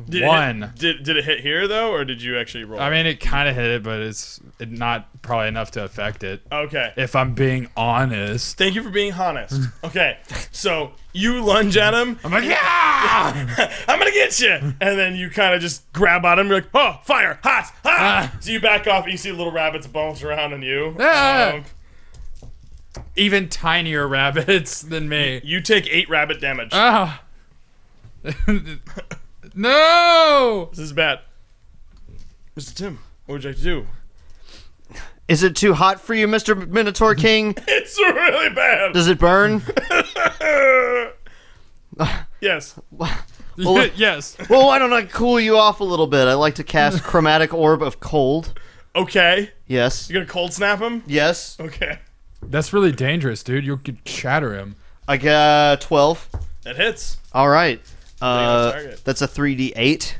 Did One. Did it hit here, though, or did you actually roll? I mean, it kind of hit it, but it's not probably enough to affect it. Okay. If I'm being honest. Thank you for being honest. Okay, so you lunge at him. I'm like, yeah! I'm gonna get you, and then you kind of just grab on him. You're like, oh, fire, hot. So you back off. And you see little rabbits bounce around on you. Ah! Even tinier rabbits than me. You take 8 rabbit damage. Ah! No! This is bad. Mr. Tim, what would you like to do? Is it too hot for you, Mr. Minotaur King? It's really bad. Does it burn? Yes. Well, Yes. well, why don't I cool you off a little bit? I like to cast Chromatic Orb of Cold. Okay. Yes. You're gonna cold snap him? Yes. Okay. That's really dangerous, dude. You could shatter him. I got 12. That hits. All right. on target. That's a 3d8.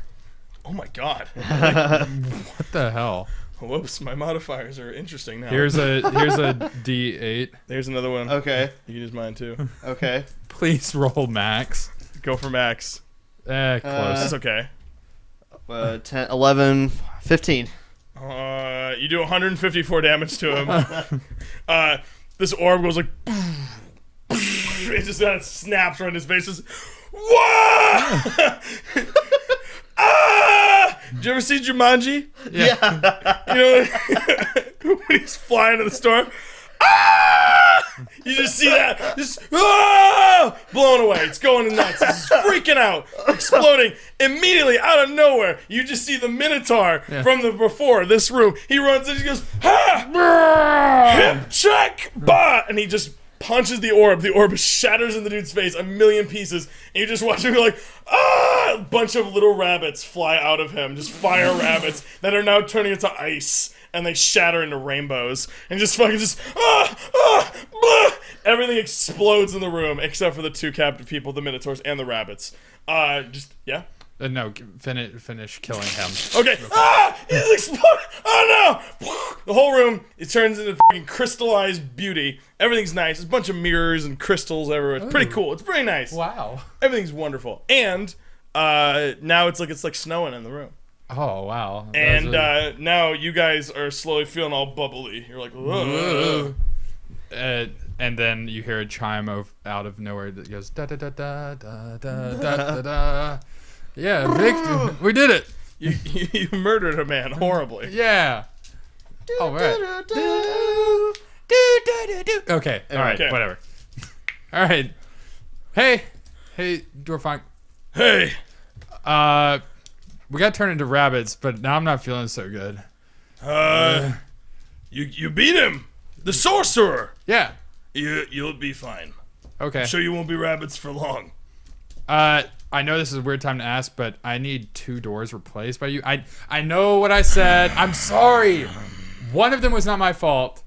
Oh my god. What the hell? Whoops, my modifiers are interesting now. Here's a D8. There's another one. Okay. You can use mine too. Okay. Please roll max. Go for max. Close. That's okay. 10, 11, 15. You do 154 damage to him. This orb goes like, it just kind of snaps right in his face. Just, whoa! Did you ever see Jumanji? Yeah. You know when he's flying in the storm? Ah! You just see that, just blown away. It's going nuts. It's freaking out, exploding. Immediately out of nowhere, you just see the Minotaur from the before this room. He runs and he goes, ha! Hip check! Bah! And he just punches the orb. The orb shatters in the dude's face a million pieces. And you just watch him be like, ah! A bunch of little rabbits fly out of him. Just fire rabbits that are now turning into ice. And they shatter into rainbows. And just fucking just, blah! Everything explodes in the room except for the two captive people, the Minotaurs and the rabbits. Yeah? No, finish killing him. Okay. He's exploding. Oh no! The whole room, it turns into fucking crystallized beauty. Everything's nice. There's a bunch of mirrors and crystals everywhere. It's pretty cool. It's pretty nice. Wow. Everything's wonderful. And now it's like snowing in the room. Oh, wow. And now you guys are slowly feeling all bubbly. You're like, whoa. And then you hear a chime out of nowhere that goes da da da da da da da da. Yeah, Vic, we did it. You murdered a man horribly. Yeah. All right. Okay. All right. Okay. Whatever. All right. Hey, Dwarfunk. Hey. We got turned into rabbits, but now I'm not feeling so good. You beat him, the sorcerer. Yeah. You'll be fine. Okay. I'm sure you won't be rabbits for long. I know this is a weird time to ask, but I need 2 doors replaced by you. I know what I said. I'm sorry. One of them was not my fault.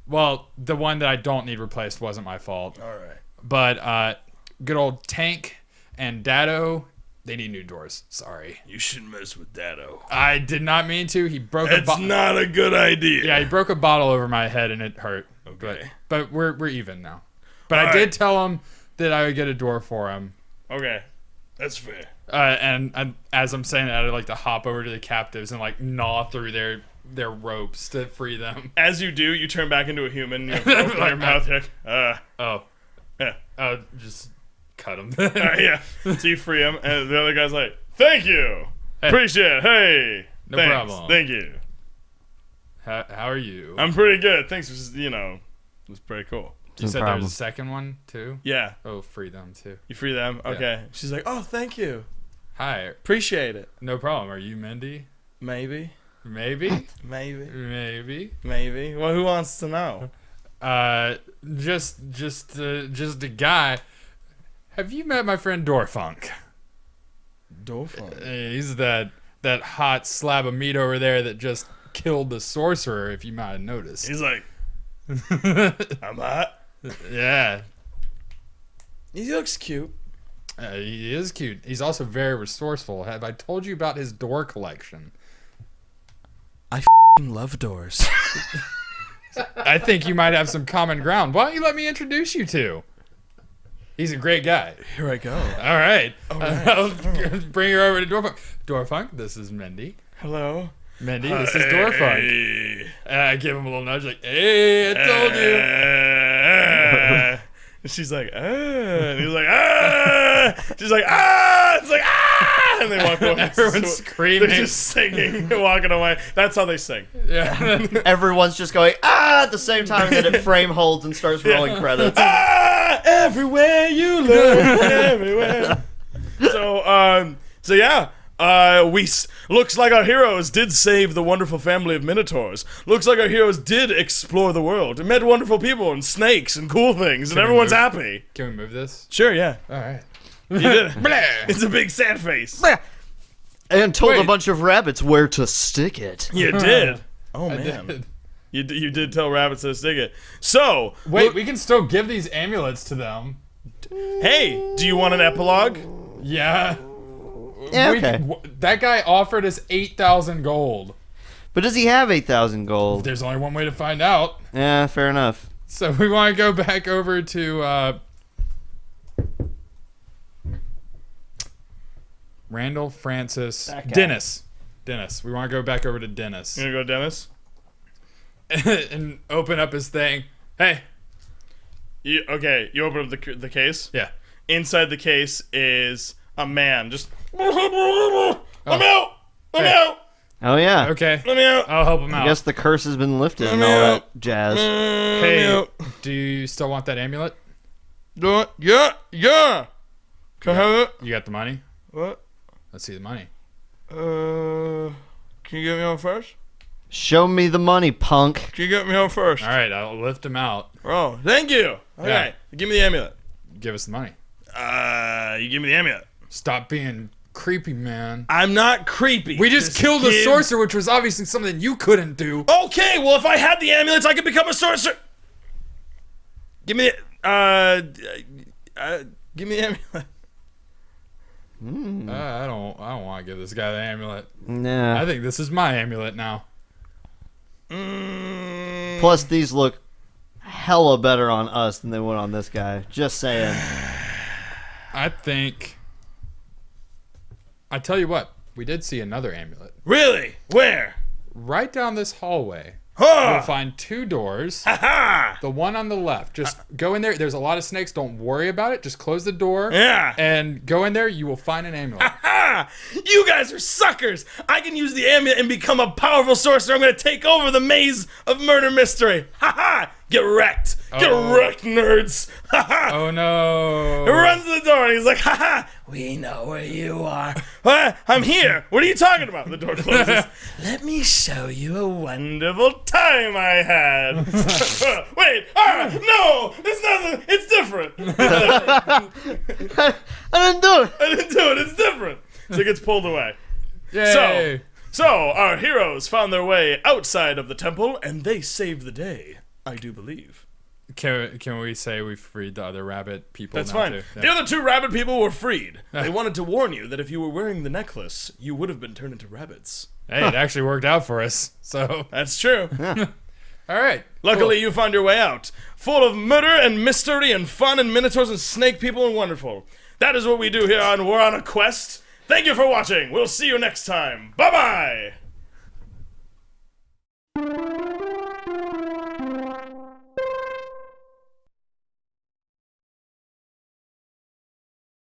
Well, the one that I don't need replaced wasn't my fault. All right. But good old Tank and Dado, they need new doors. Sorry. You shouldn't mess with Dado. I did not mean to. He broke That's not a good idea. Yeah, he broke a bottle over my head and it hurt. Okay. But we're even now. But All I right. did tell him that I would get a door for him. Okay. That's fair. And as I'm saying that, I'd like to hop over to the captives and like gnaw through their ropes to free them. As you do, you turn back into a human. You have rope in your mouth. You're like, yeah. Just cut them. yeah. So you free him, and the other guy's like, "Thank you, appreciate it. Hey, No thanks. problem. Thank you. How are you? I'm pretty good. Thanks. It was pretty cool. You said there was a second one too? Yeah. Oh, free them too. You free them? Okay. She's like, oh, thank you. Hi. Appreciate it. No problem. Are you Mindy? Maybe. Maybe. Maybe. Maybe. Well, who wants to know? Just a guy. Have you met my friend Dorfunk? Dorfunk. He's that hot slab of meat over there that just killed the sorcerer, if you might have noticed. He's like, I'm hot. Yeah. He looks cute. He is cute. He's also very resourceful. Have I told you about his door collection? I love doors. I think you might have some common ground. Why don't you let me introduce you to? He's a great guy. Here I go. All right. I'll bring her over to Dorfunk. Dorfunk, this is Mindy. Hello. Mindy, this is Dorfunk. And I give him a little nudge like, hey, I told you. And she's like, and he's like, she's like, it's like, and they walk away. Everyone's screaming. They're just singing and walking away. That's how they sing. Yeah. Everyone's just going at the same time that it frame holds and starts rolling credits. Everywhere you look, everywhere. So yeah. Looks like our heroes did save the wonderful family of Minotaurs. Looks like our heroes did explore the world and met wonderful people and snakes and cool things, and everyone's happy. Can we move this? Sure, yeah. All right. You did it. It's a big sad face. And told a Wait. bunch of rabbits where to stick it. You did. Oh I man, did. you did tell rabbits to stick it. So Wait, we can still give these amulets to them. hey, do you want an epilogue? Yeah. Yeah, okay. That guy offered us 8,000 gold. But does he have 8,000 gold? There's only one way to find out. Yeah, fair enough. So we want to go back over to Randall Francis That guy. Dennis. Dennis. We want to go back over to Dennis You gonna go, Dennis? and open up his thing. Hey. You open up the case. Yeah. Inside the case is a man. Just let me out. Let me out. Oh, yeah. Okay. Let me out. I'll help him out. I guess the curse has been lifted and all that jazz. Let me Hey, out. Do you still want that amulet? Yeah. Can I have it? You got the money? What? Let's see the money. Can you get me on first? Show me the money, punk. Can you get me on first? All right, I'll lift him out. Oh, thank you. Okay, Yeah. give me the amulet. Give us the money. You give me the amulet. Stop being creepy, man. I'm not creepy. We just killed a sorcerer, which was obviously something you couldn't do. Okay, well, if I had the amulets, I could become a sorcerer. Give me the, give me the amulet. I don't want to give this guy the amulet. Nah. I think this is my amulet now. Plus, these look hella better on us than they would on this guy. Just saying. I tell you what, we did see another amulet. Really? Where? Right down this hallway, Huh! you'll find 2 doors. Ha! The one on the left, just go in there. There's a lot of snakes. Don't worry about it. Just close the door. Yeah. And go in there. You will find an amulet. Ha! You guys are suckers! I can use the amulet and become a powerful sorcerer. I'm gonna take over the maze of murder mystery. Ha ha! Get wrecked! Get wrecked, nerds! Ha ha! Oh no! He runs to the door and he's like, ha ha! We know where you are. I'm here. What are you talking about? The door closes. Let me show you a wonderful time I had. Wait, no! It's nothing. It's different. I didn't do it. I didn't do it. It's different. So it gets pulled away. Yay! So our heroes found their way outside of the temple and they saved the day. I do believe. Can we say we freed the other rabbit people? That's now fine. too? The other 2 rabbit people were freed. They wanted to warn you that if you were wearing the necklace, you would have been turned into rabbits. Hey, it actually worked out for us. So, That's true. all right. Luckily, Cool. you found your way out, full of murder and mystery and fun and minotaurs and snake people and wonderful. That is what we do here on We're on a Quest. Thank you for watching. We'll see you next time. Bye-bye.